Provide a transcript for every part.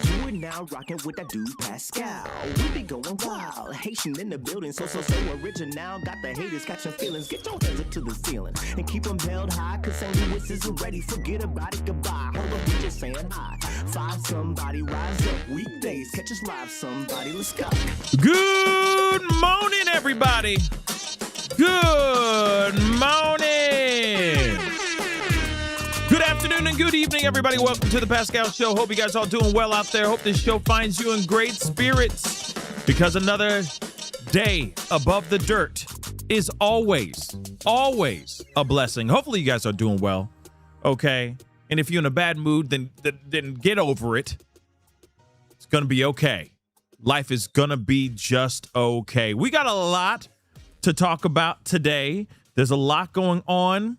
You are now rocking with that dude Pascal. We be going wild, Haitian in the building, so original. Got the haters catching feelings. Get your hands up to the ceiling and keep them held high. Cause St. Louis isn't ready. Forget about it, goodbye. Hold up, we just saying hi. Find somebody, rise up. Weekdays, catch us live. Somebody, let's go. Good morning, everybody. Good morning. Good afternoon and good evening, everybody. Welcome to the Pascal Show. Hope you guys all doing well out there. Hope this show finds you in great spirits, because another day above the dirt is always a blessing. Hopefully you guys are doing well, okay? And if you're in a bad mood, then get over it. It's going to be okay. Life is going to be just okay. We got a lot to talk about today. There's a lot going on.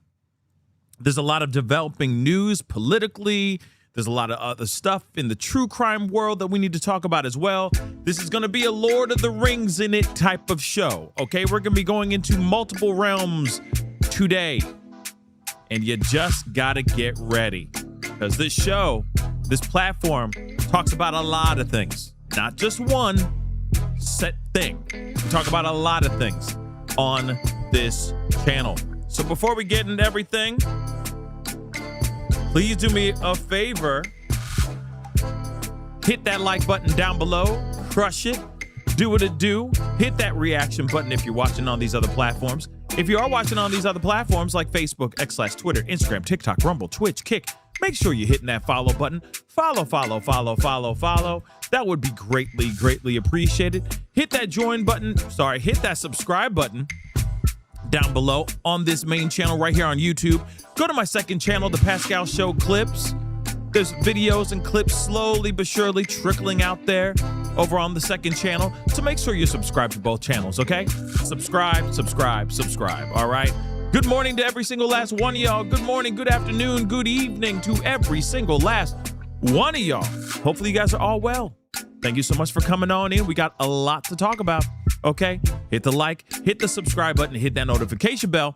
There's a lot of developing news politically. There's a lot of other stuff in the true crime world that we need to talk about as well. This is going to be a Lord of the Rings in it type of show, okay? We're going to be going into multiple realms today, and you just got to get ready, because this show, this platform, talks about a lot of things, not just one set thing. We talk about a lot of things on this channel. So before we get into everything, please do me a favor. Hit that like button down below. Crush it. Do what it do. Hit that reaction button if you're watching on these other platforms. If you are watching on these other platforms like Facebook, X/Twitter, Instagram, TikTok, Rumble, Twitch, Kick, make sure you're hitting that follow button. Follow. That would be greatly appreciated. Hit that join button. Hit that subscribe button down below on this main channel right here on YouTube. Go to my second channel, The Pascal Show Clips. There's videos and clips slowly but surely trickling out there over on the second channel. So make sure you're subscribed to both channels, okay? Subscribe. All right? Good morning to every single last one of y'all. Good morning, good afternoon, good evening to every single last one of y'all. Hopefully you guys are all well. Thank you so much for coming on in. We got a lot to talk about, okay? Hit the like, hit the subscribe button, hit that notification bell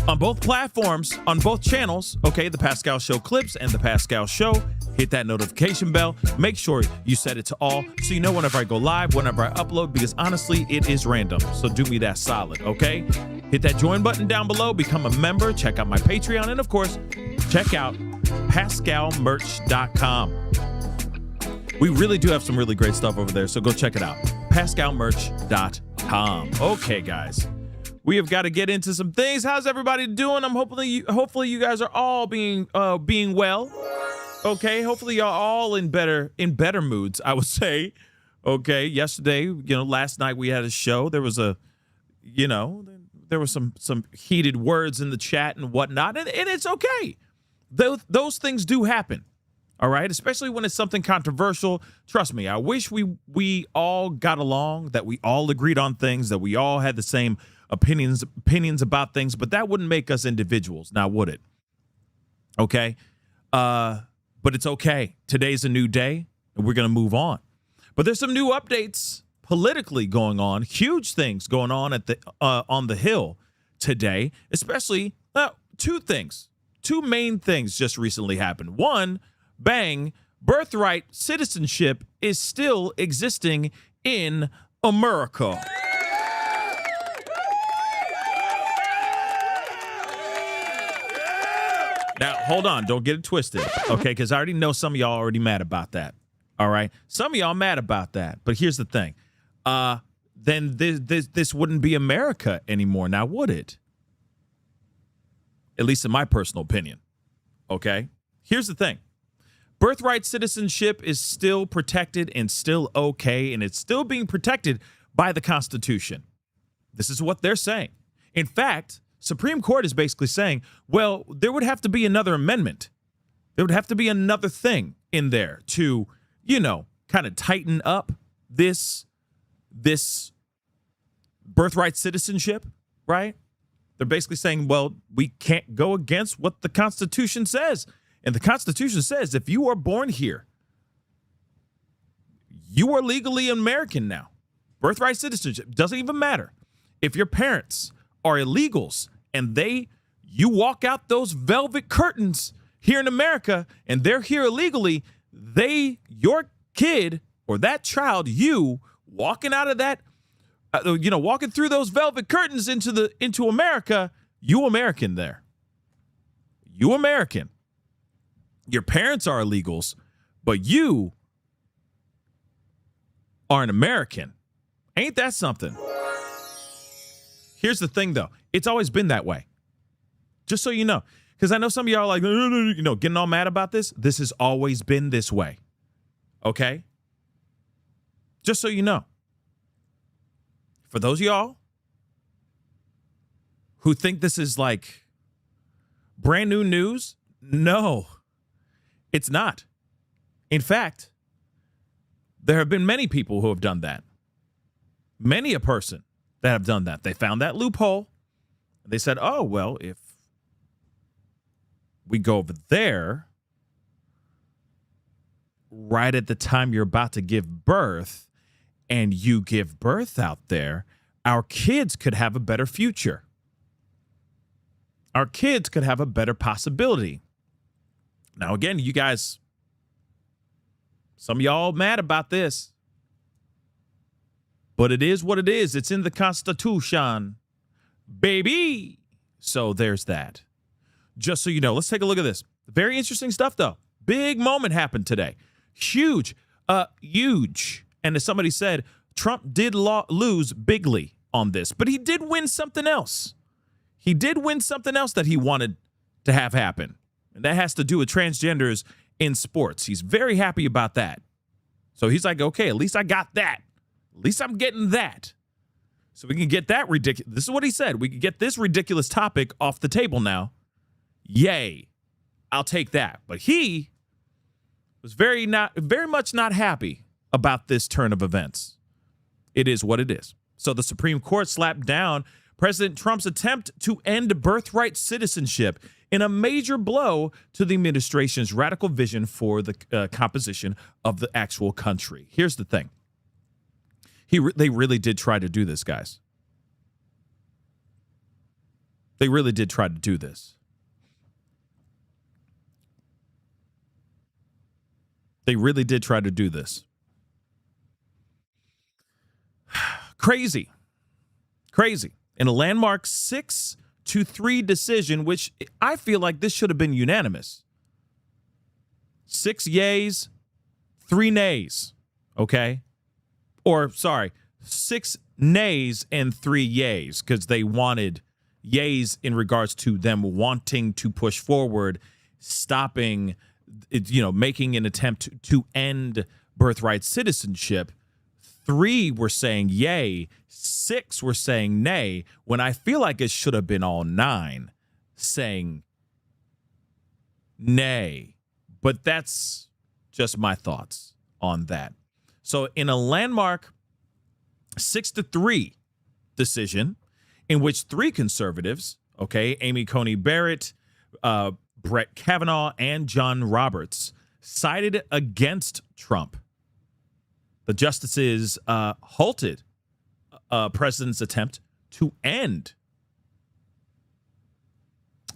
on both platforms, on both channels, okay? The Pascal Show Clips and The Pascal Show. Hit that notification bell. Make sure you set it to all so you know whenever I go live, whenever I upload, because honestly, it is random. So do me that solid, okay? Hit that join button down below, become a member, check out my Patreon, and of course, check out pascalmerch.com. We really do have some really great stuff over there, so go check it out. pascalmerch.com. Okay, guys. We have got to get into some things. How's everybody doing? I'm hopefully you guys are all being well. Okay, hopefully y'all all in better moods, I would say. Okay, yesterday, last night we had a show. There was there was some heated words in the chat and whatnot, and it's okay. Those things do happen. All right, especially when it's something controversial. Trust me, I wish we all got along, that we all agreed on things, that we all had the same opinions about things, but that wouldn't make us individuals, now would it? Okay, but it's okay. Today's a new day, and we're gonna move on. But there's some new updates politically going on, huge things going on on the Hill today, especially two main things just recently happened. One, bang, birthright citizenship is still existing in America. Now, hold on. Don't get it twisted, okay? Because I already know some of y'all already mad about that, all right? Some of y'all mad about that. But here's the thing. Then this wouldn't be America anymore, now would it? At least in my personal opinion, okay? Here's the thing. Birthright citizenship is still protected and still okay, and it's still being protected by the Constitution. This is what they're saying. In fact, Supreme Court is basically saying, well, there would have to be another amendment. There would have to be another thing in there to, kind of tighten up this birthright citizenship, right? They're basically saying, well, we can't go against what the Constitution says. And the Constitution says if you are born here, you are legally American now. Birthright citizenship doesn't even matter. If your parents are illegals and you walk out those velvet curtains here in America and they're here illegally, your kid or that child, you walking out of that, walking through those velvet curtains into America, you American there. You American. Your parents are illegals, but you are an American. Ain't that something? Here's the thing, though. It's always been that way. Just so you know. Because I know some of y'all are like, getting all mad about this. This has always been this way. Okay? Just so you know. For those of y'all who think this is like brand new news, no, it's not. In fact, there have been many people who have done that. Many a person that have done that. They found that loophole. They said, oh, well, if we go over there right at the time you're about to give birth and you give birth out there, our kids could have a better future. Our kids could have a better possibility. Now, again, you guys, some of y'all mad about this, but it is what it is. It's in the Constitution, baby. So there's that. Just so you know, let's take a look at this. Very interesting stuff, though. Big moment happened today. Huge. Huge. And as somebody said, Trump did lose bigly on this, but he did win something else. He did win something else that he wanted to have happen. And that has to do with transgenders in sports. He's very happy about that. So he's like, okay, at least I got that. At least I'm getting that. So we can get that ridiculous. This is what he said. We can get this ridiculous topic off the table now. Yay. I'll take that. But he was very much not happy about this turn of events. It is what it is. So the Supreme Court slapped down President Trump's attempt to end birthright citizenship in a major blow to the administration's radical vision for the composition of the actual country. Here's the thing. They really did try to do this, guys. They really did try to do this. They really did try to do this. Crazy. In a landmark 6-3 decision, which I feel like this should have been unanimous. 6 yays, 3 nays. Okay? Or, sorry, 6 nays and 3 yays, because they wanted yays in regards to them wanting to push forward, stopping, making an attempt to end birthright citizenship. 3 were saying yay, 6 were saying nay, when I feel like it should have been all 9 saying nay. But that's just my thoughts on that. So in a landmark 6-3 decision, in which 3 conservatives, Amy Coney Barrett, Brett Kavanaugh, and John Roberts, sided against Trump. The justices halted president's attempt to end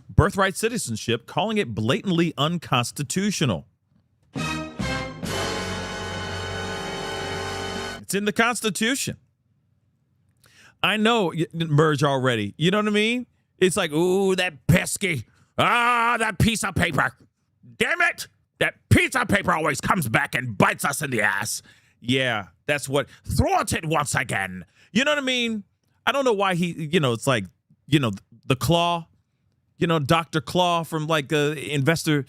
birthright citizenship, calling it blatantly unconstitutional. It's in the Constitution. I know, merge already. You know what I mean? It's like, ooh, that pesky. That piece of paper. Damn it. That piece of paper always comes back and bites us in the ass. Yeah, that's what. Thwarted once again. You know what I mean? I don't know why he, it's like, the Claw, Dr. Claw from like Inspector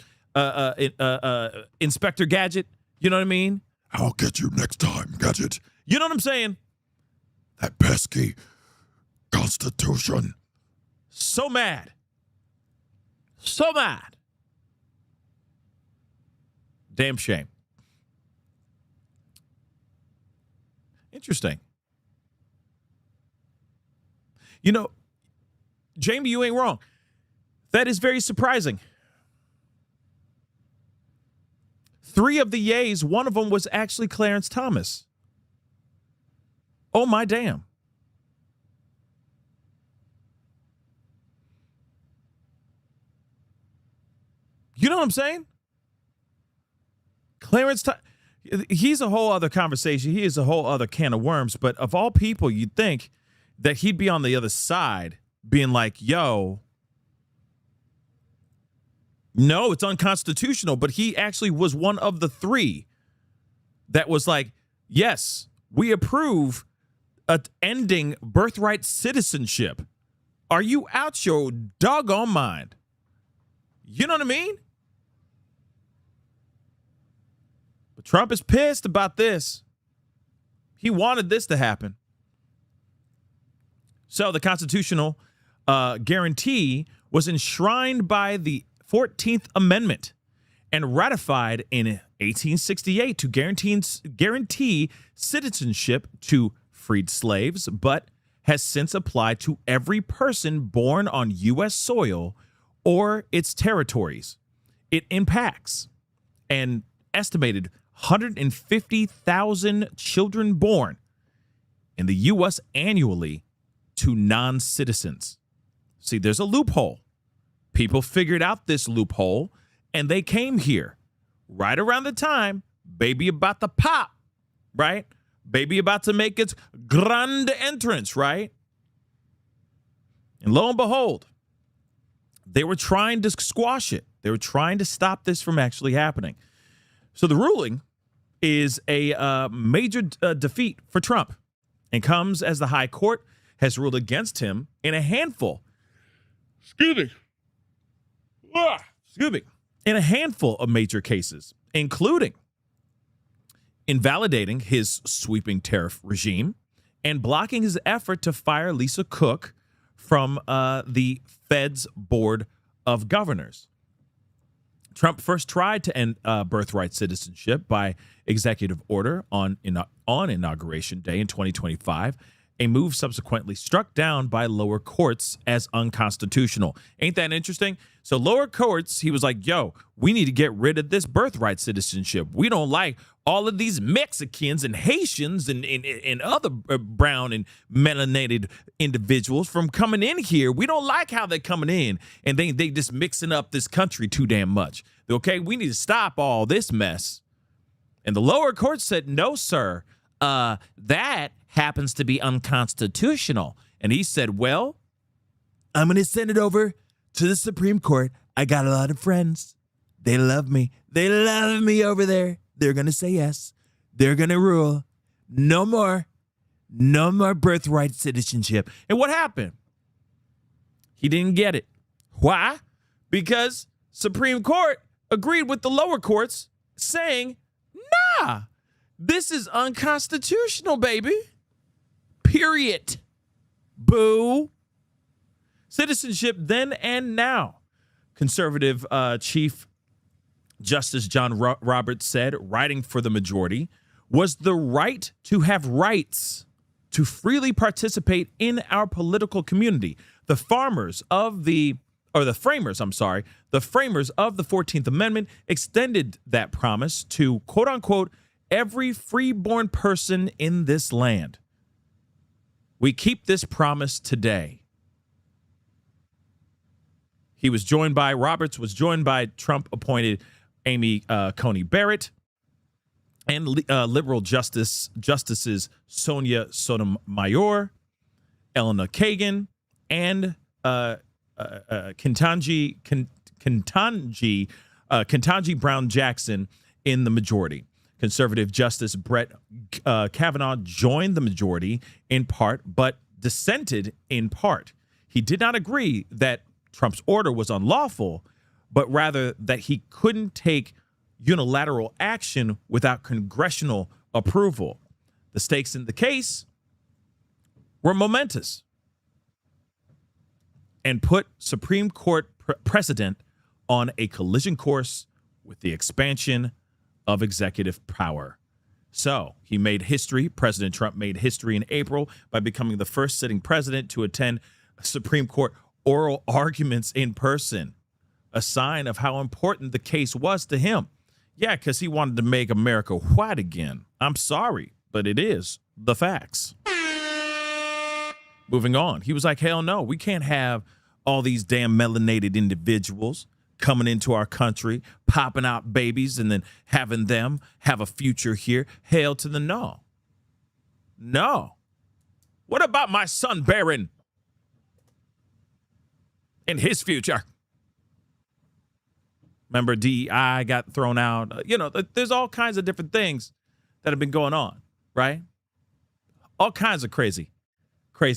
Gadget. You know what I mean? I'll get you next time, Gadget. You know what I'm saying? That pesky Constitution. So mad. So mad. Damn shame. Interesting. Jamie, you ain't wrong. That is very surprising. 3 of the yays, one of them was actually Clarence Thomas. Oh, my damn. You know what I'm saying? Clarence, he's a whole other conversation. He is a whole other can of worms. But of all people, you'd think that he'd be on the other side being like, yo, no, it's unconstitutional. But he actually was one of the three that was like, yes, we approve ending birthright citizenship. Are you out your doggone mind? You know what I mean? But Trump is pissed about this. He wanted this to happen. So the constitutional guarantee was enshrined by the 14th Amendment and ratified in 1868 to guarantee citizenship to freed slaves, but has since applied to every person born on U.S. soil or its territories. It impacts an estimated 150,000 children born in the U.S. annually to non-citizens. See, there's a loophole. People figured out this loophole, and they came here right around the time baby about to pop, right? Baby about to make its grand entrance, right? And lo and behold, they were trying to squash it. They were trying to stop this from actually happening. So the ruling is a major defeat for Trump and comes as the high court has ruled against him in a handful. In a handful of major cases, including invalidating his sweeping tariff regime and blocking his effort to fire Lisa Cook from the Fed's Board of Governors. Trump first tried to end birthright citizenship by executive order on Inauguration Day in 2025, a move subsequently struck down by lower courts as unconstitutional. Ain't that interesting? So lower courts, he was like, yo, we need to get rid of this birthright citizenship. We don't like all of these Mexicans and Haitians and other brown and melanated individuals from coming in here. We don't like how they're coming in and they just mixing up this country too damn much. Okay, we need to stop all this mess. And the lower court said, no, sir, that happens to be unconstitutional. And he said, well, I'm going to send it over to the Supreme Court. I got a lot of friends. They love me. They love me over there. They're going to say yes. They're going to rule. No more birthright citizenship. And what happened? He didn't get it. Why? Because Supreme Court agreed with the lower courts saying, nah, this is unconstitutional, baby. Period. Boo. Citizenship then and now. Conservative Chief Justice John Roberts said, writing for the majority, was the right to have rights to freely participate in our political community. The framers of the 14th Amendment extended that promise to, quote unquote, every freeborn person in this land. We keep this promise today. Roberts was joined by Trump-appointed Amy Coney Barrett and liberal justices Sonia Sotomayor, Elena Kagan, and Ketanji Brown Jackson in the majority. Conservative Justice Brett Kavanaugh joined the majority in part, but dissented in part. He did not agree that Trump's order was unlawful, but rather that he couldn't take unilateral action without congressional approval. The stakes in the case were momentous and put Supreme Court precedent on a collision course with the expansion of executive power. So he made history. President Trump made history in April by becoming the first sitting president to attend Supreme Court oral arguments in person, a sign of how important the case was to him. Yeah, because he wanted to make America white again. I'm sorry, but it is the facts. Moving on, he was like, hell no, we can't have all these damn melanated individuals coming into our country, popping out babies, and then having them have a future here. Hail to the no. No. What about my son, Barron, and his future? Remember, DEI got thrown out. There's all kinds of different things that have been going on, right? All kinds of crazy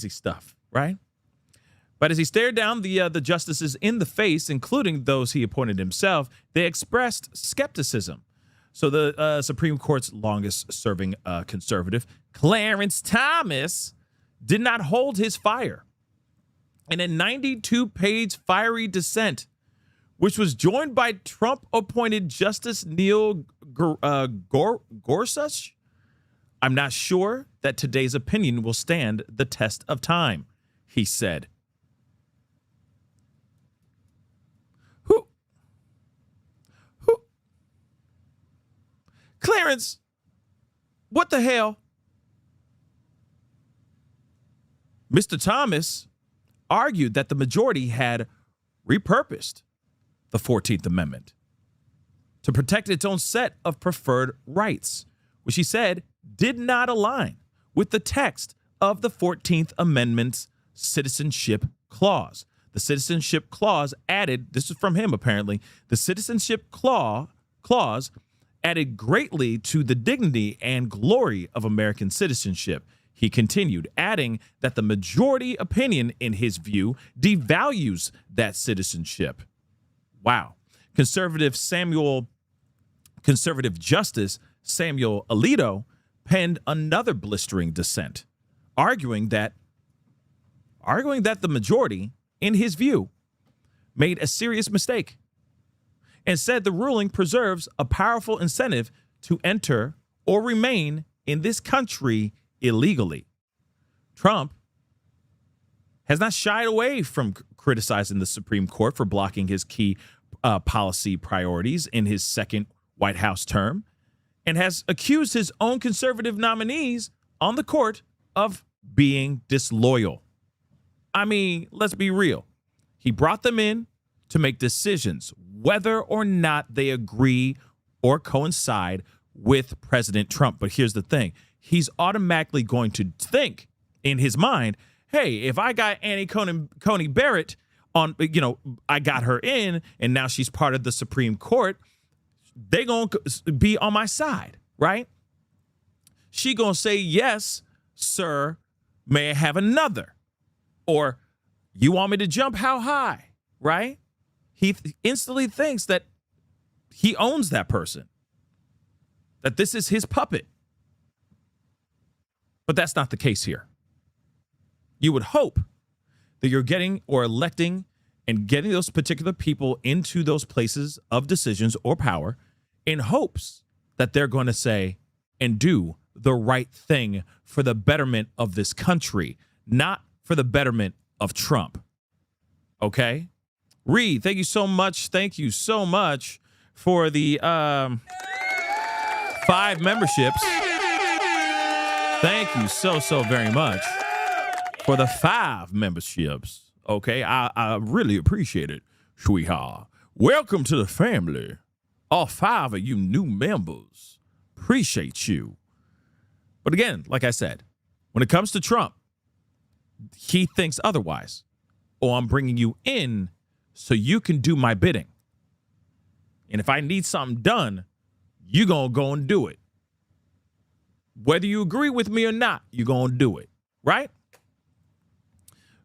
stuff, right? But as he stared down the justices in the face, including those he appointed himself, they expressed skepticism. So the Supreme Court's longest-serving conservative, Clarence Thomas, did not hold his fire. In a 92-page fiery dissent, which was joined by Trump-appointed Justice Neil Gorsuch, I'm not sure that today's opinion will stand the test of time, he said. Who? Clarence, what the hell? Mr. Thomas argued that the majority had repurposed the 14th Amendment to protect its own set of preferred rights, which he said did not align with the text of the 14th Amendment's Citizenship Clause. The Citizenship Clause added, this is from him apparently, the Citizenship Clause added greatly to the dignity and glory of American citizenship. He continued, adding that the majority opinion, in his view, devalues that citizenship. Wow. Conservative Justice Samuel Alito penned another blistering dissent, arguing that the majority, in his view, made a serious mistake and said the ruling preserves a powerful incentive to enter or remain in this country illegally. Trump has not shied away from criticizing the Supreme Court for blocking his key policy priorities in his second White House term, and has accused his own conservative nominees on the court of being disloyal. I mean, let's be real. He brought them in to make decisions, whether or not they agree or coincide with President Trump. But here's the thing. He's automatically going to think in his mind, hey, if I got Annie Coney Barrett on, I got her in, and now she's part of the Supreme Court, they going to be on my side, right? She going to say, yes, sir, may I have another? Or, you want me to jump how high, right? He instantly thinks that he owns that person, that this is his puppet. But that's not the case here. You would hope that you're getting or electing and getting those particular people into those places of decisions or power in hopes that they're going to say and do the right thing for the betterment of this country, not for the betterment of Trump. Okay? Reed, thank you so much. Thank you so much for the 5 memberships. Thank you so very much for the 5 memberships. Okay, I really appreciate it, sweetheart. Welcome to the family. All 5 of you new members. Appreciate you. But again, like I said, when it comes to Trump, he thinks otherwise. Oh, I'm bringing you in so you can do my bidding. And if I need something done, you're going to go and do it. Whether you agree with me or not, you're going to do it, right?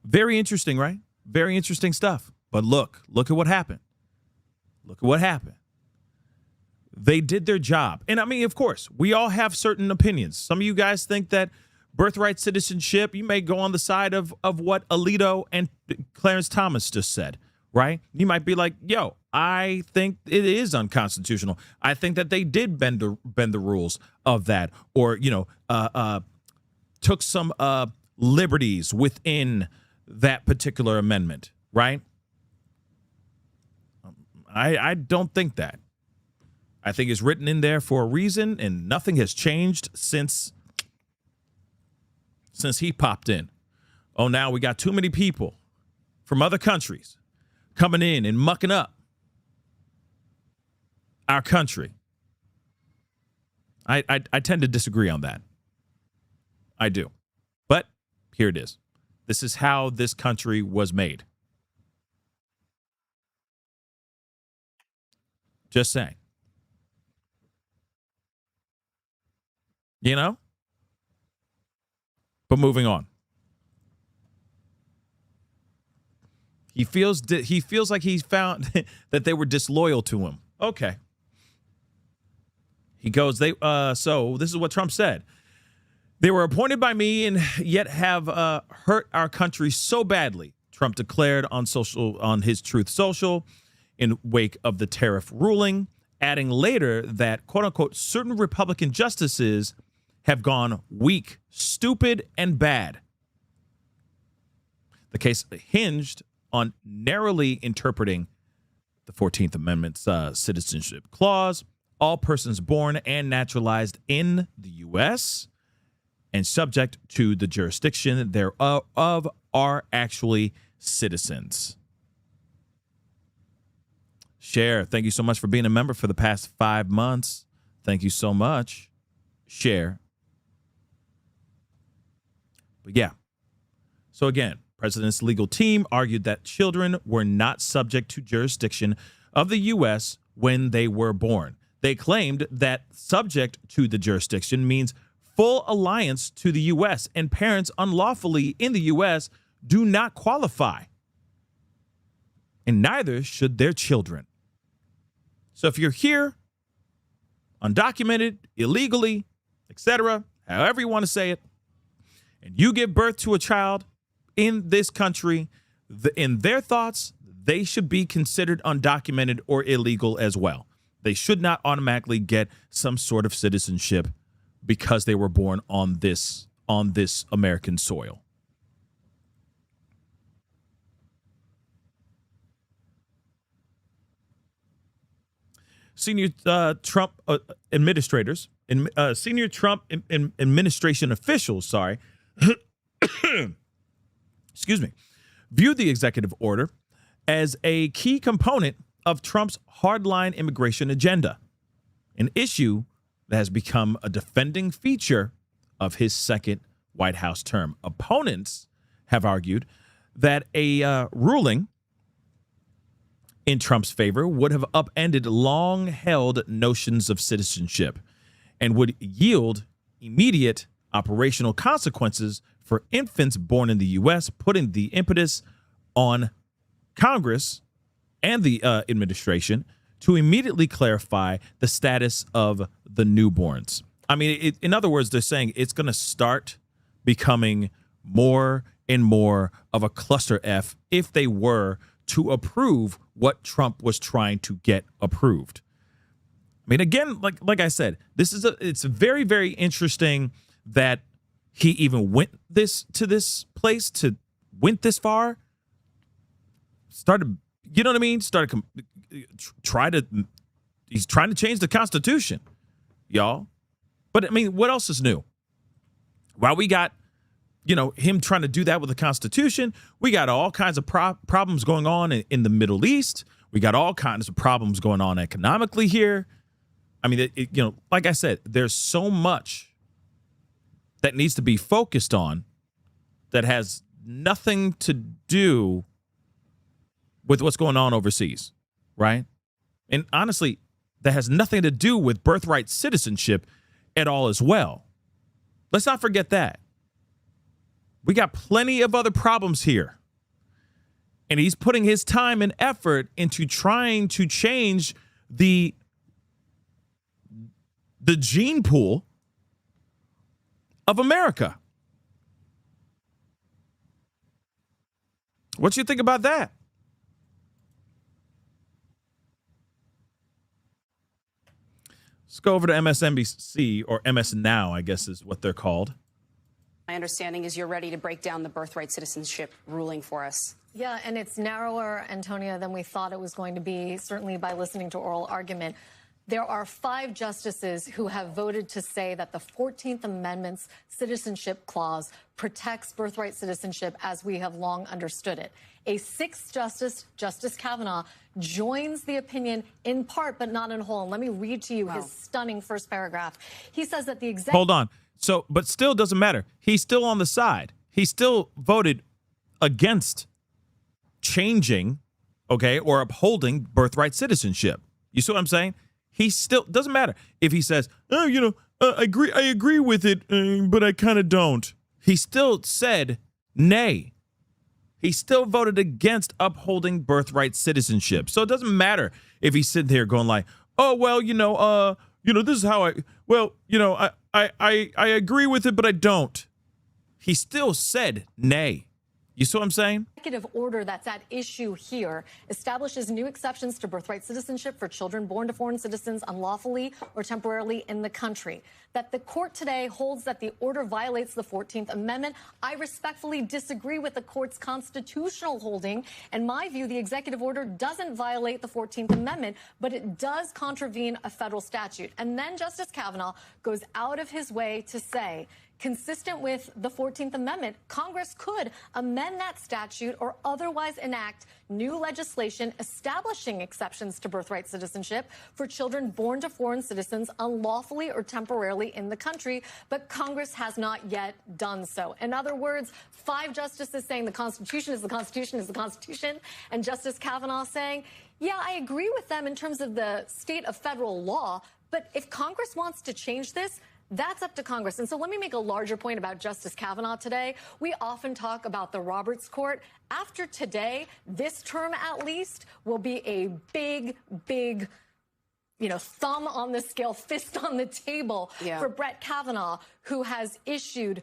Very interesting, right? Very interesting stuff. But look at what happened. Look at what happened. They did their job. And I mean, of course, we all have certain opinions. Some of you guys think that birthright citizenship, you may go on the side of what Alito and Clarence Thomas just said, right? You might be like, yo, I think it is unconstitutional. I think that they did bend the rules of that, or, took some liberties within that particular amendment, right? I don't think that. I think it's written in there for a reason, and nothing has changed since he popped in. Oh, now we got too many people from other countries coming in and mucking up our country. I tend to disagree on that. I do. But here it is. This is how this country was made. Just saying. You know? But moving on. He feels like he's found that they were disloyal to him. Okay. He goes, so this is what Trump said. They were appointed by me and yet have hurt our country so badly, Trump declared on his Truth Social in wake of the tariff ruling, adding later that, quote unquote, certain Republican justices have gone weak, stupid, and bad. The case hinged on narrowly interpreting the 14th Amendment's citizenship clause. All persons born and naturalized in the U.S. and subject to the jurisdiction thereof are actually citizens. Cher, thank you so much for being a member for the past 5 months. Thank you so much, Cher. But yeah. So again, President's legal team argued that children were not subject to jurisdiction of the U.S. when they were born. They claimed that subject to the jurisdiction means full alliance to the U.S., and parents unlawfully in the U.S. do not qualify. And neither should their children. So if you're here, undocumented, illegally, etc., however you want to say it, and you give birth to a child in this country, in their thoughts, they should be considered undocumented or illegal as well. They should not automatically get some sort of citizenship because they were born on this American soil. Senior Trump administrators, senior Trump administration officials, excuse me, viewed the executive order as a key component of Trump's hardline immigration agenda, an issue that has become a defending feature of his second White House term. Opponents have argued that a ruling in Trump's favor would have upended long-held notions of citizenship and would yield immediate operational consequences for infants born in the U.S., putting the impetus on Congress and the administration to immediately clarify the status of the newborns. I mean, in other words, they're saying it's going to start becoming more and more of a cluster F if they were to approve what Trump was trying to get approved. I mean, again, like I said, it's very, very interesting that he even went to this place, went this far, started, you know what I mean? He's trying to change the Constitution, y'all. But I mean, what else is new? While we got, him trying to do that with the Constitution, we got all kinds of problems going on in the Middle East. We got all kinds of problems going on economically here. I mean, like I said, there's so much that needs to be focused on that has nothing to do with what's going on overseas, right? And honestly, that has nothing to do with birthright citizenship at all as well. Let's not forget that. We got plenty of other problems here. And he's putting his time and effort into trying to change the gene pool of America. What you think about that? Let's go over to MSNBC, or MS Now, I guess is what they're called. My understanding is you're ready to break down the birthright citizenship ruling for us. Yeah, and it's narrower, Antonia, than we thought it was going to be, certainly by listening to oral argument. There are 5 justices who have voted to say that the 14th Amendment's citizenship clause protects birthright citizenship as we have long understood it. A 6th justice, Justice Kavanaugh, joins the opinion in part, but not in whole. And let me read to you his stunning first paragraph. He says that the executive... Hold on. So, but still doesn't matter. He's still on the side. He still voted against changing, okay, or upholding birthright citizenship. You see what I'm saying? He still doesn't matter if he says, "Oh, I agree with it, but I kind of don't." He still said nay. He still voted against upholding birthright citizenship. So it doesn't matter if he's sitting there going like, "Oh, well, this is how I agree with it, but I don't." He still said nay. You see what I'm saying? Executive order that's at issue here establishes new exceptions to birthright citizenship for children born to foreign citizens unlawfully or temporarily in the country. That the court today holds that the order violates the 14th Amendment. I respectfully disagree with the court's constitutional holding. In my view, the executive order doesn't violate the 14th Amendment, but it does contravene a federal statute. And then Justice Kavanaugh goes out of his way to say, consistent with the 14th Amendment, Congress could amend that statute or otherwise enact new legislation establishing exceptions to birthright citizenship for children born to foreign citizens unlawfully or temporarily in the country, but Congress has not yet done so. In other words, 5 justices saying the Constitution is the Constitution is the Constitution, and Justice Kavanaugh saying, yeah, I agree with them in terms of the state of federal law, but if Congress wants to change this, that's up to Congress. And so let me make a larger point about Justice Kavanaugh today. We often talk about the Roberts Court. After today, this term at least will be a big, thumb on the scale, fist on the table for Brett Kavanaugh, who has issued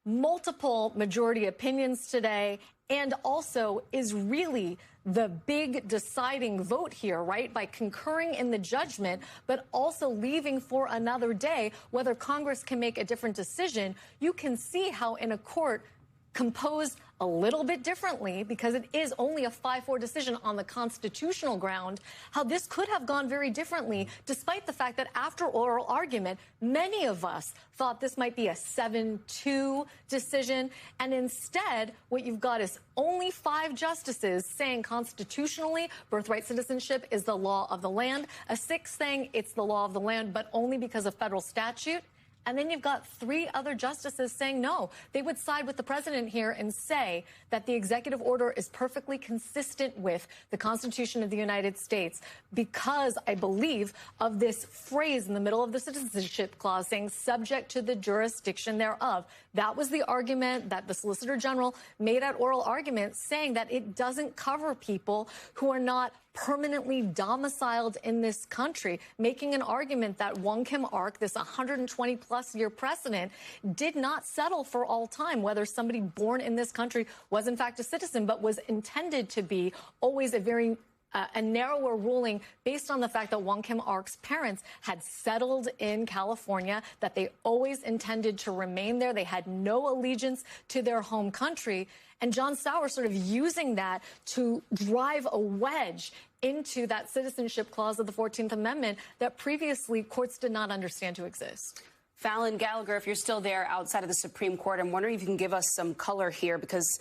multiple majority opinions today and also is really the big deciding vote here, right? By concurring in the judgment, but also leaving for another day whether Congress can make a different decision. You can see how in a court composed a little bit differently, because it is only a 5-4 decision on the constitutional ground, how this could have gone very differently, despite the fact that after oral argument, many of us thought this might be a 7-2 decision. And instead, what you've got is only 5 justices saying constitutionally birthright citizenship is the law of the land, a 6th saying it's the law of the land, but only because of federal statute. And then you've got 3 other justices saying no. They would side with the president here and say that the executive order is perfectly consistent with the Constitution of the United States because, I believe, of this phrase in the middle of the citizenship clause saying subject to the jurisdiction thereof. That was the argument that the Solicitor General made at oral argument, saying that it doesn't cover people who are not permanently domiciled in this country, making an argument that Wong Kim Ark, this 120-plus year precedent, did not settle for all time, whether somebody born in this country was in fact a citizen, but was intended to be always a narrower ruling based on the fact that Wong Kim Ark's parents had settled in California, that they always intended to remain there. They had no allegiance to their home country. And John Sauer sort of using that to drive a wedge into that citizenship clause of the 14th Amendment that previously courts did not understand to exist. Fallon Gallagher, if you're still there outside of the Supreme Court, I'm wondering if you can give us some color here, because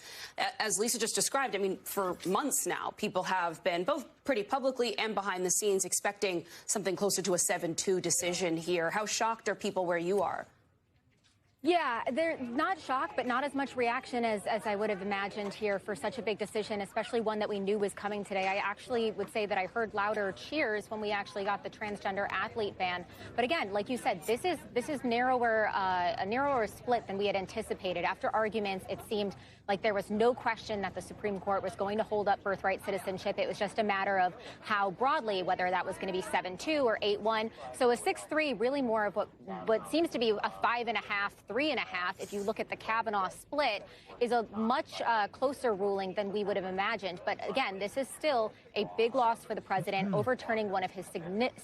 as Lisa just described, I mean, for months now, people have been both pretty publicly and behind the scenes expecting something closer to a 7-2 decision here. How shocked are people where you are? Yeah, they're not shocked, but not as much reaction as I would have imagined here for such a big decision, especially one that we knew was coming today. I actually would say that I heard louder cheers when we actually got the transgender athlete ban. But again, like you said, this is narrower, a narrower split than we had anticipated. After arguments, it seemed like there was no question that the Supreme Court was going to hold up birthright citizenship. It was just a matter of how broadly, whether that was going to be 7-2 or 8-1. So a 6-3, really more of what seems to be a 5.5, 3.5, if you look at the Kavanaugh split, is a much closer ruling than we would have imagined. But again, this is still a big loss for the president, overturning one of his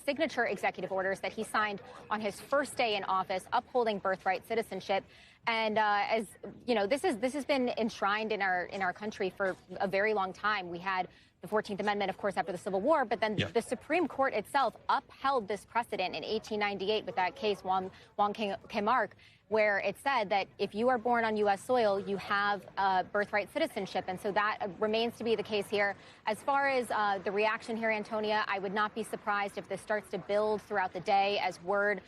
signature executive orders that he signed on his first day in office, upholding birthright citizenship. And as you know, this has been enshrined in our country for a very long time. We had the 14th Amendment, of course, after the Civil War, but then the Supreme Court itself upheld this precedent in 1898 with that case, Wong Kim-ark, where it said that if you are born on U.S. soil, you have birthright citizenship. And so that remains to be the case here. As far as the reaction here, Antonia, I would not be surprised if this starts to build throughout the day as word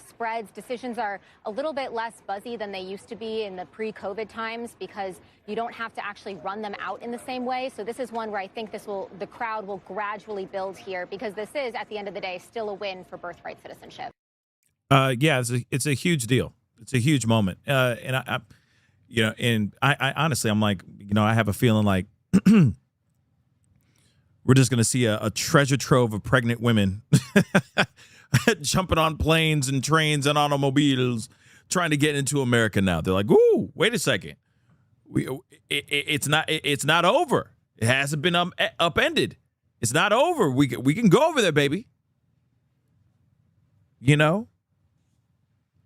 spreads. Decisions are a little bit less buzzy than they used to be in the pre-COVID times because you don't have to actually run them out in the same way. So this is one where I think the crowd will gradually build here because this is, at the end of the day, still a win for birthright citizenship. Yeah, it's a huge deal. It's a huge moment. And I honestly, I'm like, I have a feeling like we're just going to see a treasure trove of pregnant women jumping on planes and trains and automobiles trying to get into America now. They're like, ooh, wait a second. It's not over. It hasn't been upended. It's not over. We can go over there, baby.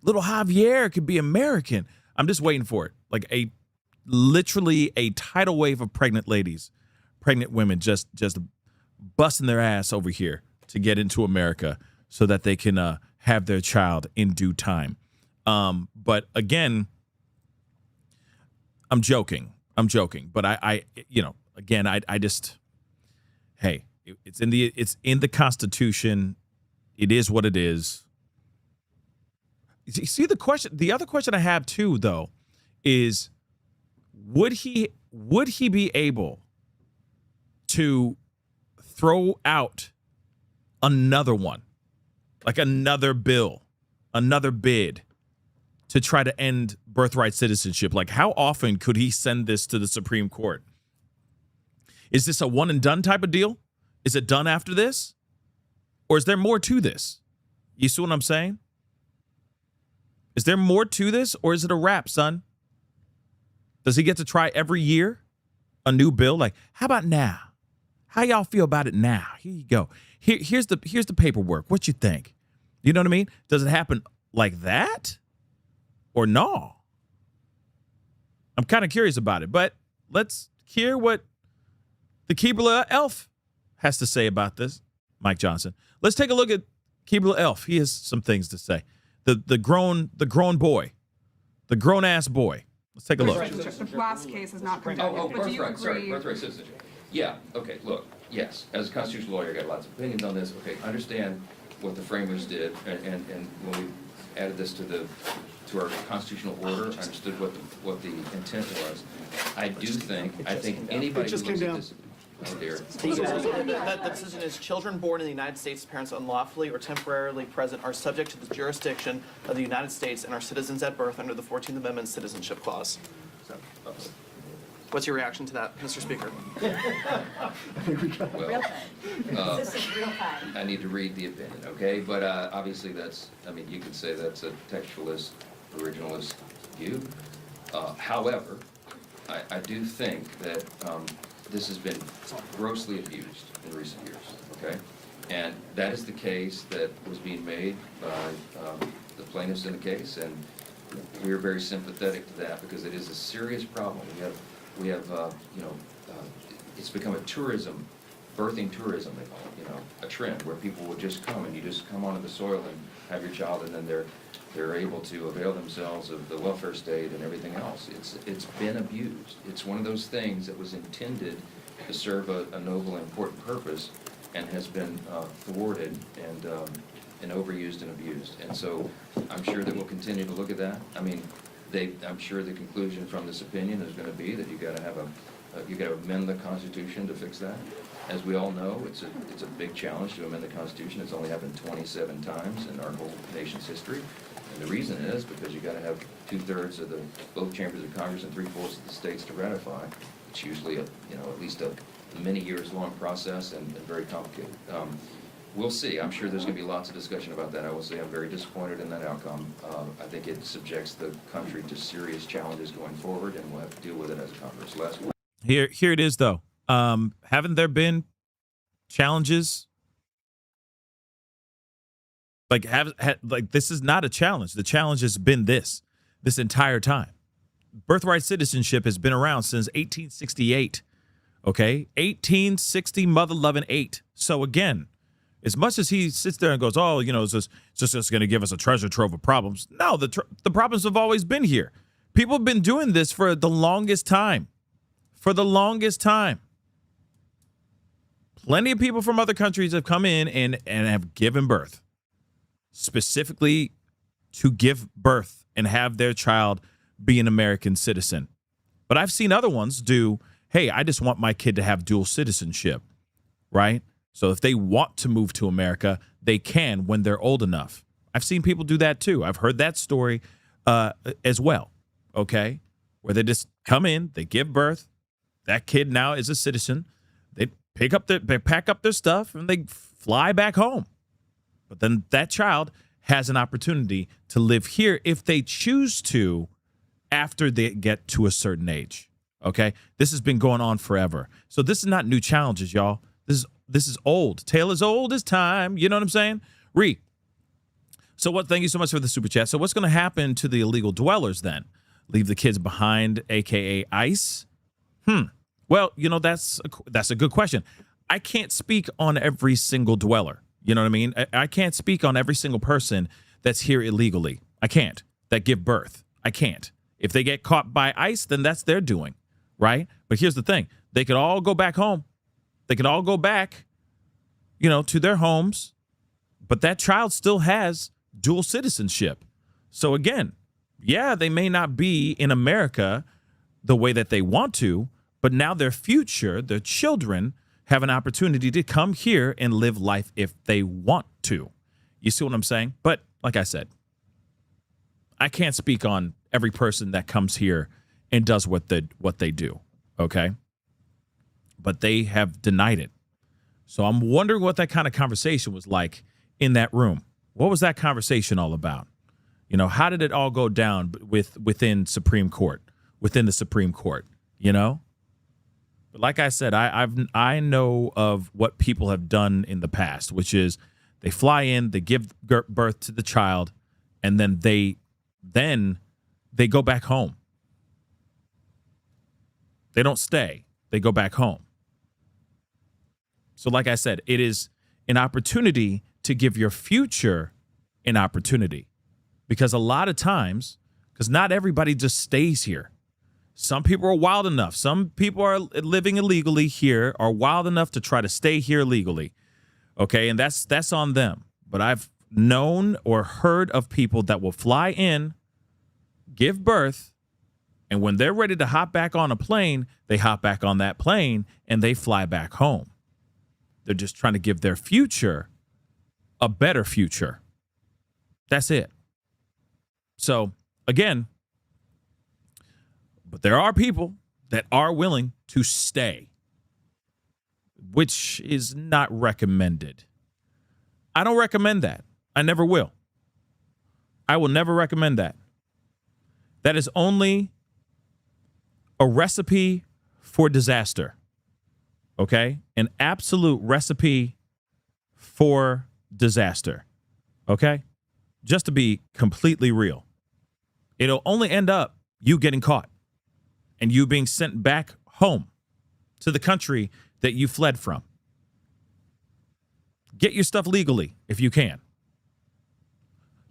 Little Javier could be American. I'm just waiting for it. Like literally a tidal wave of pregnant women just busting their ass over here to get into America so that they can have their child in due time. But again, I'm joking. But I just, hey, it's in the Constitution. It is what it is. You see the other question I have too, though, is would he be able to throw out another one, like another bill, another bid to try to end birthright citizenship? Like, how often could he send this to the Supreme Court? Is this a one and done type of deal? Is it done after this? Or is there more to this? You see what I'm saying? Is there more to this, or is it a wrap, son? Does he get to try every year a new bill? Like, how about now? How y'all feel about it now? Here you go. Here's the paperwork. What you think? You know what I mean? Does it happen like that, or no? I'm kind of curious about it, but let's hear what the Keebler Elf has to say about this, Mike Johnson. Let's take a look at Keebler Elf. He has some things to say. The grown boy, the grown ass boy. Let's take a look. The last case is not conducted, but do you agree? Sorry, birthright citizenship. Yeah. Okay. Look. Yes. As a constitutional lawyer, I got lots of opinions on this. Okay. Understand what the framers did, and when we added this to our constitutional order, I understood what the intent was. I think anybody who looks at this. Oh dear. That the decision is children born in the United States, parents unlawfully or temporarily present, are subject to the jurisdiction of the United States and are citizens at birth under the 14th Amendment Citizenship Clause. What's your reaction to that, Mr. Speaker? Well, I need to read the opinion, okay? But obviously you could say that's a textualist, originalist view. However, I do think that this has been grossly abused in recent years, okay? And that is the case that was being made by the plaintiffs in the case, and we are very sympathetic to that because it is a serious problem. We have it's become a tourism, birthing tourism, they call it, a trend where people will just come and you just come onto the soil and have your child, and then they're able to avail themselves of the welfare state and everything else. It's been abused. It's one of those things that was intended to serve a noble and important purpose and has been thwarted and overused and abused. And so I'm sure that we'll continue to look at that. I mean, I'm sure the conclusion from this opinion is going to be that you got to amend the Constitution to fix that. As we all know, it's a big challenge to amend the Constitution. It's only happened 27 times in our whole nation's history. And the reason is because you got to have 2/3 of both chambers of Congress and 3/4 of the states to ratify. It's usually at least a many years long process and very complicated. We'll see. I'm sure there's going to be lots of discussion about that. I will say I'm very disappointed in that outcome. I think it subjects the country to serious challenges going forward, and we'll have to deal with it as a Congress. Last one. Here it is, though. Haven't there been challenges? Like this is not a challenge. The challenge has been this entire time. Birthright citizenship has been around since 1868 Okay, 1860 mother loving 8. So again, as much as he sits there and goes, oh, it's just going to give us a treasure trove of problems. No, the problems have always been here. People have been doing this for the longest time. For the longest time. Plenty of people from other countries have come in and have given birth. Specifically to give birth and have their child be an American citizen. But I've seen other ones do, hey, I just want my kid to have dual citizenship, right? So if they want to move to America, they can when they're old enough. I've seen people do that too. I've heard that story as well, okay? Where they just come in, they give birth, that kid now is a citizen, they pack up their stuff, and they fly back home. But then that child has an opportunity to live here if they choose to after they get to a certain age, okay? This has been going on forever. So this is not new challenges, y'all. This is old. Tale as old as time. You know what I'm saying? So thank you so much for the super chat. So what's going to happen to the illegal dwellers then? Leave the kids behind, a.k.a. ICE? Well, that's a good question. I can't speak on every single dweller. You know what I mean? I can't speak on every single person that's here illegally. I can't. That give birth. I can't. If they get caught by ICE, then that's their doing, right? But here's the thing. They could all go back home. They could all go back, to their homes. But that child still has dual citizenship. So again, yeah, they may not be in America the way that they want to, but now their future, their children, have an opportunity to come here and live life if they want to. You see what I'm saying? But like I said, I can't speak on every person that comes here and does what they do, okay? But they have denied it. So I'm wondering what that kind of conversation was like in that room. What was that conversation all about? How did it all go down within the Supreme Court? But like I said, I know of what people have done in the past, which is they fly in, they give birth to the child, and then they go back home. They don't stay. They go back home. So like I said, it is an opportunity to give your future an opportunity. Because a lot of times, because not everybody just stays here. Some people are wild enough. Some people are living illegally here, are wild enough to try to stay here legally. Okay, and that's on them. But I've known or heard of people that will fly in, give birth, and when they're ready to hop back on a plane, they hop back on that plane and they fly back home. They're just trying to give their future a better future. That's it. So, again, but there are people that are willing to stay, which is not recommended. I don't recommend that. I never will. I will never recommend that. That is only a recipe for disaster. Okay? An absolute recipe for disaster. Okay? Just to be completely real. It'll only end up you getting caught and you being sent back home to the country that you fled from. Get your stuff legally if you can.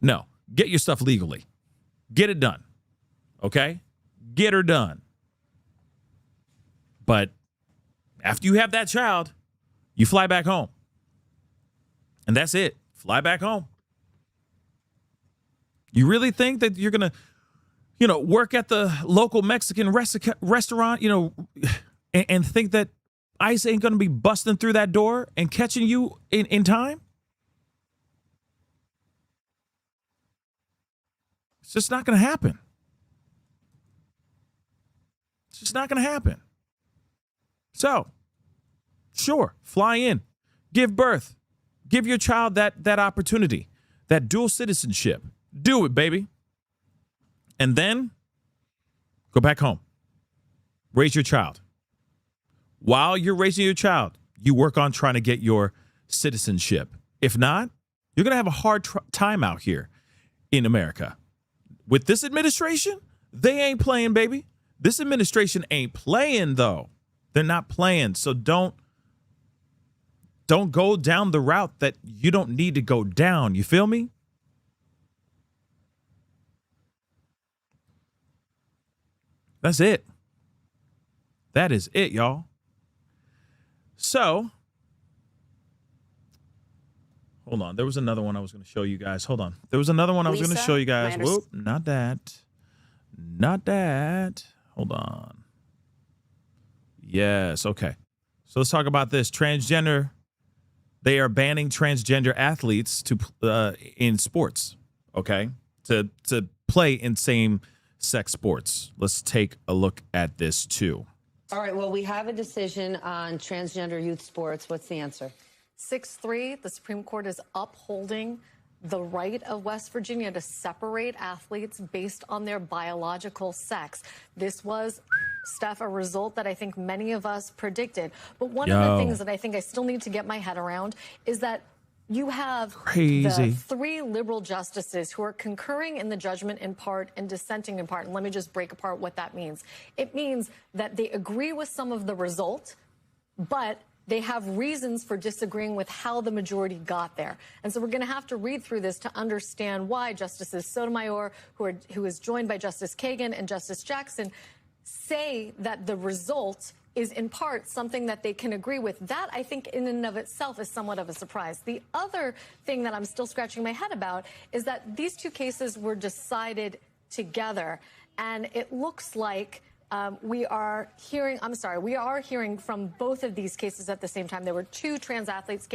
No, get your stuff legally. Get it done. Okay? Get her done. But after you have that child, you fly back home. And that's it. Fly back home. You really think that you're going to, work at the local Mexican restaurant, and think that ICE ain't going to be busting through that door and catching you in time? It's just not going to happen. It's just not going to happen. So, sure, fly in, give birth, give your child that opportunity, that dual citizenship. Do it, baby. And then go back home. Raise your child. While you're raising your child, you work on trying to get your citizenship. If not, you're going to have a hard time out here in America. With this administration, they ain't playing, baby. This administration ain't playing, though. They're not playing. So don't go down the route that you don't need to go down. You feel me? That's it. That is it, y'all. So, hold on. There was another one I was going to show you guys. Hold on. There was another one I was going to show you guys. Whoop, not that. Not that. Hold on. Yes, okay. So let's talk about this. Transgender. They are banning transgender athletes to in sports, okay? To play in same-sex sports. Let's take a look at this, too. All right, well, we have a decision on transgender youth sports. What's the answer? 6-3, the Supreme Court is upholding the right of West Virginia to separate athletes based on their biological sex. This was, Steph, a result that I think many of us predicted. But one of the things that I think I still need to get my head around is that you have the 3 liberal justices who are concurring in the judgment in part and dissenting in part. And let me just break apart what that means. It means that they agree with some of the result, but they have reasons for disagreeing with how the majority got there. And so we're going to have to read through this to understand why Justices Sotomayor, who is joined by Justice Kagan and Justice Jackson, say that the result is in part something that they can agree with. That, I think, in and of itself is somewhat of a surprise. The other thing that I'm still scratching my head about is that these 2 cases were decided together. And it looks like we are hearing from both of these cases at the same time. There were 2 trans athletes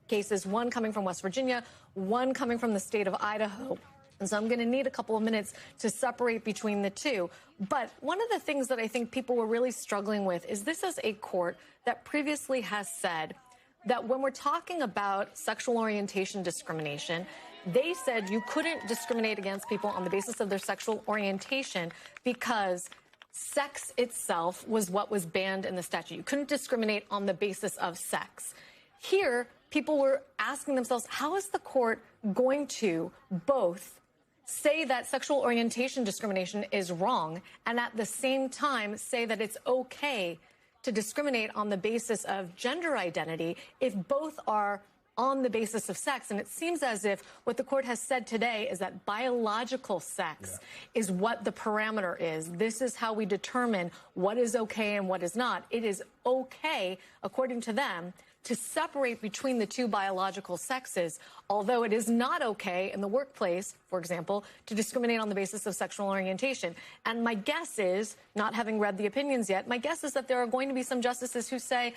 cases, one coming from West Virginia, one coming from the state of Idaho. And so I'm going to need a couple of minutes to separate between the 2. But one of the things that I think people were really struggling with is this is a court that previously has said that when we're talking about sexual orientation discrimination, they said you couldn't discriminate against people on the basis of their sexual orientation because sex itself was what was banned in the statute. You couldn't discriminate on the basis of sex. Here, people were asking themselves, how is the court going to both say that sexual orientation discrimination is wrong and at the same time say that it's okay to discriminate on the basis of gender identity if both are on the basis of sex? And it seems as if what the court has said today is that biological sex is what the parameter is. This is how we determine what is okay and what is not. It is okay, according to them, to separate between the 2 biological sexes, although it is not okay in the workplace, for example, to discriminate on the basis of sexual orientation. And my guess is, not having read the opinions yet, my guess is that there are going to be some justices who say,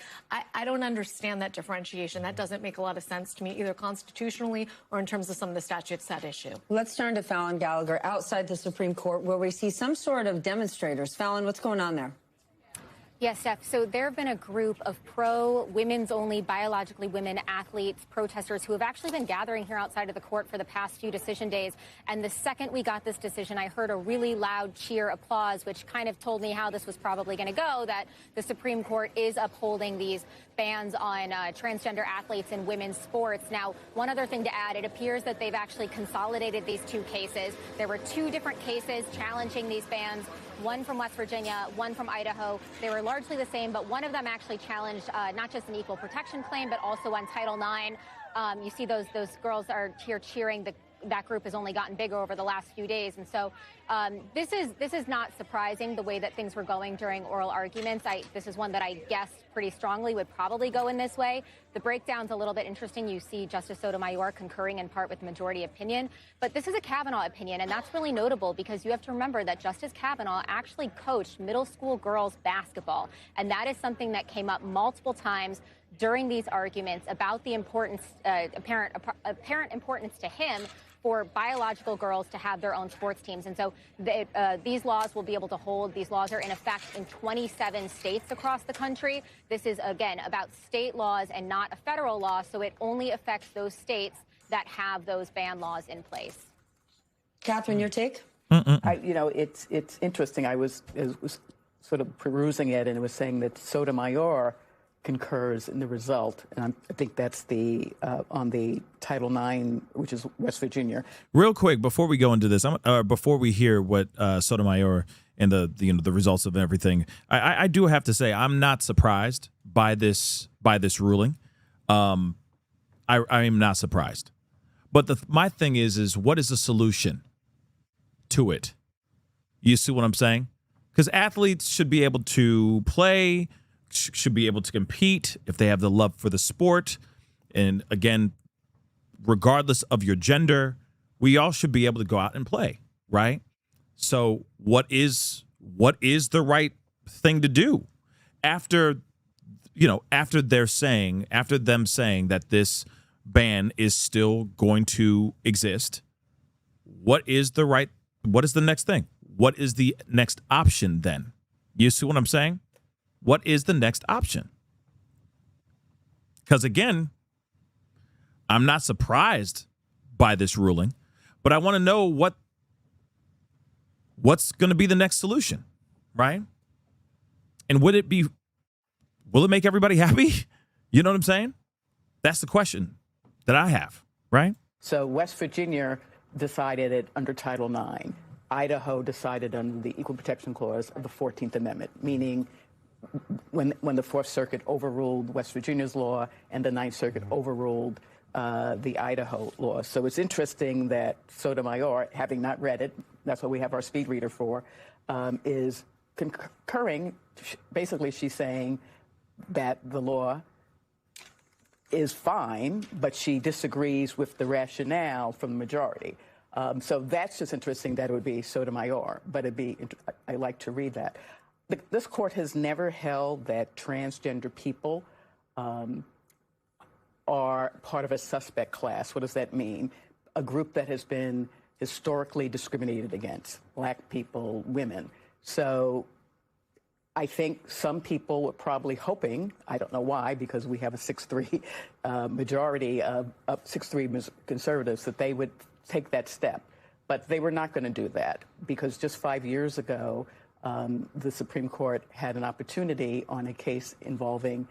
I don't understand that differentiation. That doesn't make a lot of sense to me, either constitutionally or in terms of some of the statutes at issue. Let's turn to Fallon Gallagher outside the Supreme Court, where we see some sort of demonstrators. Fallon, what's going on there? Yes, Steph. So there have been a group of pro-women's-only, biologically women athletes, protesters who have actually been gathering here outside of the court for the past few decision days. And the second we got this decision, I heard a really loud cheer applause, which kind of told me how this was probably going to go, that the Supreme Court is upholding these bans on transgender athletes in women's sports. Now, one other thing to add, it appears that they've actually consolidated these 2 cases. There were 2 different cases challenging these bans, one from West Virginia, one from Idaho. They were largely the same, but one of them actually challenged not just an equal protection claim, but also on Title IX. You see those girls are here cheering. That group has only gotten bigger over the last few days. And so this is not surprising, the way that things were going during oral arguments. This is one that I guessed pretty strongly would probably go in this way. The breakdown's a little bit interesting. You see Justice Sotomayor concurring in part with the majority opinion. But this is a Kavanaugh opinion, and that's really notable because you have to remember that Justice Kavanaugh actually coached middle school girls basketball. And that is something that came up multiple times during these arguments about the importance, apparent importance to him for biological girls to have their own sports teams. And so these laws will be able to hold. These laws are in effect in 27 states across the country. This is, again, about state laws and not a federal law, so it only affects those states that have those ban laws in place. Catherine, your take? It's interesting. I was sort of perusing it, and it was saying that Sotomayor concurs in the result, and I think that's the on the Title IX, which is West Virginia. Real quick, before we go into this, before we hear what Sotomayor and the results of everything. I do have to say I'm not surprised by this ruling. I am not surprised. But my thing is what is the solution to it? You see what I'm saying? Because athletes should be able to play, should be able to compete if they have the love for the sport. And again, regardless of your gender, we all should be able to go out and play, right? So what is the right thing to do after them saying that this ban is still going to exist? What is the next thing? What is the next option then? You see what I'm saying? What is the next option? Because again, I'm not surprised by this ruling, but I want to know what's going to be the next solution, right? And will it make everybody happy? You know what I'm saying? That's the question that I have, right? So West Virginia decided it under Title IX. Idaho decided under the Equal Protection Clause of the 14th Amendment, meaning when the Fourth Circuit overruled West Virginia's law and the Ninth Circuit overruled the Idaho law. So it's interesting that Sotomayor, having not read it, that's what we have our speed reader for, is concurring. Basically, she's saying that the law is fine, but she disagrees with the rationale from the majority. So that's just interesting that it would be Sotomayor, but I like to read that. This court has never held that transgender people are part of a suspect class. What does that mean? A group that has been historically discriminated against, Black people, women. So I think some people were probably hoping, I don't know why, because we have a 6-3 majority of 6-3 conservatives, that they would take that step. But they were not going to do that because just 5 years ago, the Supreme Court had an opportunity on a case involving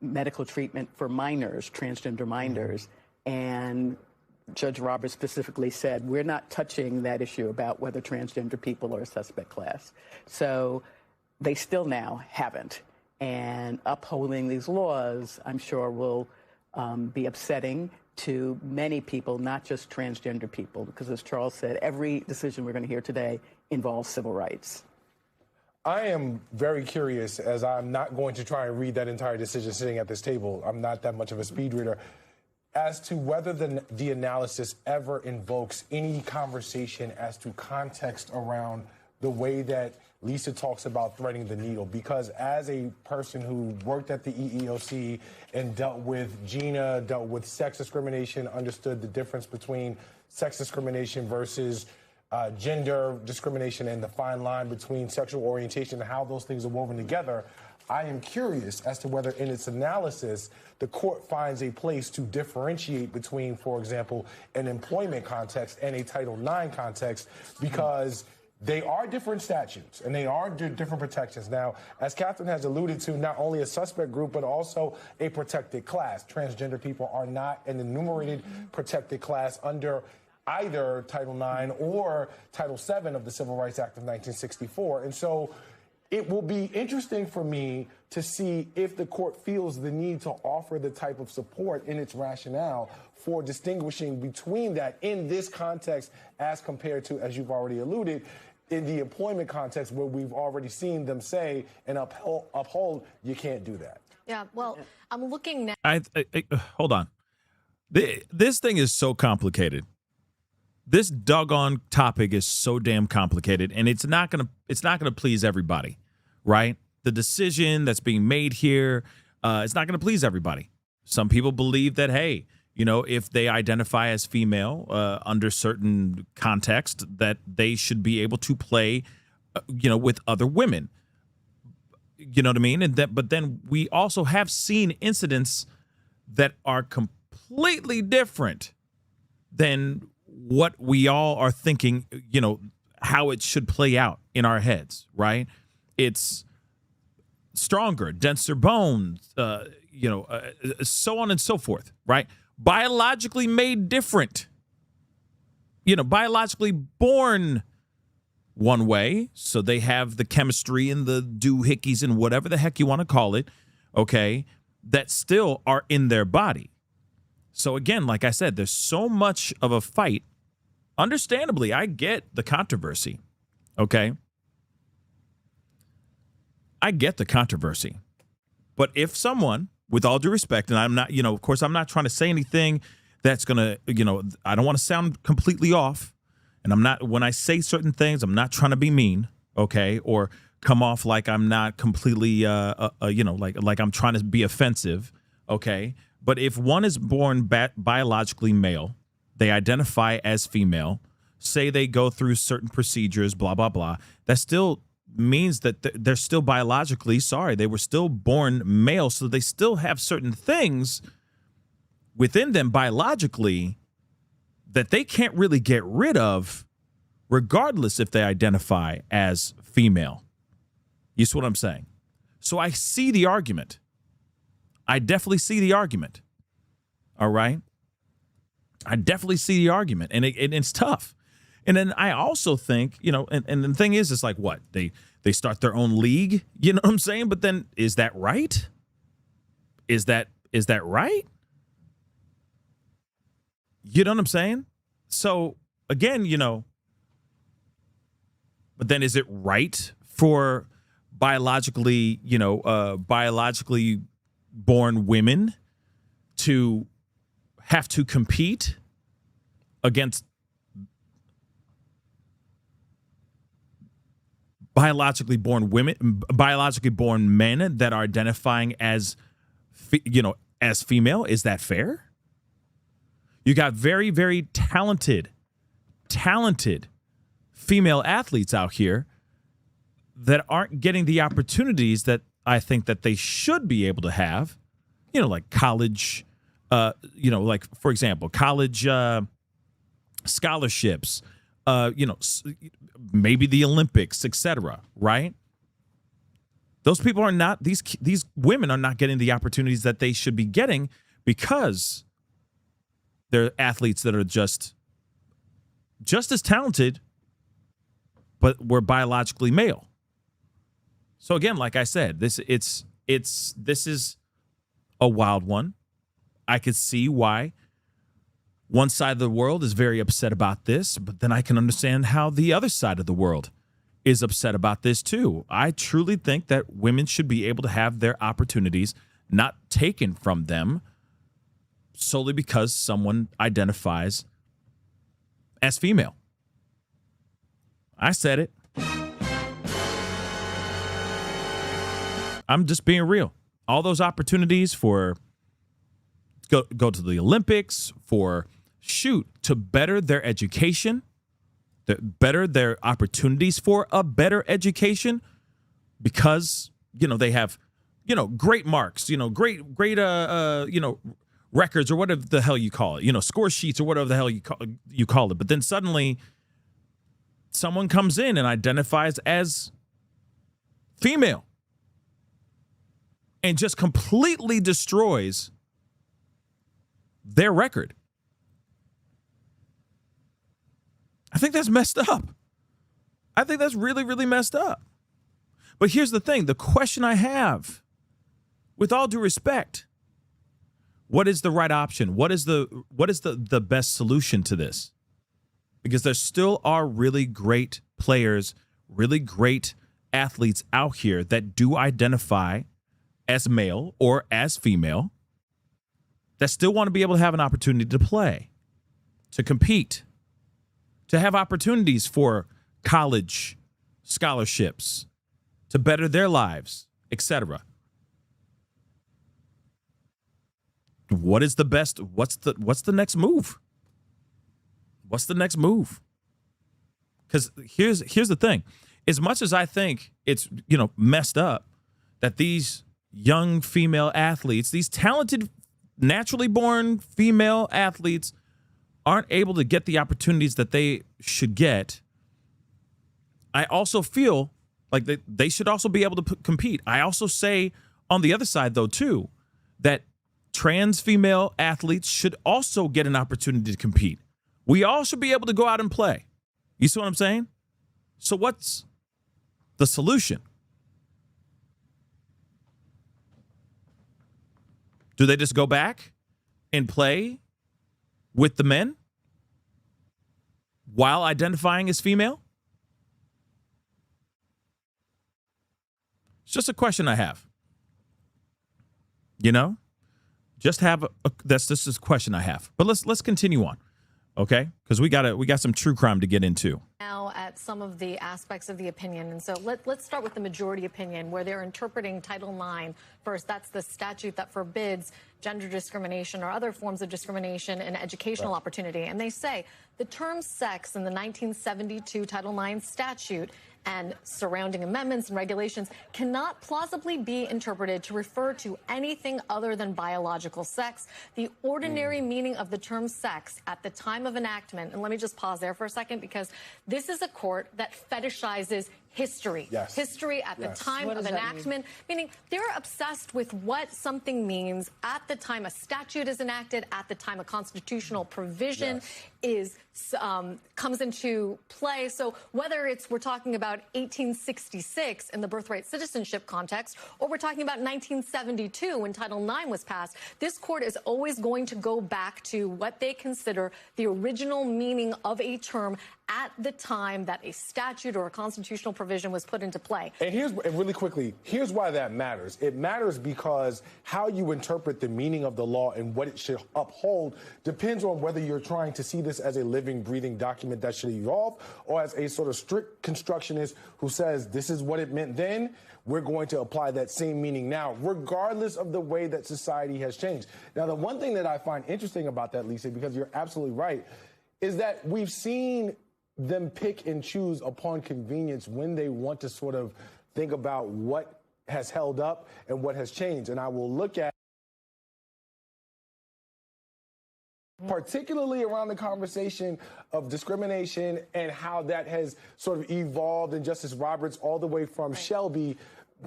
medical treatment for minors, transgender minors, and Judge Roberts specifically said, we're not touching that issue about whether transgender people are a suspect class. So they still now haven't. And upholding these laws, I'm sure, will be upsetting to many people, not just transgender people, because as Charles said, every decision we're going to hear today involves civil rights. I am very curious, as I'm not going to try and read that entire decision sitting at this table. I'm not that much of a speed reader. As to whether the analysis ever invokes any conversation as to context around the way that Lisa talks about threading the needle. Because as a person who worked at the EEOC and dealt with GINA, dealt with sex discrimination, understood the difference between sex discrimination versus gender discrimination and the fine line between sexual orientation and how those things are woven together, I am curious as to whether in its analysis the court finds a place to differentiate between, for example, an employment context and a Title IX context, because they are different statutes and they are different protections. Now, as Catherine has alluded to, not only a suspect group, but also a protected class. Transgender people are not an enumerated protected class under either Title IX or Title VII of the Civil Rights Act of 1964. And so it will be interesting for me to see if the court feels the need to offer the type of support in its rationale for distinguishing between that in this context as compared to, as you've already alluded, in the employment context where we've already seen them say and uphold you can't do that. Yeah, well, I'm looking now. Hold on. This thing is so complicated. This doggone topic is so damn complicated, and it's not gonna please everybody, right? The decision that's being made here, it's not gonna please everybody. Some people believe that, hey, if they identify as female under certain context, that they should be able to play, with other women. You know what I mean? But then we also have seen incidents that are completely different than what we all are thinking, how it should play out in our heads, right? It's stronger, denser bones, so on and so forth, right? Biologically made different, biologically born one way, so they have the chemistry and the doohickeys and whatever the heck you want to call it, okay, that still are in their body. So again, like I said, there's so much of a fight. Understandably, I get the controversy, okay? I get the controversy. But if someone, with all due respect, and I'm not, of course, I'm not trying to say anything that's going to, I don't want to sound completely off. And I'm not, when I say certain things, I'm not trying to be mean, okay? Or come off like I'm not completely, like I'm trying to be offensive, okay? But if one is born biologically male, they identify as female, say they go through certain procedures, blah, blah, blah, that still means that they're still biologically, they were still born male, so they still have certain things within them biologically that they can't really get rid of, regardless if they identify as female. You see what I'm saying? So I see the argument. I definitely see the argument. All right? I definitely see the argument, and it's tough. And then I also think, and the thing is, it's like, what? They start their own league, you know what I'm saying? But then, is that right? Is that right? You know what I'm saying? So, again, but then is it right for biologically born women to have to compete against biologically born men that are identifying as female? Is that fair? You got very, very talented female athletes out here that aren't getting the opportunities that I think that they should be able to have, like college, like, for example, college scholarships, maybe the Olympics, etc., right? Those people are not, these women are not getting the opportunities that they should be getting because they're athletes that are just as talented, but were biologically male. So again, like I said, this is a wild one. I could see why one side of the world is very upset about this, but then I can understand how the other side of the world is upset about this too. I truly think that women should be able to have their opportunities not taken from them solely because someone identifies as female. I said it. I'm just being real. All those opportunities for go to the Olympics, to better their education, to better their opportunities for a better education, because they have great marks, great records or whatever the hell you call it, score sheets or whatever the hell you call it. But then suddenly someone comes in and identifies as female and just completely destroys their record. I think that's messed up. I think that's really, really messed up. But here's the thing. The question I have, with all due respect, what is the right option? What is the best solution to this? Because there still are really great players, really great athletes out here that do identify as male or as female, that still want to be able to have an opportunity to play, to compete, to have opportunities for college scholarships, to better their lives, etc. What is the best? What's the next move? What's the next move? Because here's the thing. As much as I think it's messed up that these young female athletes, these talented, naturally born female athletes, aren't able to get the opportunities that they should get, I also feel like they should also be able to compete. I also say on the other side, though, too, that trans female athletes should also get an opportunity to compete. We all should be able to go out and play. You see what I'm saying? So what's the solution? Do they just go back and play with the men while identifying as female? It's just a question I have. You know, just have this is a question I have. But let's continue on, okay? Because we got some true crime to get into. Now at some of the aspects of the opinion, and so let's start with the majority opinion, where they're interpreting Title IX first. That's the statute that forbids gender discrimination or other forms of discrimination in educational opportunity. And they say the term sex in the 1972 Title IX statute and surrounding amendments and regulations cannot plausibly be interpreted to refer to anything other than biological sex. The ordinary meaning of the term sex at the time of enactment, and let me just pause there for a second, because this is a court that fetishizes history. Yes. History at the time of enactment, meaning they're obsessed with what something means at the time a statute is enacted, at the time a constitutional provision comes into play. So whether we're talking about 1866 in the birthright citizenship context, or we're talking about 1972 when Title IX was passed, this court is always going to go back to what they consider the original meaning of a term at the time that a statute or a constitutional provision was put into play. And really quickly, here's why that matters. It matters because how you interpret the meaning of the law and what it should uphold depends on whether you're trying to see this as a living, breathing document that should evolve, or as a sort of strict constructionist who says this is what it meant then, we're going to apply that same meaning now, regardless of the way that society has changed. Now, the one thing that I find interesting about that, Lisa, because you're absolutely right, is that we've seen them pick and choose upon convenience when they want to sort of think about what has held up and what has changed. And I will look at particularly around the conversation of discrimination and how that has sort of evolved in Justice Roberts all the way from Shelby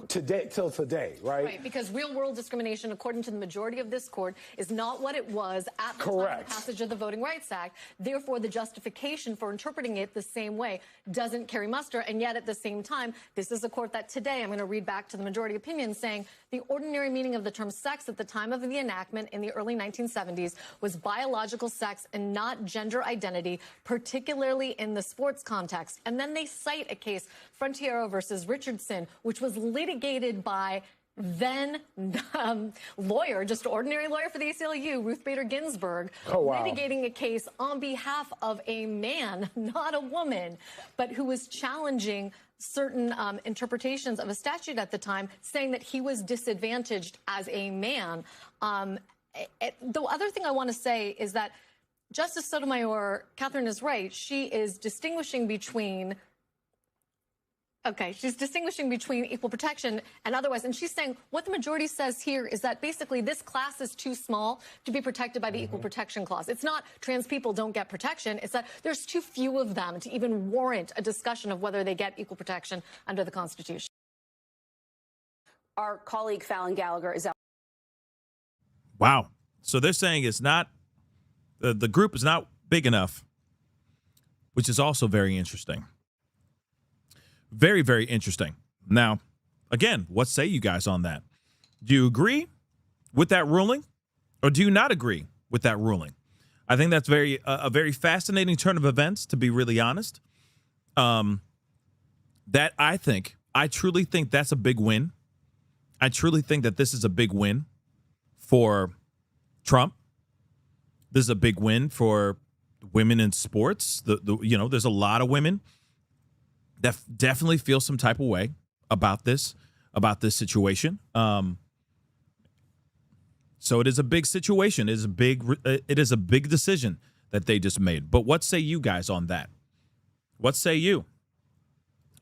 today till today, right? Right, because real world discrimination, according to the majority of this court, is not what it was at the time of the passage of the Voting Rights Act. Therefore, the justification for interpreting it the same way doesn't carry muster. And yet, at the same time, this is a court that today, I'm going to read back to the majority opinion, saying the ordinary meaning of the term sex at the time of the enactment in the early 1970s was biological sex and not gender identity, particularly in the sports context. And then they cite a case, Frontiero versus Richardson, which was litigated by then lawyer, just ordinary lawyer for the ACLU, Ruth Bader Ginsburg, litigating a case on behalf of a man, not a woman, but who was challenging certain interpretations of a statute at the time, saying that he was disadvantaged as a man. The other thing I want to say is that Justice Sotomayor, Catherine is right. She is distinguishing between she's distinguishing between equal protection and otherwise. And she's saying what the majority says here is that basically this class is too small to be protected by the Equal Protection Clause. It's not trans people don't get protection. It's that there's too few of them to even warrant a discussion of whether they get equal protection under the Constitution. Our colleague Fallon Gallagher is out. Wow. So they're saying it's not, the group is not big enough, which is also very interesting. Very, very interesting. Now, again, what say you guys on that? Do you agree with that ruling, or do you not agree with that ruling? I think that's a very fascinating turn of events, to be really honest. I truly think that's a big win. I truly think that this is a big win for Trump. This is a big win for women in sports. There's a lot of women that definitely feel some type of way about this situation. So it is a big situation. It is a big decision that they just made. But what say you guys on that? What say you?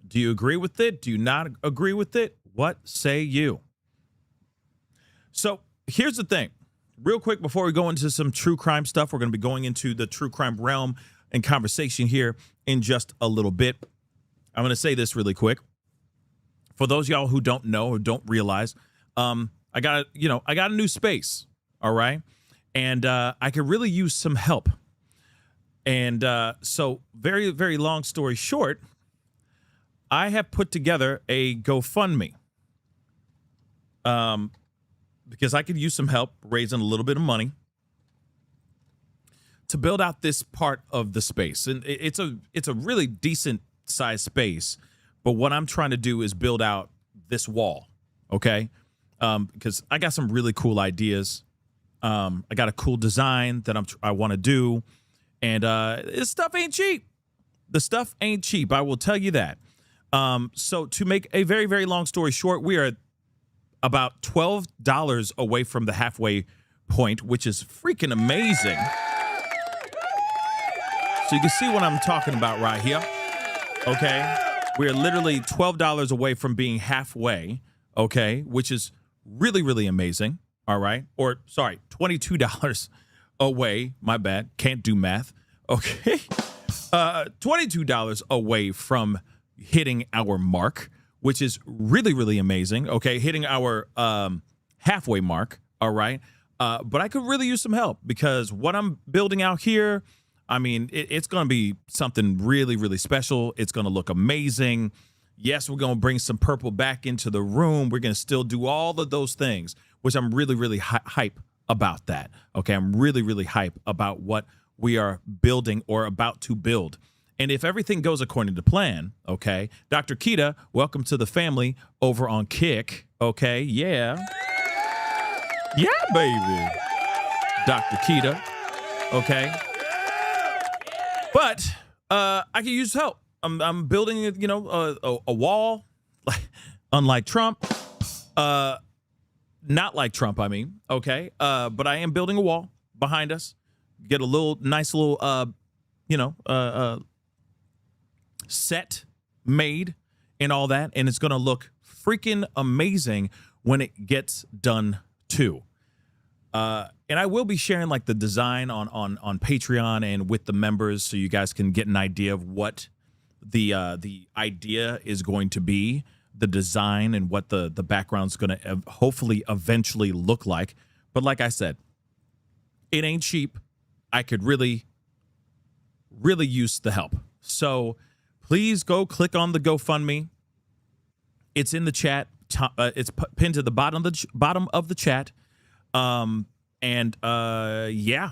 Do you agree with it? Do you not agree with it? What say you? So here's the thing. Real quick, before we go into some true crime stuff, we're going to be going into the true crime realm and conversation here in just a little bit. I'm going to say this really quick. For those of y'all who don't know or don't realize, I got a new space, all right? And I could really use some help. And so very, very long story short, I have put together a GoFundMe because I could use some help raising a little bit of money to build out this part of the space. And it's a really decent sized space, but what I'm trying to do is build out this wall, okay? Because I got some really cool ideas. I got a cool design that I want to do, and this stuff ain't cheap. The stuff ain't cheap, I will tell you that. So to make a very, very long story short, we are about $12 away from the halfway point, which is freaking amazing. So you can see what I'm talking about right here, okay? We're literally $12 away from being halfway, okay, which is really, really amazing, all right? Or, sorry, $22 away, my bad, can't do math, okay? $22 away from hitting our mark, which is really, really amazing, okay? Hitting our halfway mark, all right? But I could really use some help because what I'm building out here, I mean, it's going to be something really, really special. It's going to look amazing. Yes, we're going to bring some purple back into the room. We're going to still do all of those things, which I'm really, really hype about that. Okay, I'm really, really hype about what we are building or about to build. And if everything goes according to plan, okay, Dr. Kita, welcome to the family over on Kick. Okay, yeah. Yeah, baby. Dr. Kita. Okay. But I can use help. I'm building, a wall, unlike Trump. Not like Trump, I mean. Okay. But I am building a wall behind us. Get a nice little, set made and all that. And it's going to look freaking amazing when it gets done too. And I will be sharing like the design on Patreon and with the members so you guys can get an idea of what the idea is going to be, the design and what the background's going to hopefully eventually look like. But like I said, it ain't cheap. I could really, really use the help. So please go click on the GoFundMe. It's in the chat. It's pinned to the bottom of the chat. Yeah,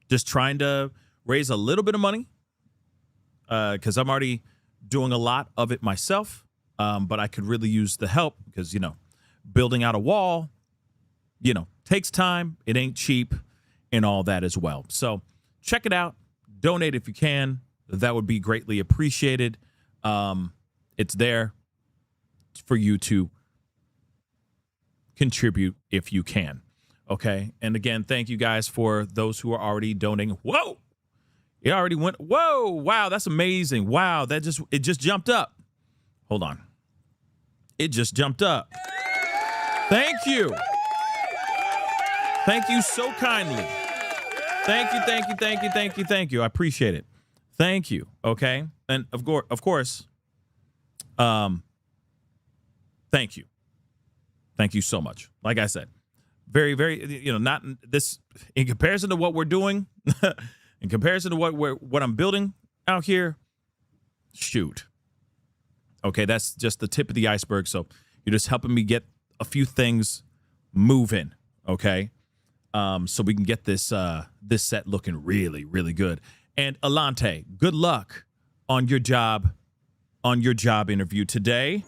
just trying to raise a little bit of money because I'm already doing a lot of it myself. But I could really use the help because, building out a wall, takes time. It ain't cheap and all that as well. So check it out. Donate if you can. That would be greatly appreciated. It's there for you to contribute if you can. Okay. And again, thank you guys for those who are already donating. Whoa. It already went. Whoa. Wow. That's amazing. Wow. It just jumped up. Hold on. It just jumped up. Thank you. Thank you so kindly. Thank you. Thank you. Thank you. Thank you. Thank you. I appreciate it. Thank you. Okay. And of course, thank you. Thank you so much. Like I said, very, very, not this in comparison to what we're doing, in comparison to what I'm building out here. Shoot. Okay, that's just the tip of the iceberg. So you're just helping me get a few things moving. Okay, so we can get this set looking really, really good. And Alante, good luck on your job interview today.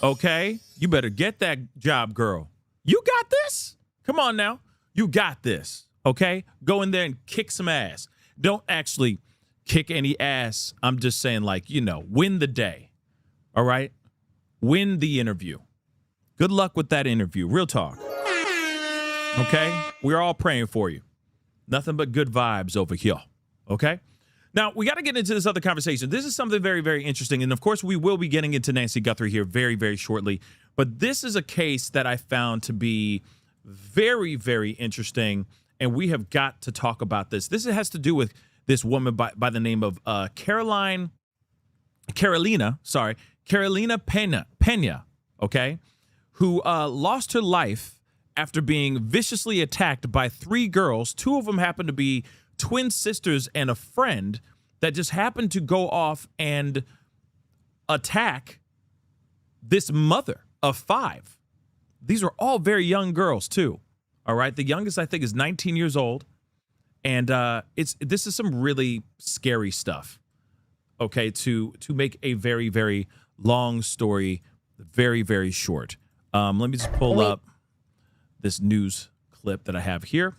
Okay, you better get that job, girl. You got this. Come on now. You got this. Okay, go in there and kick some ass. Don't actually kick any ass. I'm just saying, win the day. All right, win the interview. Good luck with that interview. Real talk. Okay, we're all praying for you. Nothing but good vibes over here. Okay. Now, we got to get into this other conversation. This is something very, very interesting. And, of course, we will be getting into Nancy Guthrie here very, very shortly. But this is a case that I found to be very, very interesting. And we have got to talk about this. This has to do with this woman by the name of Carolina Pena, okay, who lost her life after being viciously attacked by 3 girls. 2 of them happened to be twin sisters and a friend that just happened to go off and attack this mother of 5. These are all very young girls, too. All right. The youngest, I think, is 19 years old. And this is some really scary stuff. Okay, to make a very, very long story very, very short. Let me just pull up this news clip that I have here.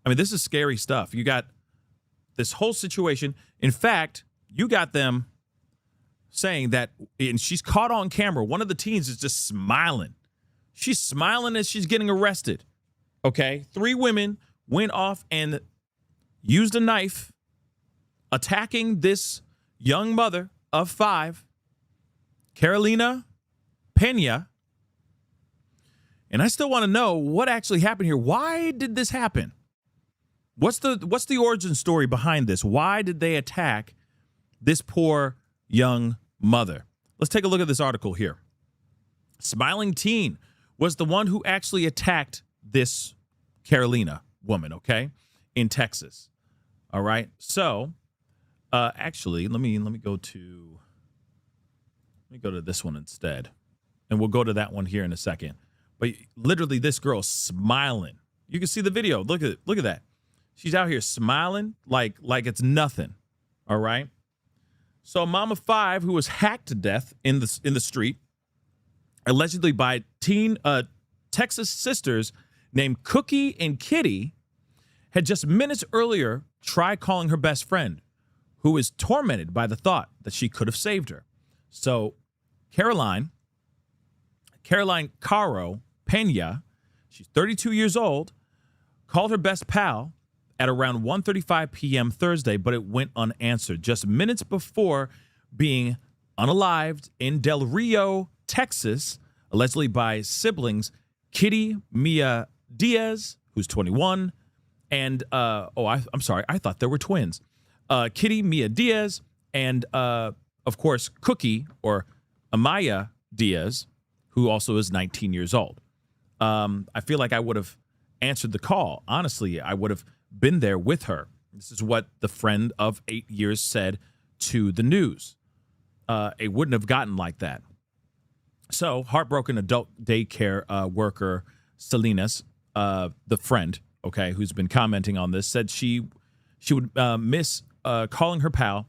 I mean, this is scary stuff. You got this whole situation. In fact, you got them saying that, and she's caught on camera. One of the teens is just smiling. She's smiling as she's getting arrested. Okay, 3 women went off and used a knife, attacking this young mother of 5, Carolina Pena. And I still want to know what actually happened here. Why did this happen? What's the origin story behind this? Why did they attack this poor young mother? Let's take a look at this article here. Smiling teen was the one who actually attacked this Carolina woman, okay, in Texas. All right. So, actually, let me go to this one instead, and we'll go to that one here in a second. But literally, this girl smiling. You can see the video. Look at it. Look at that. She's out here smiling like it's nothing. All right. So, a mom of 5 who was hacked to death in the street, allegedly by teen Texas sisters named Cookie and Kitty, had just minutes earlier tried calling her best friend, who is tormented by the thought that she could have saved her. So Caroline Caro Pena, she's 32 years old, called her best pal at around 1:35 p.m. Thursday, but it went unanswered just minutes before being unalived in Del Rio, Texas, allegedly by siblings Kitty Mia Diaz, who's 21, and I'm sorry, I thought there were twins. Kitty Mia Diaz and of course Cookie or Amaya Diaz, who also is 19 years old. I feel like I would have answered the call. Honestly, I would have been there with her. This is what the friend of 8 years said to the news. It wouldn't have gotten like that. So, heartbroken adult daycare worker Salinas, the friend, okay, who's been commenting on this, said she would miss calling her pal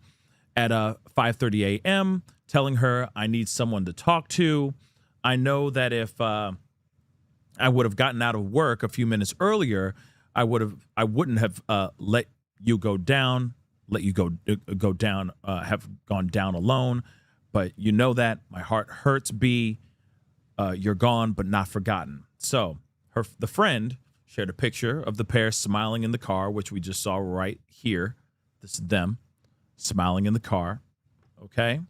at 5:30 a.m., telling her, I need someone to talk to. I know that if I would have gotten out of work a few minutes earlier, I wouldn't have let you go down, have gone down alone. But you know that my heart hurts, B. You're gone, but not forgotten. So the friend shared a picture of the pair smiling in the car, which we just saw right here. This is them smiling in the car. Okay.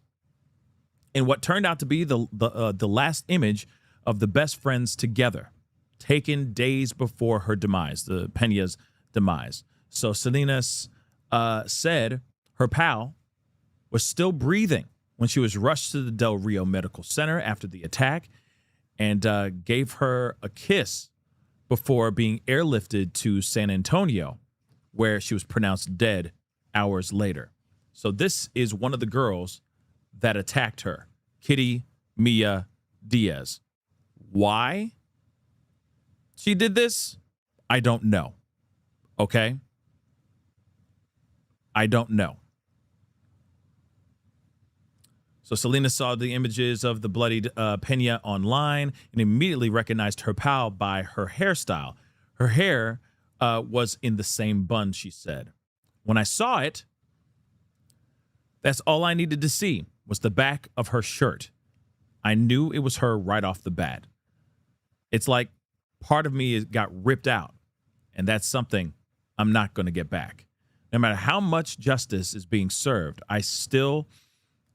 And what turned out to be the last image of the best friends together, taken days before her demise, the Pena's demise. So Salinas said her pal was still breathing when she was rushed to the Del Rio Medical Center after the attack, and gave her a kiss before being airlifted to San Antonio, where she was pronounced dead hours later. So this is one of the girls that attacked her, Kitty Mia Diaz. Why she did this, I don't know. Okay? I don't know. So Selena saw the images of the bloodied Pena online and immediately recognized her pal by her hairstyle. Her hair was in the same bun, she said. When I saw it, that's all I needed to see was the back of her shirt. I knew it was her right off the bat. It's like part of me got ripped out, and that's something I'm not going to get back. No matter how much justice is being served, I still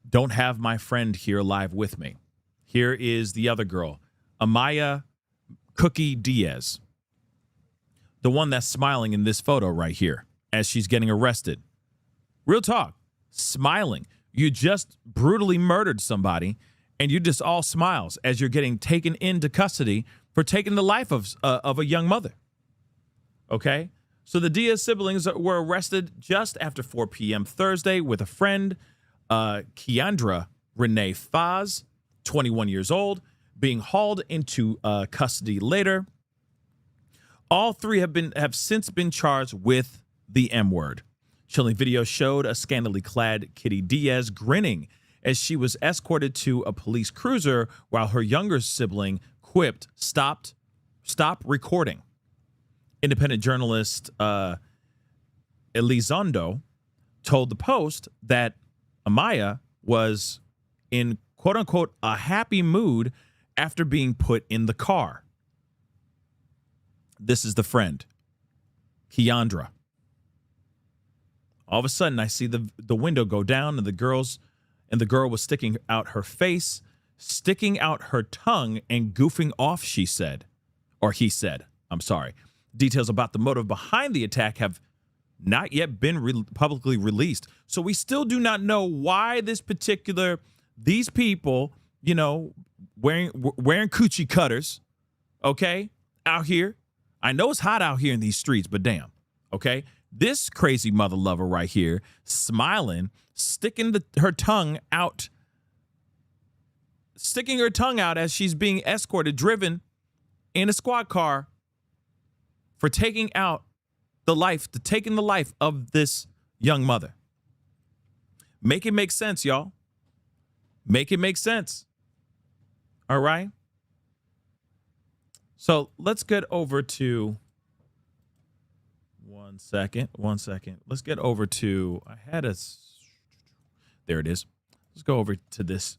don't have my friend here live with me. Here is the other girl, Amaya Cookie Diaz, the one that's smiling in this photo right here as she's getting arrested. Real talk, smiling. You just brutally murdered somebody, and you just all smiles as you're getting taken into custody for taking the life of a young mother. Okay? So the Diaz siblings were arrested just after 4 p.m. Thursday with a friend Keandra Renee Faz, 21 years old, being hauled into custody later. All three have since been charged with the M word. Chilling video showed a scantily clad Kitty Diaz grinning as she was escorted to a police cruiser while her younger sibling quipped, "Stop recording." Independent journalist Elizondo told the Post that Amaya was in quote unquote a happy mood after being put in the car. This is the friend, Keandra. All of a sudden, I see the window go down, and the girl was sticking out her face, sticking out her tongue, and goofing off, she said. Or he said, I'm sorry. Details about the motive behind the attack have not yet been publicly released. So we still do not know why these people, wearing coochie cutters, okay, out here. I know it's hot out here in these streets, but damn, okay? This crazy mother lover right here, smiling, sticking her tongue out as she's being escorted, driven in a squad car for taking the life of this young mother. Make it make sense, y'all. Make it make sense. All right? So let's get over to one second. Let's get over to, there it is. Let's go over to this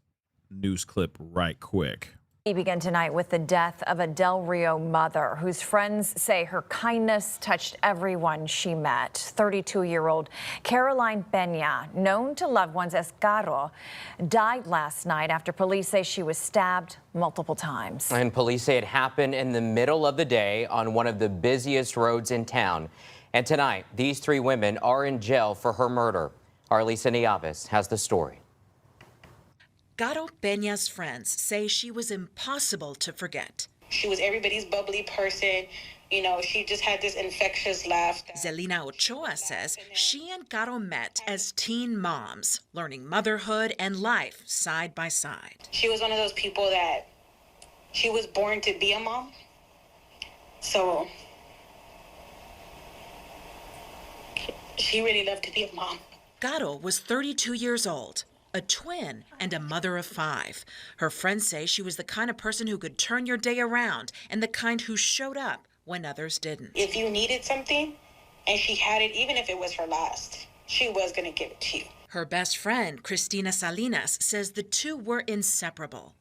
news clip right quick. We begin tonight with the death of a Del Rio mother whose friends say her kindness touched everyone she met. 32-year-old Caroline Peña, known to loved ones as Caro, died last night after police say she was stabbed multiple times. And police say it happened in the middle of the day on one of the busiest roads in town. And tonight, these three women are in jail for her murder. Our Lisa Nieves has the story. Caro Peña's friends say she was impossible to forget. She was everybody's bubbly person. She just had this infectious laugh. Zelina Ochoa says she and Caro met as teen moms, learning motherhood and life side by side. She was one of those people that she was born to be a mom. So she really loved to be a mom. Caro was 32 years old, a twin and a mother of 5. Her friends say she was the kind of person who could turn your day around and the kind who showed up when others didn't. If you needed something and she had it, even if it was her last, she was going to give it to you. Her best friend, Cristina Salinas, says the two were inseparable.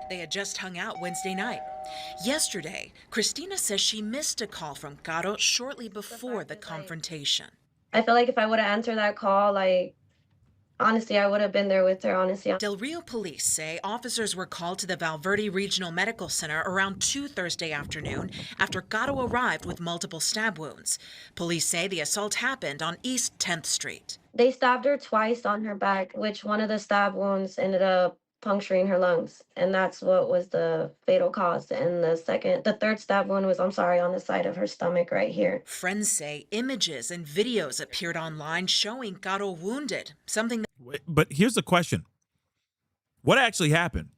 They had just hung out Wednesday night. Yesterday, Cristina says she missed a call from Caro shortly before the confrontation. I feel like if I would have answered that call, honestly, I would have been there with her, honestly. Del Rio police say officers were called to the Valverde Regional Medical Center around 2 Thursday afternoon after Caro arrived with multiple stab wounds. Police say the assault happened on East 10th Street. They stabbed her twice on her back, which one of the stab wounds ended up puncturing her lungs, and that's what was the fatal cause. And the third stab wound was, on the side of her stomach right here. Friends say images and videos appeared online showing Caro wounded, something that... But here's the question. What actually happened?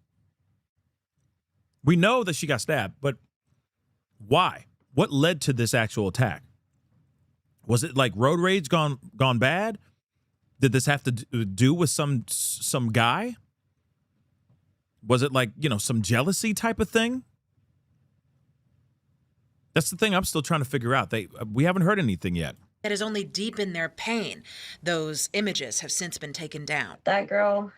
We know that she got stabbed, but why? What led to this actual attack? Was it like road rage gone bad? Did this have to do with some guy? Was it like, some jealousy type of thing? That's the thing I'm still trying to figure out. We haven't heard anything yet. That has only deepened their pain. Those images have since been taken down. That girl,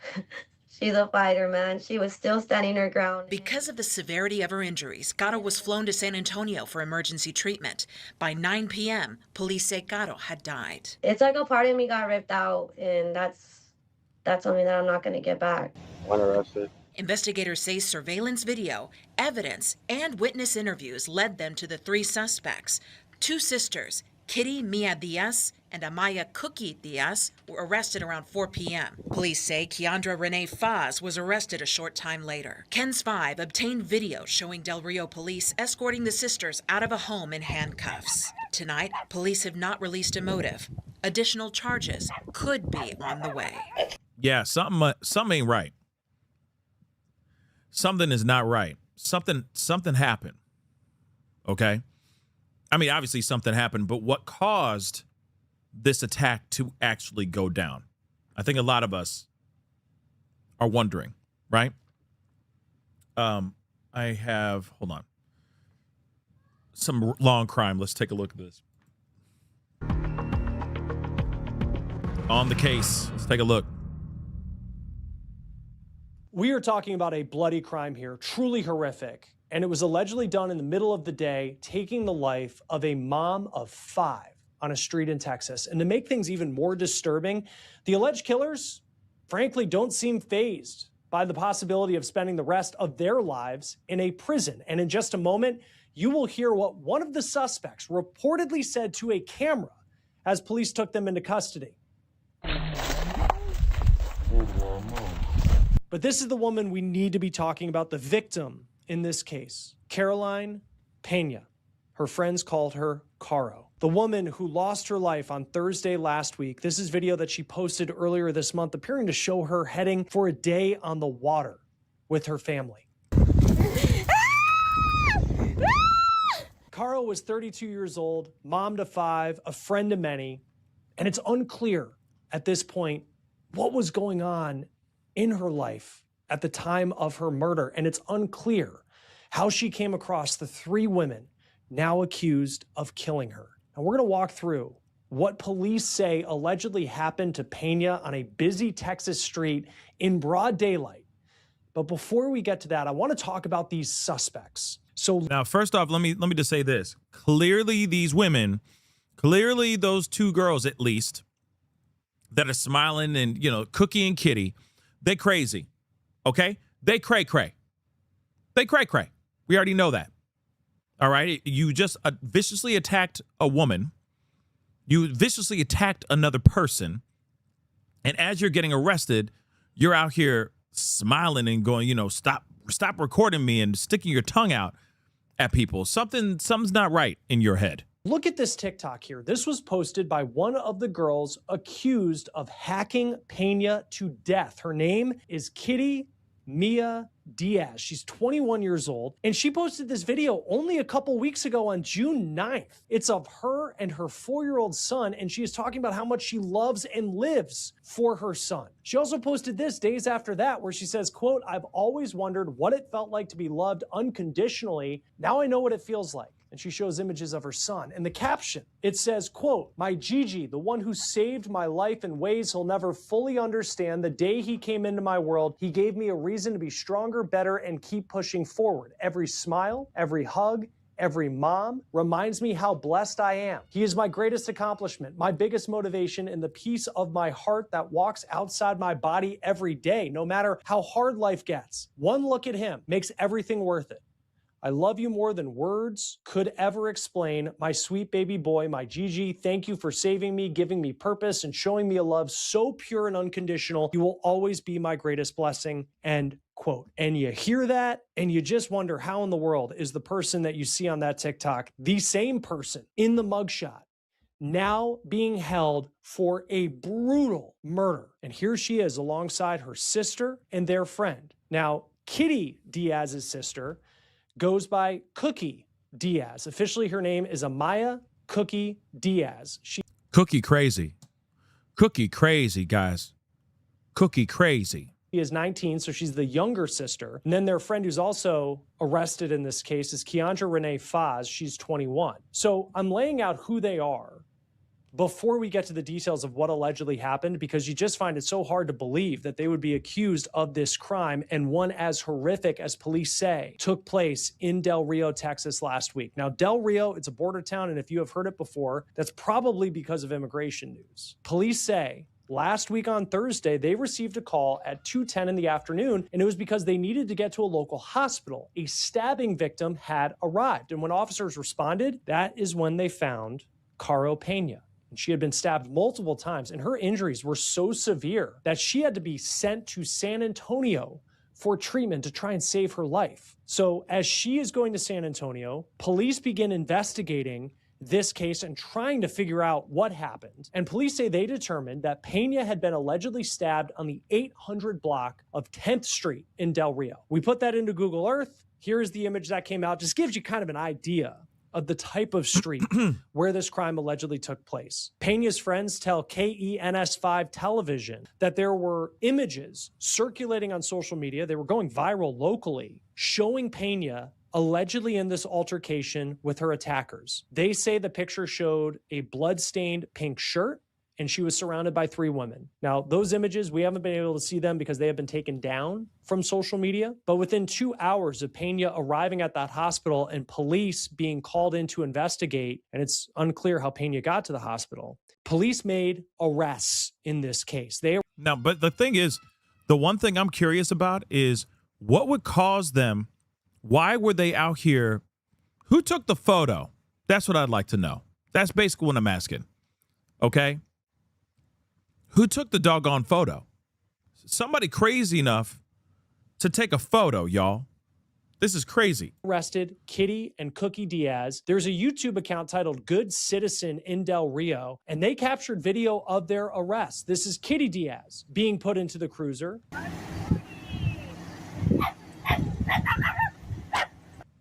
she's a fighter, man. She was still standing her ground. Because of the severity of her injuries, Caro was flown to San Antonio for emergency treatment. By 9 p.m., police say Caro had died. It's like a part of me got ripped out, and that's something that I'm not going to get back. Unarrested. Investigators say surveillance video, evidence, and witness interviews led them to the 3 suspects, 2 sisters Kitty Mia Diaz and Amaya Cookie Diaz were arrested around 4 p.m. Police say Keandra Renee Faz was arrested a short time later. Ken's 5 obtained video showing Del Rio police escorting the sisters out of a home in handcuffs. Tonight, police have not released a motive. Additional charges could be on the way. Yeah, something ain't right. Something is not right. Something happened. Okay? I mean, obviously something happened, but what caused this attack to actually go down? I think a lot of us are wondering, right? I have, hold on, some long crime. Let's take a look at this. On the case, let's take a look. We are talking about a bloody crime here, truly horrific. And it was allegedly done in the middle of the day, taking the life of a mom of 5 on a street in Texas. And to make things even more disturbing, the alleged killers, frankly, don't seem fazed by the possibility of spending the rest of their lives in a prison. And in just a moment, you will hear what one of the suspects reportedly said to a camera as police took them into custody. But this is the woman we need to be talking about, the victim in this case, Caroline Pena. Her friends called her Caro. The woman who lost her life on Thursday last week. This is video that she posted earlier this month, appearing to show her heading for a day on the water with her family. Caro was 32 years old, mom to 5, a friend to many, and it's unclear at this point what was going on in her life at the time of her murder, and it's unclear how she came across the 3 women now accused of killing her. And we're going to walk through what police say allegedly happened to Pena on a busy Texas street in broad daylight. But before we get to that, I want to talk about these suspects. So now, first off, let me just say this. Clearly, these women, clearly those 2 girls at least that are smiling and, Cookie and Kitty, they crazy. Okay? They cray-cray. They cray-cray. We already know that. All right? You just viciously attacked a woman. You viciously attacked another person. And as you're getting arrested, you're out here smiling and going, stop recording me and sticking your tongue out at people. Something's not right in your head. Look at this TikTok here. This was posted by one of the girls accused of hacking Pena to death. Her name is Kitty Mia Diaz. She's 21 years old, and she posted this video only a couple weeks ago on June 9th. It's of her and her 4-year-old son, and she is talking about how much she loves and lives for her son. She also posted this days after that, where she says, quote, "I've always wondered what it felt like to be loved unconditionally. Now I know what it feels like." And she shows images of her son. And the caption, it says, quote, "My Gigi, the one who saved my life in ways he'll never fully understand. The day he came into my world, he gave me a reason to be stronger, better, and keep pushing forward. Every smile, every hug, every mom reminds me how blessed I am. He is my greatest accomplishment, my biggest motivation, and the piece of my heart that walks outside my body every day, no matter how hard life gets. One look at him makes everything worth it. I love you more than words could ever explain. My sweet baby boy, my Gigi, thank you for saving me, giving me purpose, and showing me a love so pure and unconditional. You will always be my greatest blessing." End quote. And you hear that, and you just wonder how in the world is the person that you see on that TikTok the same person in the mugshot now being held for a brutal murder. And here she is alongside her sister and their friend. Now, Kitty Diaz's sister goes by Cookie Diaz. Officially, her name is Amaya Cookie Diaz. Cookie crazy. Cookie crazy, guys. Cookie crazy. She is 19, so she's the younger sister. And then their friend who's also arrested in this case is Keandra Renee Faz. She's 21. So I'm laying out who they are before we get to the details of what allegedly happened, because you just find it so hard to believe that they would be accused of this crime, and one as horrific as police say took place in Del Rio, Texas last week. Now, Del Rio, it's a border town, and if you have heard it before, that's probably because of immigration news. Police say last week on Thursday, they received a call at 2:10 in the afternoon, and it was because they needed to get to a local hospital. A stabbing victim had arrived, and when officers responded, that is when they found Caro Pena. And she had been stabbed multiple times, and her injuries were so severe that she had to be sent to San Antonio for treatment to try and save her life. So as she is going to San Antonio, police begin investigating this case and trying to figure out what happened. And police say they determined that Pena had been allegedly stabbed on the 800 block of 10th Street in Del Rio. We put that into Google Earth. Here's the image that came out. Just gives you kind of an idea of the type of street where this crime allegedly took place. Pena's friends tell KENS5 television that there were images circulating on social media. They were going viral locally, showing Pena allegedly in this altercation with her attackers. They say the picture showed a blood-stained pink shirt, and she was surrounded by 3 women. Now, those images, we haven't been able to see them because they have been taken down from social media. But within 2 hours of Pena arriving at that hospital and police being called in to investigate, and it's unclear how Pena got to the hospital, police made arrests in this case. Now, but the thing is, the one thing I'm curious about is what would cause them, why were they out here? Who took the photo? That's what I'd like to know. That's basically what I'm asking. Okay? Who took the doggone photo? Somebody crazy enough to take a photo, y'all. This is crazy. Arrested Kitty and Cookie Diaz. There's a YouTube account titled Good Citizen in Del Rio, and they captured video of their arrest. This is Kitty Diaz being put into the cruiser.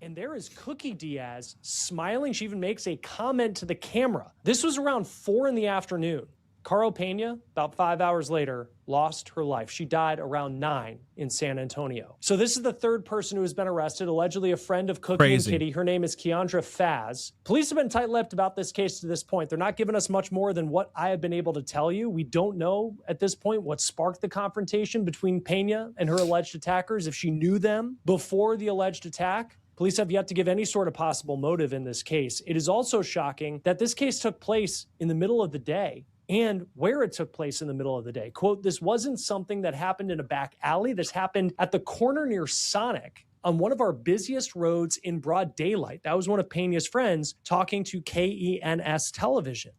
And there is Cookie Diaz smiling. She even makes a comment to the camera. This was around 4 in the afternoon. Caro Pena, about 5 hours later, lost her life. She died around 9 in San Antonio. So this is the 3rd person who has been arrested, allegedly a friend of Cookie and Kitty. Her name is Keandra Faz. Police have been tight-lipped about this case to this point. They're not giving us much more than what I have been able to tell you. We don't know at this point what sparked the confrontation between Pena and her alleged attackers, if she knew them before the alleged attack. Police have yet to give any sort of possible motive in this case. It is also shocking that this case took place in the middle of the day, and where it took place in the middle of the day. Quote, this wasn't something that happened in a back alley. This happened at the corner near Sonic on one of our busiest roads in broad daylight. That was one of Pena's friends talking to KENS television.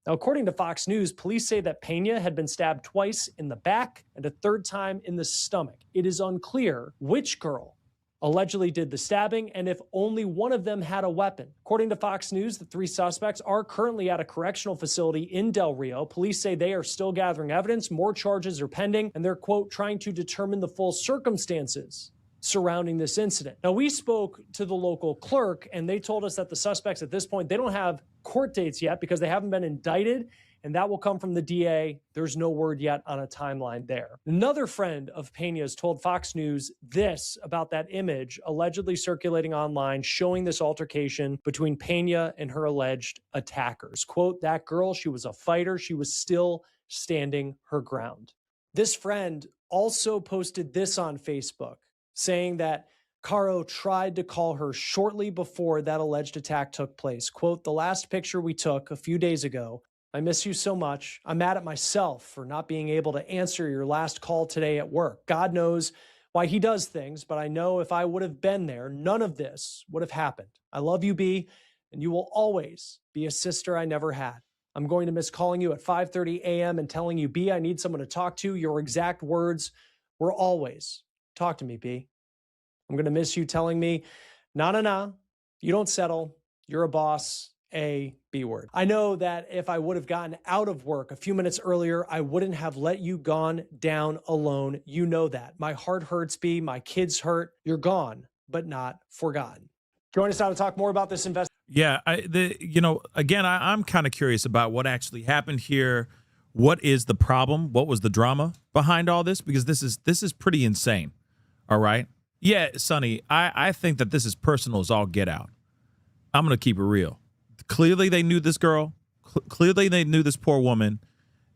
Now, according to Fox News, police say that Pena had been stabbed twice in the back and a 3rd time in the stomach. It is unclear which girl allegedly did the stabbing, and if only one of them had a weapon. According to Fox News, the 3 suspects are currently at a correctional facility in Del Rio. Police say they are still gathering evidence. More charges are pending, and they're, quote, trying to determine the full circumstances surrounding this incident. Now, we spoke to the local clerk, and they told us that the suspects at this point, they don't have court dates yet because they haven't been indicted, and that will come from the DA. There's no word yet on a timeline there. Another friend of Pena's told Fox News this about that image allegedly circulating online showing this altercation between Pena and her alleged attackers. Quote, that girl, she was a fighter. She was still standing her ground. This friend also posted this on Facebook saying that Caro tried to call her shortly before that alleged attack took place. Quote, the last picture we took a few days ago, I miss you so much. I'm mad at myself for not being able to answer your last call today at work. God knows why he does things, but I know if I would have been there, none of this would have happened. I love you, B, and you will always be a sister I never had. I'm going to miss calling you at 5:30 a.m. and telling you, B, I need someone to talk to. Your exact words were always, talk to me, B. I'm going to miss you telling me, nah, you don't settle. You're a boss. A B word. I know that if I would have gotten out of work a few minutes earlier, I wouldn't have let you gone down alone. You know that. My heart hurts, B. My kids hurt. You're gone, but not forgotten. Join us now to talk more about this investigation. Yeah, I'm kind of curious about what actually happened here. What is the problem? What was the drama behind all this? Because this is pretty insane. All right. Yeah, Sonny, I think that this is personal as all get out. I'm going to keep it real. Clearly, they knew this girl. Clearly, they knew this poor woman,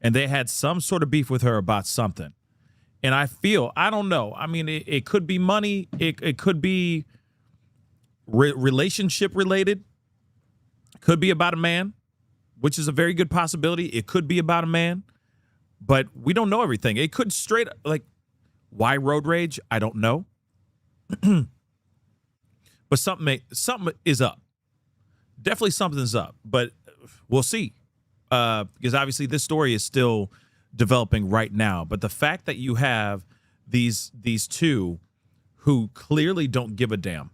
and they had some sort of beef with her about something. And I don't know. I mean, it could be money. It could be relationship related. Could be about a man, which is a very good possibility. It could be about a man, but we don't know everything. It could straight why road rage? I don't know. But something is up. Definitely something's up. But we'll see. Because obviously this story is still developing right now. But the fact that you have these two who clearly don't give a damn.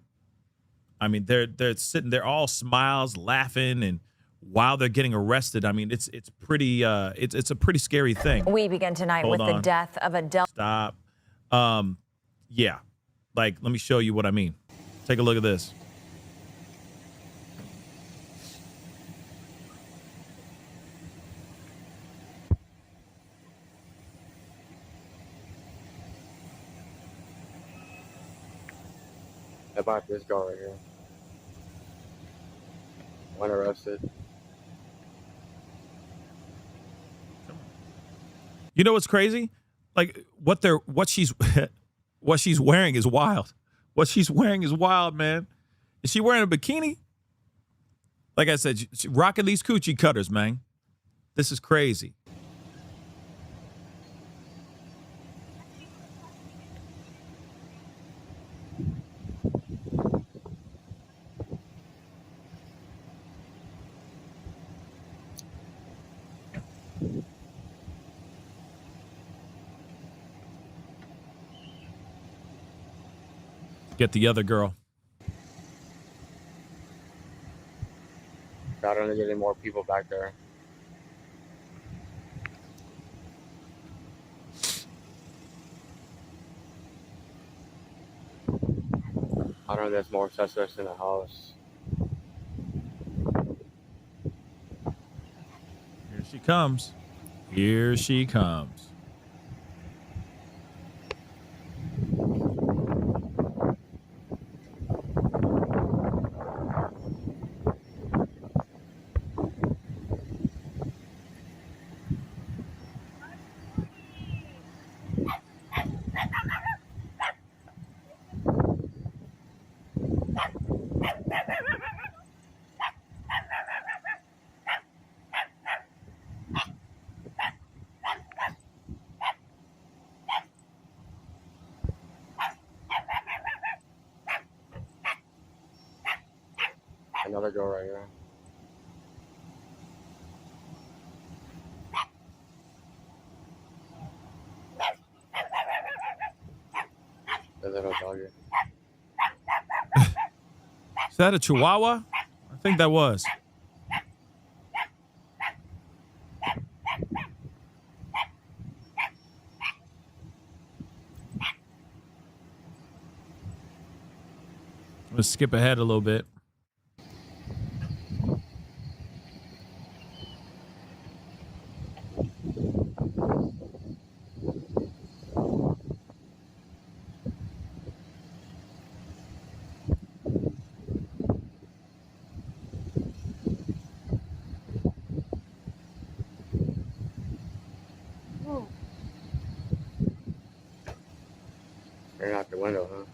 I mean, they're sitting there all smiles, laughing, and while they're getting arrested, I mean, it's pretty it's a pretty scary thing. We begin tonight with the death of a Stop. Yeah. Like, let me show you what I mean. Take a look at this. About this guy right here. One arrested. You know what's crazy? Like what she's wearing is wild. What she's wearing is wild, man. Is she wearing a bikini? Like I said, she rocking these coochie cutters, man. This is crazy. Get the other girl. I don't get any more people back there. I don't know if there's more suspects in the house. Here she comes. Here she comes. Another girl right here. The little doggy. Is that a Chihuahua? I think that was. Let's skip ahead a little bit. They're out the window, huh?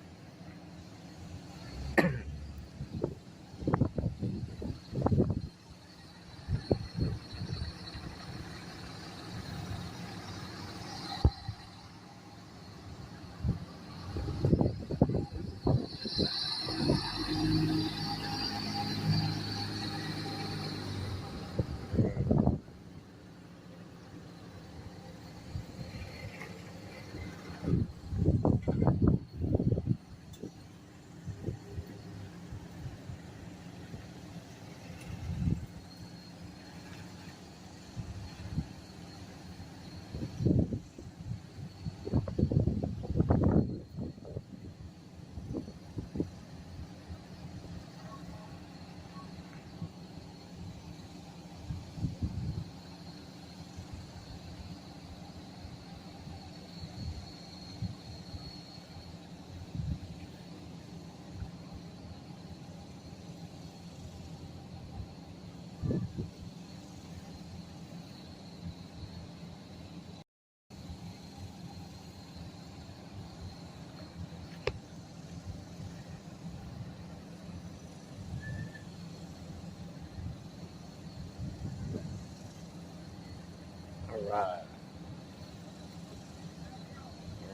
All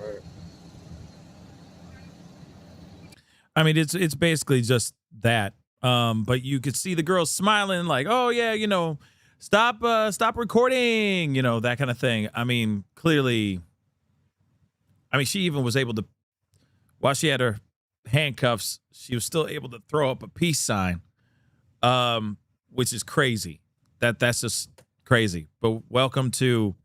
right. I mean, it's basically just that. But you could see the girl smiling like, oh, yeah, stop recording, that kind of thing. I mean, clearly, she even was able to, while she had her handcuffs, she was still able to throw up a peace sign, which is crazy. That's just crazy. But welcome to,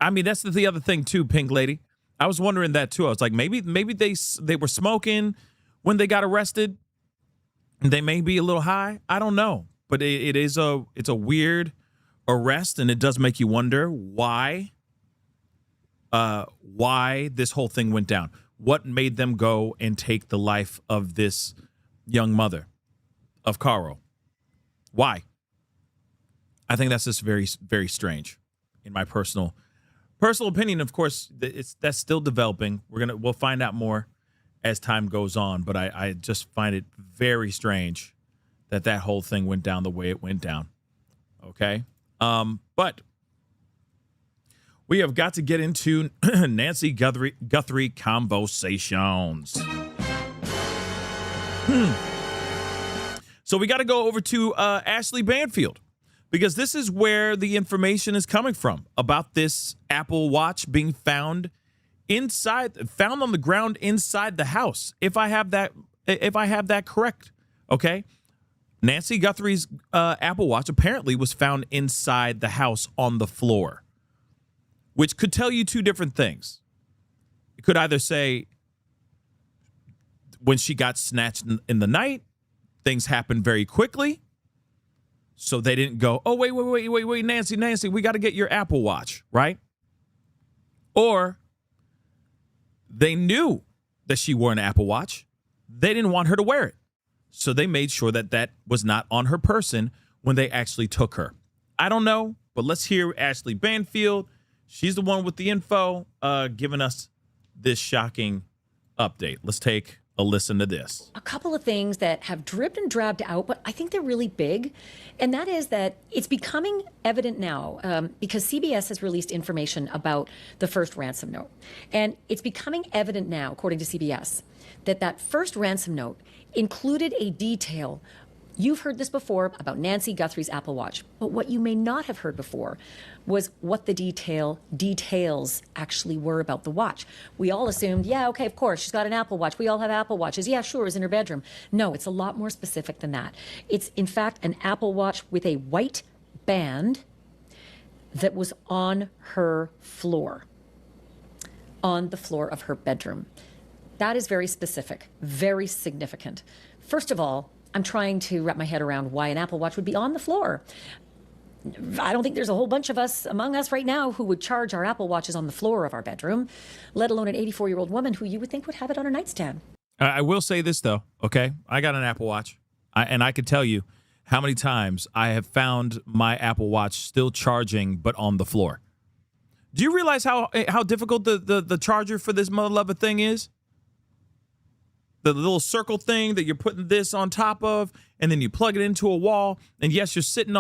that's the other thing too, Pink Lady. I was wondering that too. I was like, maybe they were smoking when they got arrested. They may be a little high. I don't know. But it's a weird arrest, and it does make you wonder why this whole thing went down. What made them go and take the life of this young mother of Caro? Why? I think that's just very, very strange, in my personal opinion. Of course, that's still developing. We'll find out more as time goes on, but I just find it very strange that whole thing went down the way it went down. Okay, but we have got to get into Nancy Guthrie conversations. So we got to go over to Ashley Banfield, because this is where the information is coming from about this Apple Watch being found on the ground inside the house. If I have that correct, okay. Nancy Guthrie's Apple Watch apparently was found inside the house on the floor, which could tell you two different things. It could either say when she got snatched in the night, things happened very quickly, so they didn't go, oh, wait, Nancy, we got to get your Apple Watch, right? Or they knew that she wore an Apple Watch. They didn't want her to wear it, so they made sure that was not on her person when they actually took her. I don't know, but let's hear Ashley Banfield. She's the one with the info, giving us this shocking update. Let's take a listen to this. A couple of things that have dripped and drabbed out, but I think they're really big. And that is that it's becoming evident now because CBS has released information about the first ransom note. And it's becoming evident now, according to CBS, that first ransom note included a detail. You've heard this before about Nancy Guthrie's Apple Watch, but what you may not have heard before was what the details actually were about the watch. We all assumed, yeah, okay, of course, she's got an Apple Watch. We all have Apple Watches. Yeah, sure, it's in her bedroom. No, it's a lot more specific than that. It's, in fact, an Apple Watch with a white band that was on her floor, on the floor of her bedroom. That is very specific, very significant. First of all, I'm trying to wrap my head around why an Apple Watch would be on the floor. I don't think there's a whole bunch of us among us right now who would charge our Apple Watches on the floor of our bedroom, let alone an 84-year-old woman who you would think would have it on her nightstand. I will say this, though, okay? I got an Apple Watch, and I can tell you how many times I have found my Apple Watch still charging but on the floor. Do you realize how difficult the charger for this mother lover thing is? The little circle thing that you're putting this on top of, and then you plug it into a wall. And yes, you're sitting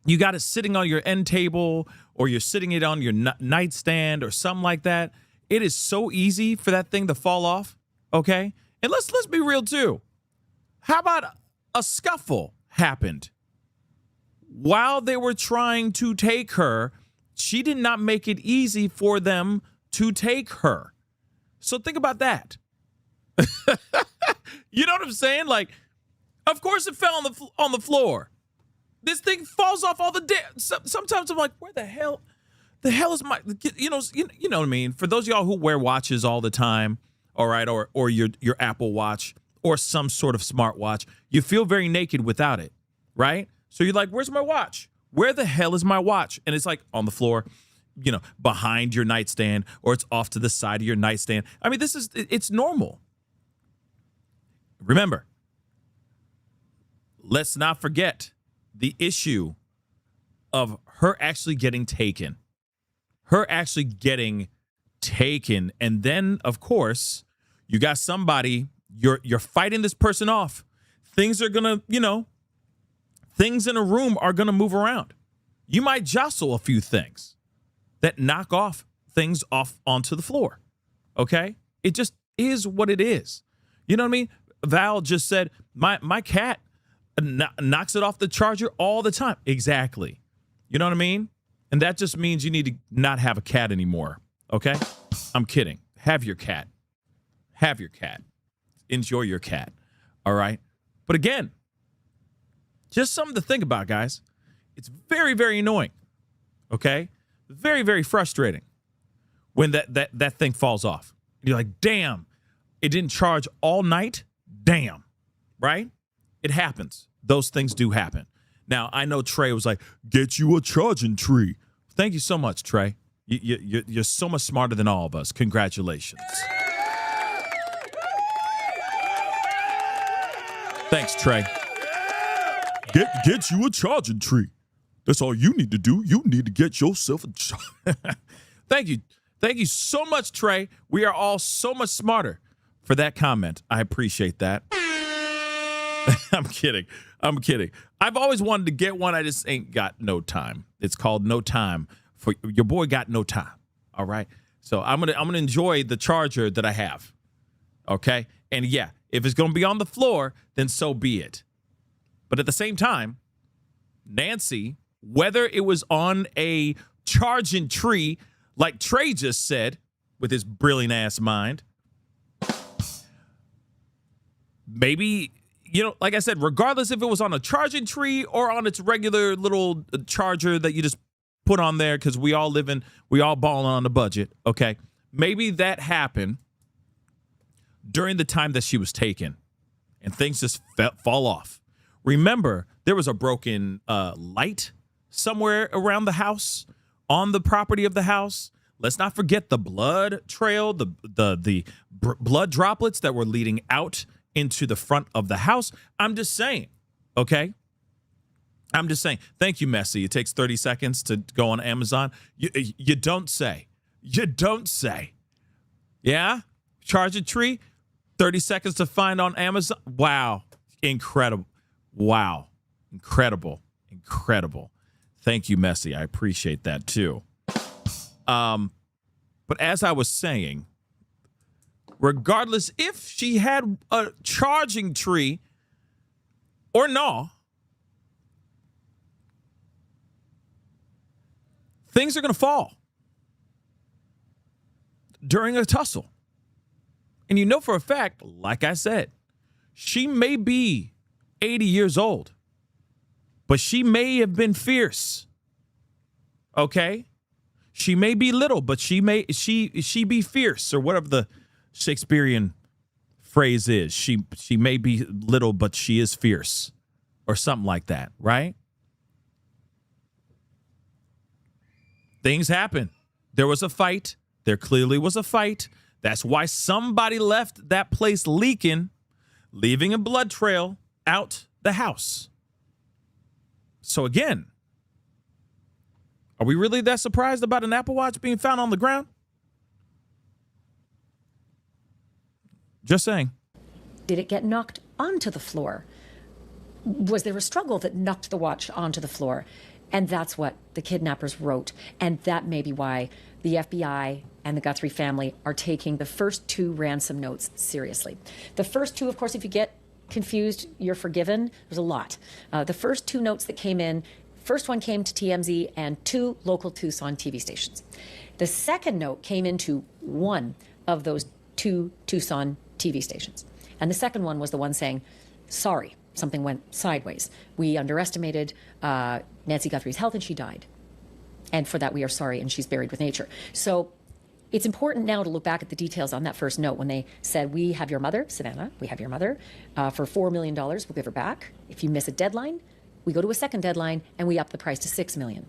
you got it sitting on your end table, or you're sitting it on your nightstand or something like that. It is so easy for that thing to fall off, okay? And let's be real too. How about a scuffle happened while they were trying to take her? She did not make it easy for them to take her. So think about that. You know what I'm saying? Like, of course it fell on the floor. This thing falls off all the day. Sometimes I'm like, where the hell is my, you know what I mean? For those of y'all who wear watches all the time, all right, or your Apple Watch or some sort of smartwatch, you feel very naked without it, right? So you're like, where's my watch? Where the hell is my watch? And it's like on the floor, behind your nightstand, or it's off to the side of your nightstand. I mean, it's normal. Remember, let's not forget the issue of her actually getting taken. And then, of course, you got somebody, you're fighting this person off. Things are going to, things in a room are going to move around. You might jostle a few things that knock things off onto the floor. Okay? It just is what it is. You know what I mean? Val just said, my cat knocks it off the charger all the time. Exactly. You know what I mean? And that just means you need to not have a cat anymore. Okay? I'm kidding. Have your cat. Have your cat. Enjoy your cat. All right? But again, just something to think about, guys. It's very, very annoying. Okay? Very, very frustrating when that thing falls off. You're like, damn, it didn't charge all night? Damn. Right? It happens. Those things do happen. Now, I know Trey was like, get you a charging tree. Thank you so much, Trey. You're so much smarter than all of us. Congratulations. Thanks, Trey. Get you a charging tree. That's all you need to do. You need to get yourself a Thank you. Thank you so much, Trey. We are all so much smarter for that comment. I appreciate that. I'm kidding. I've always wanted to get one. I just ain't got no time. It's called No Time. For your boy got no time. All right. So I'm gonna enjoy the charger that I have. Okay. And yeah, if it's gonna be on the floor, then so be it. But at the same time, Nancy, whether it was on a charging tree, like Trey just said, with his brilliant ass mind, maybe, you know, like I said, regardless if it was on a charging tree or on its regular little charger that you just put on there because we all balling on the budget, okay? Maybe that happened during the time that she was taken and things just fall off. Remember, there was a broken light somewhere around the house, on the property of the house. Let's not forget the blood trail, the blood droplets that were leading out into the front of the house. I'm just saying, okay? I'm just saying. Thank you, Messi. It takes 30 seconds to go on Amazon. You don't say. You don't say. Yeah? Charge a tree, 30 seconds to find on Amazon. Wow. Incredible. Wow. Incredible. Thank you, Messi. I appreciate that too. But as I was saying, regardless if she had a charging tree or no, things are going to fall during a tussle. And you know for a fact, like I said, she may be 80 years old, but she may have been fierce. Okay? She may be little, but she be fierce, or whatever the Shakespearean phrase is. She may be little, but she is fierce, or something like that, right? Things happen. There was a fight. There clearly was a fight. That's why somebody left that place leaking, leaving a blood trail out the house. So again, are we really that surprised about an Apple Watch being found on the ground? Just saying. Did it get knocked onto the floor? Was there a struggle that knocked the watch onto the floor? And that's what the kidnappers wrote. And that may be why the FBI and the Guthrie family are taking the first two ransom notes seriously. The first two, of course, if you get confused, you're forgiven. There's a lot. The first two notes that came in, first one came to TMZ and two local Tucson TV stations. The second note came into one of those two Tucson TV stations. And the second one was the one saying, sorry, something went sideways. We underestimated Nancy Guthrie's health and she died. And for that, we are sorry, and she's buried with nature. So it's important now to look back at the details on that first note when they said, we have your mother, Savannah, we have your mother. For $4 million, we'll give her back. If you miss a deadline, we go to a second deadline, and we up the price to $6 million.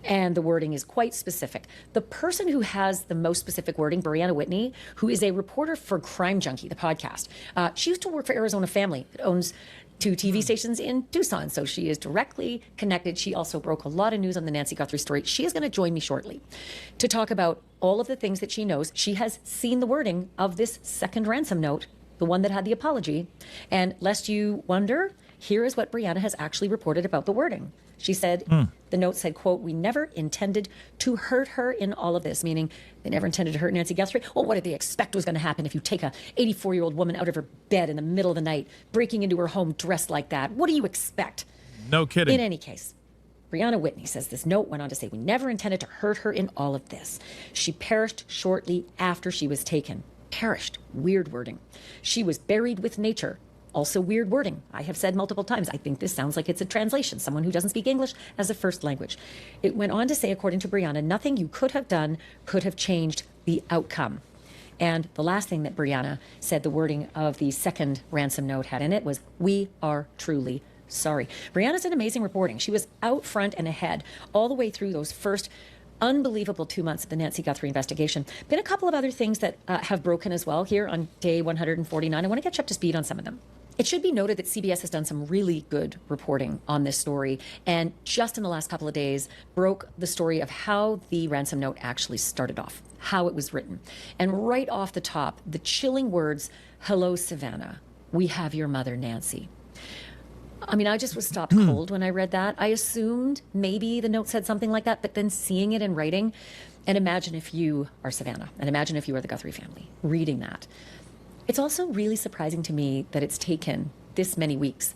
And the wording is quite specific. The person who has the most specific wording, Brianna Whitney, who is a reporter for Crime Junkie, the podcast. She used to work for Arizona Family. It owns two TV stations in Tucson, so she is directly connected. She also broke a lot of news on the Nancy Guthrie story. She is going to join me shortly to talk about all of the things that she knows. She has seen the wording of this second ransom note, the one that had the apology. And lest you wonder, Here is what Brianna has actually reported about the wording. She said, the note said, quote, "We never intended to hurt her in all of this," meaning they never intended to hurt Nancy Guthrie. Well, what did they expect was going to happen if you take a 84-year-old woman out of her bed in the middle of the night, breaking into her home dressed like that? What do you expect? No kidding. In any case, Brianna Whitney says this note went on to say, "We never intended to hurt her in all of this. She perished shortly after she was taken." Perished. Weird wording. "She was buried with nature." Also weird wording. I have said multiple times, I think this sounds like it's a translation, someone who doesn't speak English as a first language. It went on to say, according to Brianna, nothing you could have done could have changed the outcome. And the last thing that Brianna said the wording of the second ransom note had in it was, "We are truly sorry." Brianna's an amazing reporting. She was out front and ahead all the way through those first unbelievable 2 months of the Nancy Guthrie investigation. Been a couple of other things that have broken as well here on day 149. I want to get you up to speed on some of them. It should be noted that CBS has done some really good reporting on this story, and just in the last couple of days broke the story of how the ransom note actually started off, how it was written. And right off the top, the chilling words, "Hello, Savannah. We have your mother, Nancy." I mean, I just was stopped cold when I read that. I assumed maybe the note said something like that, but then seeing it in writing, and imagine if you are Savannah, and imagine if you are the Guthrie family reading that. It's also really surprising to me that it's taken this many weeks,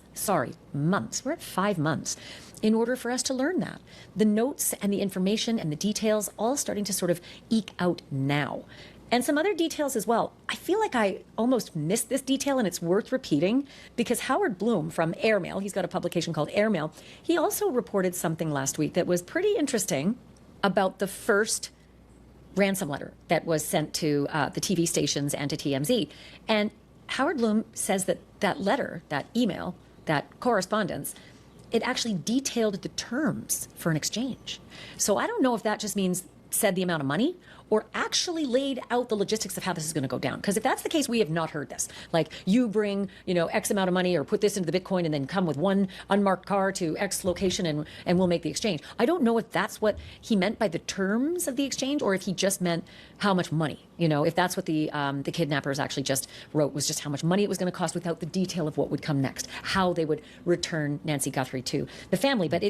months, we're at 5 months, in order for us to learn that. The notes and the information and the details all starting to sort of eke out now. And some other details as well. I feel like I almost missed this detail, and it's worth repeating, because Howard Bloom from Airmail, he's got a publication called Airmail, he also reported something last week that was pretty interesting about the first ransom letter that was sent to the TV stations and to TMZ. And Howard Bloom says that that letter, that email, that correspondence, it actually detailed the terms for an exchange. So I don't know if that just means said the amount of money or actually laid out the logistics of how this is going to go down. Because if that's the case, we have not heard this. Like, you bring, X amount of money or put this into the Bitcoin and then come with one unmarked car to X location and we'll make the exchange. I don't know if that's what he meant by the terms of the exchange or if he just meant how much money. If that's what the kidnappers actually just wrote, was just how much money it was going to cost without the detail of what would come next, how they would return Nancy Guthrie to the family. But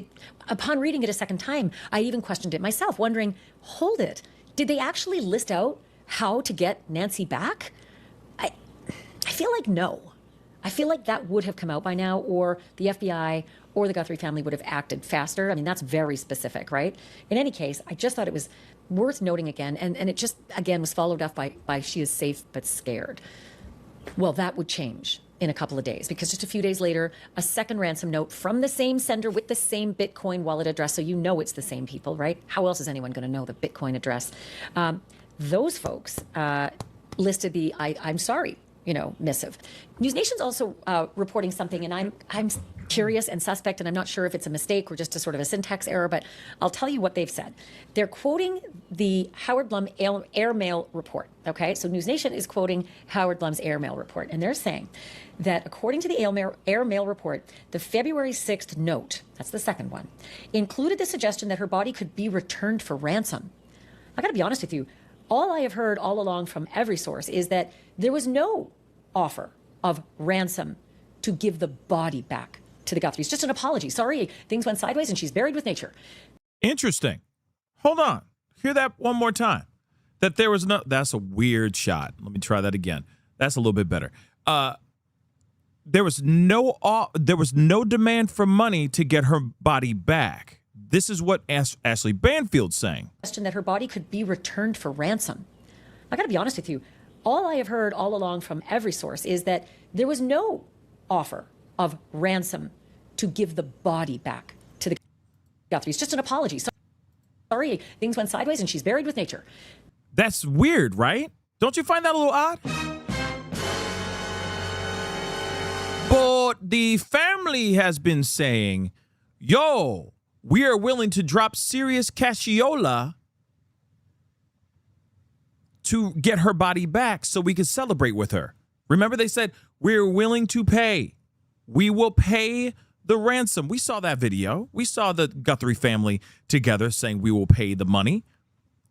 upon reading it a second time, I even questioned it myself, wondering, hold it. Did they actually list out how to get Nancy back? I feel like no. I feel like that would have come out by now, or the FBI or the Guthrie family would have acted faster. I mean, that's very specific, right? In any case, I just thought it was worth noting again, and it just, again, was followed up by "she is safe but scared." Well, that would change in a couple of days, because just a few days later, a second ransom note from the same sender with the same Bitcoin wallet address, so it's the same people, right? How else is anyone going to know the Bitcoin address? Those folks listed the I'm sorry, missive. News Nation's also reporting something, and I'm curious and suspect, and I'm not sure if it's a mistake or just a sort of a syntax error, but I'll tell you what they've said. They're quoting the Howard Blum Airmail report, okay? So News Nation is quoting Howard Blum's Airmail report, and they're saying that according to the Airmail report, the February 6th note, that's the second one, included the suggestion that her body could be returned for ransom. I gotta be honest with you, all I have heard all along from every source is that there was no offer of ransom to give the body back to the Guthries. Just an apology. Sorry, things went sideways and she's buried with nature. Interesting. Hold on. Hear that one more time. That there was no, that's a weird shot. Let me try that again. That's a little bit better. There was no demand for money to get her body back. This is what Ashley Banfield's saying. Question that her body could be returned for ransom. I got to be honest with you. All I have heard all along from every source is that there was no offer of ransom to give the body back to the Guthries. Just an apology. Sorry, things went sideways and she's buried with nature. That's weird, right? Don't you find that a little odd? But the family has been saying, yo, we are willing to drop serious cassiola to get her body back so we can celebrate with her. Remember, they said, we're willing to pay. We will pay the ransom. We saw that video. We saw the Guthrie family together saying we will pay the money.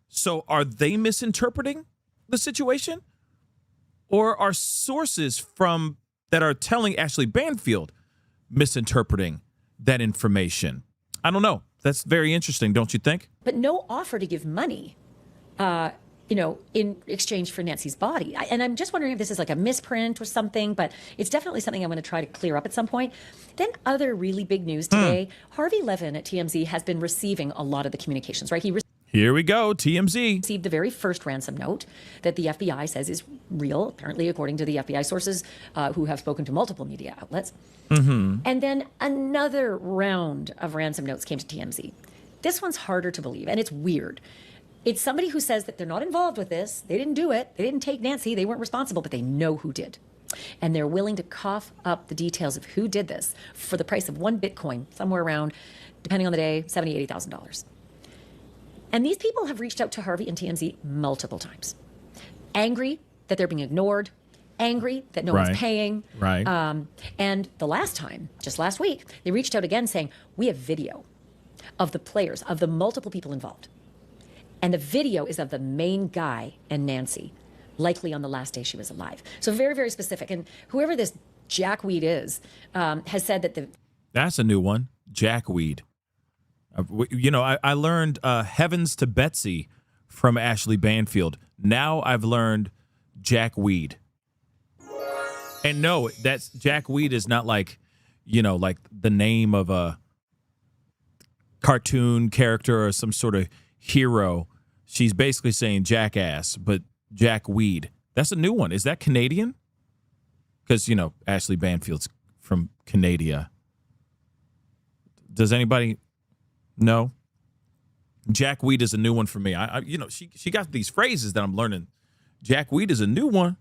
So are they misinterpreting the situation? Or are sources that are telling Ashley Banfield misinterpreting that information. I don't know. That's very interesting, don't you think? But no offer to give money, in exchange for Nancy's body. And I'm just wondering if this is like a misprint or something, but it's definitely something I'm going to try to clear up at some point. Then other really big news today, Harvey Levin at TMZ has been receiving a lot of the communications, right? Here we go, TMZ. Received the very first ransom note that the FBI says is real, apparently according to the FBI sources who have spoken to multiple media outlets. Mm-hmm. And then another round of ransom notes came to TMZ. This one's harder to believe, and it's weird. It's somebody who says that they're not involved with this. They didn't do it. They didn't take Nancy. They weren't responsible, but they know who did. And they're willing to cough up the details of who did this for the price of one Bitcoin, somewhere around, depending on the day, $70,000, $80,000. And these people have reached out to Harvey and TMZ multiple times. Angry that they're being ignored, angry that no one's paying. Right. And the last time, just last week, they reached out again saying, we have video of the players, of the multiple people involved. And the video is of the main guy and Nancy, likely on the last day she was alive. So very, very specific. And whoever this jackweed is has said that That's a new one, jackweed. I learned Heavens to Betsy from Ashley Banfield. Now I've learned jackweed. And no, that's jackweed is not like the name of a cartoon character or some sort of hero. She's basically saying jackass, but jackweed. That's a new one. Is that Canadian? Because, Ashley Banfield's from Canada. Does anybody know? Jackweed is a new one for me. She got these phrases that I'm learning. Jackweed is a new one.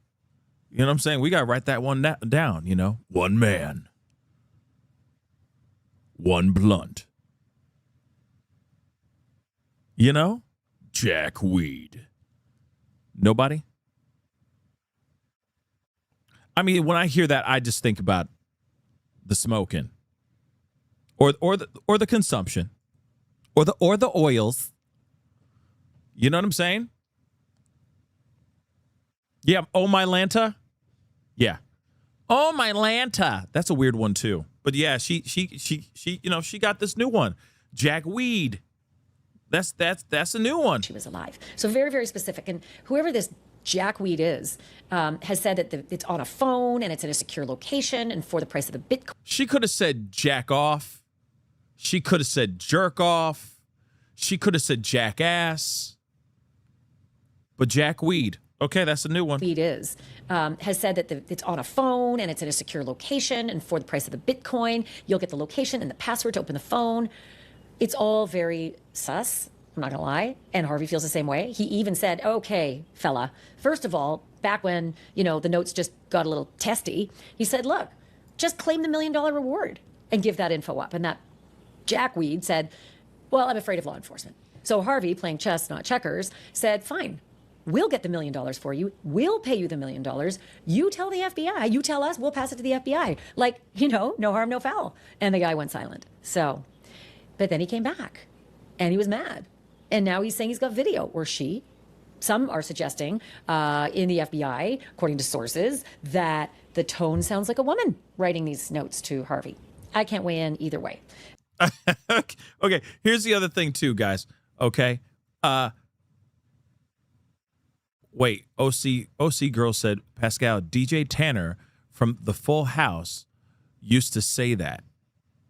You know what I'm saying? We got to write that one down, One man. One blunt. Jackweed. Nobody? I mean, when I hear that, I just think about the smoking, or the consumption, or the oils. You know what I'm saying? Yeah. Oh my Lanta. Yeah. Oh my Lanta. That's a weird one too. But yeah, she got this new one, jackweed. That's a new one. She was alive. So very, very specific. And whoever this jackweed is has said that it's on a phone and it's in a secure location and for the price of a Bitcoin. She could have said jack off. She could have said jerk off. She could have said jackass. But jackweed. Okay, that's a new one. Weed is has said that it's on a phone and it's in a secure location and for the price of a Bitcoin, you'll get the location and the password to open the phone. It's all very sus, I'm not going to lie, and Harvey feels the same way. He even said, okay, fella, first of all, back when, the notes just got a little testy, he said, look, just claim the $1 million reward and give that info up. And that jackweed said, well, I'm afraid of law enforcement. So Harvey, playing chess, not checkers, said, fine, we'll get the $1 million for you. We'll pay you the $1 million. You tell the FBI. You tell us. We'll pass it to the FBI. Like, no harm, no foul. And the guy went silent. But then he came back and he was mad. And now he's saying he's got video, or she. Some are suggesting in the FBI, according to sources, that the tone sounds like a woman writing these notes to Harvey. I can't weigh in either way. Okay, here's the other thing too, guys. Okay. Wait, OC girl said, Pascal, DJ Tanner from the Full House used to say that.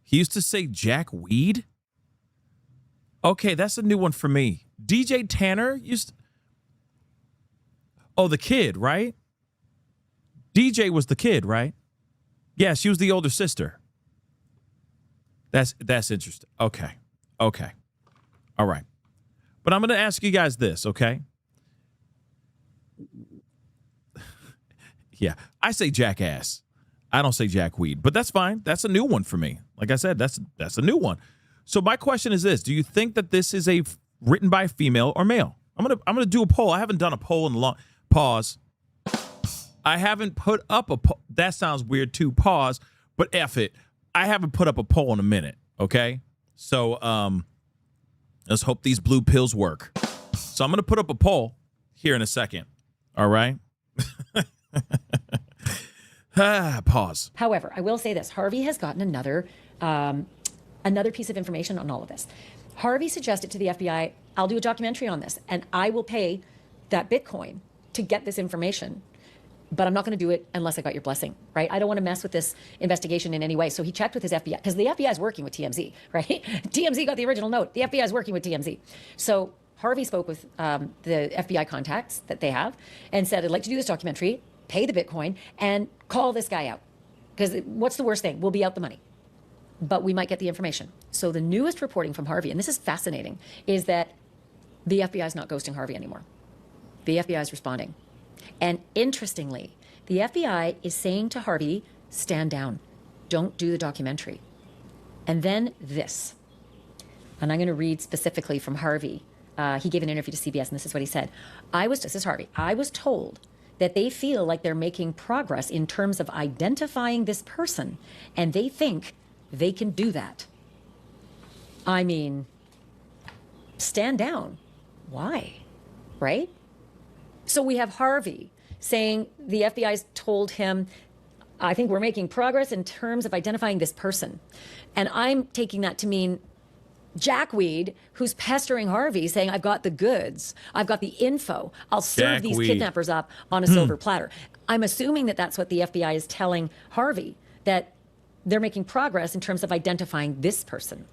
He used to say jackweed? Okay, that's a new one for me. DJ Tanner used to... Oh, the kid, right? DJ was the kid, right? Yeah, she was the older sister. That's interesting. Okay. All right. But I'm going to ask you guys this, okay? Yeah, I say jackass. I don't say jackweed, but that's fine. That's a new one for me. Like I said, that's a new one. So my question is this: do you think that this is written by female or male? I'm gonna do a poll. I haven't done a poll in a long pause. I haven't put up a poll. That sounds weird too. Pause. But F it. I haven't put up a poll in a minute. Okay. So let's hope these blue pills work. So I'm gonna put up a poll here in a second. All right. Pause. However, I will say this. Harvey has gotten another piece of information on all of this. Harvey suggested to the FBI, I'll do a documentary on this, and I will pay that Bitcoin to get this information. But I'm not going to do it unless I got your blessing, right? I don't want to mess with this investigation in any way. So he checked with his FBI, because the FBI is working with TMZ, right? TMZ got the original note. The FBI is working with TMZ. So Harvey spoke with the FBI contacts that they have and said, I'd like to do this documentary, pay the Bitcoin, and call this guy out. Because what's the worst thing? We'll be out the money, but we might get the information. So the newest reporting from Harvey, and this is fascinating, is that the FBI is not ghosting Harvey anymore. The FBI is responding. And interestingly, the FBI is saying to Harvey, stand down, don't do the documentary. And then this, and I'm going to read specifically from Harvey. He gave an interview to CBS, and this is what he said. This is Harvey. I was told that they feel like they're making progress in terms of identifying this person, and they think they can do that. I mean, stand down. Why? Right? So we have Harvey saying the FBI's told him, I think we're making progress in terms of identifying this person. And I'm taking that to mean Jackweed, who's pestering Harvey, saying, I've got the goods, I've got the info, I'll serve these kidnappers up on a silver platter. I'm assuming that that's what the FBI is telling Harvey, that they're making progress in terms of identifying this person.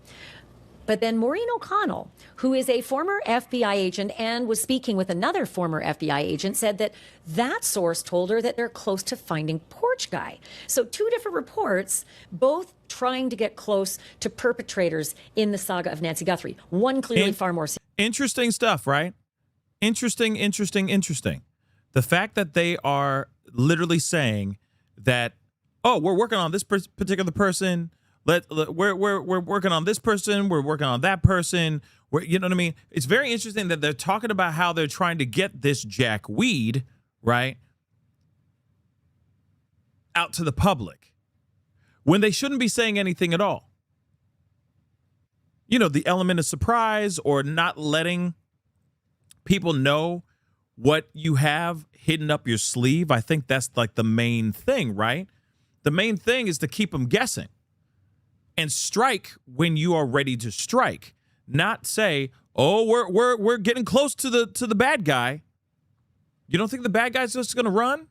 But then Maureen O'Connell, who is a former FBI agent and was speaking with another former FBI agent, said that that source told her that they're close to finding Porch Guy. So two different reports, both trying to get close to perpetrators in the saga of Nancy Guthrie. One clearly far more. Interesting stuff, right? Interesting. The fact that they are literally saying that, oh, we're working on this particular person. We're working on this person. We're working on that person. You know what I mean? It's very interesting that they're talking about how they're trying to get this Jackweed, right, out to the public when they shouldn't be saying anything at all. You know, the element of surprise or not letting people know what you have hidden up your sleeve. I think that's like the main thing, right? The main thing is to keep them guessing. And strike when you are ready to strike, not say, "Oh, we're getting close to the bad guy." You don't think the bad guy's just going to run?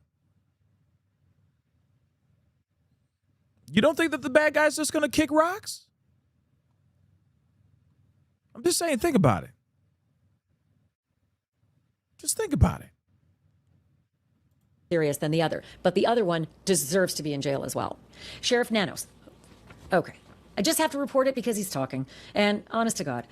You don't think that the bad guy's just going to kick rocks? I'm just saying, think about it. Just think about it. Serious than the other, but the other one deserves to be in jail as well. Sheriff Nanos. Okay. I just have to report it because he's talking. And honest to God,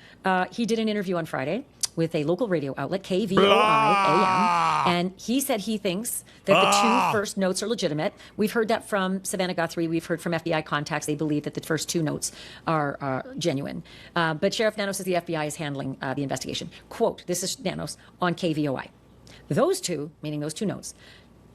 he did an interview on Friday with a local radio outlet, KVOI-AM, and he said he thinks that the two first notes are legitimate. We've heard that from Savannah Guthrie. We've heard from FBI contacts. They believe that the first two notes are genuine. But Sheriff Nanos says the FBI is handling the investigation. Quote, this is Nanos on KVOI. Those two, meaning those two notes,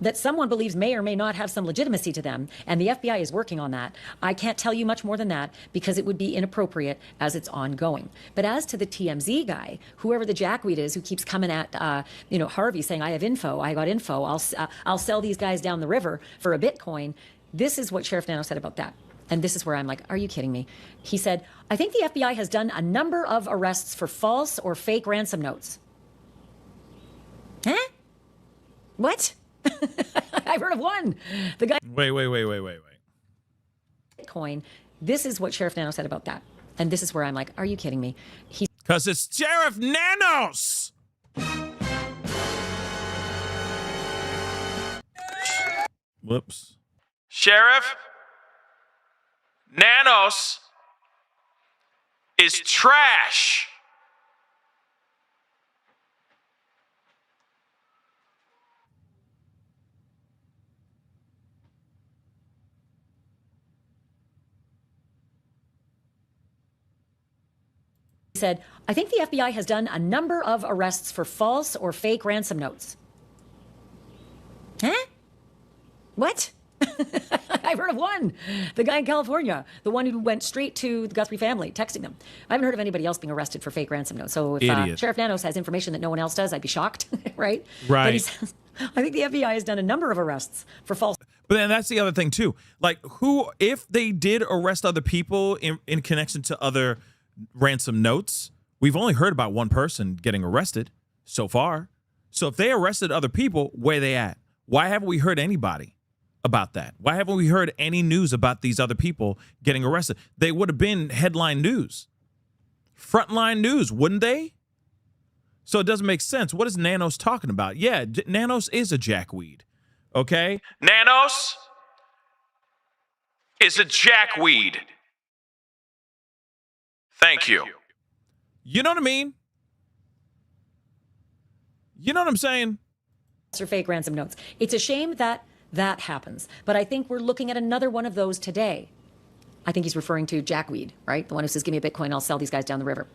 that someone believes may or may not have some legitimacy to them, and the FBI is working on that. I can't tell you much more than that because it would be inappropriate as it's ongoing. But as to the TMZ guy, whoever the Jackweed is who keeps coming at Harvey saying, I have info, I got info, I'll sell these guys down the river for a Bitcoin. This is what Sheriff Nano said about that. And this is where I'm like, are you kidding me? He said, I think the FBI has done a number of arrests for false or fake ransom notes. Huh? What? I've heard of one. The guy. Wait. Bitcoin. This is what Sheriff Nano said about that. And this is where I'm like, are you kidding me? Because it's Sheriff Nanos. Whoops. Sheriff Nanos is trash. He said, I think the FBI has done a number of arrests for false or fake ransom notes. Huh? What? I've heard of one. The guy in California, the one who went straight to the Guthrie family, texting them. I haven't heard of anybody else being arrested for fake ransom notes. So if Sheriff Nanos has information that no one else does, I'd be shocked, right? Right. But he says, I think the FBI has done a number of arrests for false. But then that's the other thing too. Like, who, if they did arrest other people in connection to other ransom notes, we've only heard about one person getting arrested so far. So if they arrested other people, where are they at? Why haven't we heard anybody about that? Why haven't we heard any news about these other people getting arrested? They would have been headline news, frontline news, wouldn't they? So it doesn't make sense. What is Nanos talking about? Yeah, Nanos is a jackweed. Okay? Nanos is a jackweed. Thank you. You know what I mean? You know what I'm saying? Or fake ransom notes. It's a shame that that happens. But I think we're looking at another one of those today. I think he's referring to jackweed, right? The one who says, give me a Bitcoin, I'll sell these guys down the river.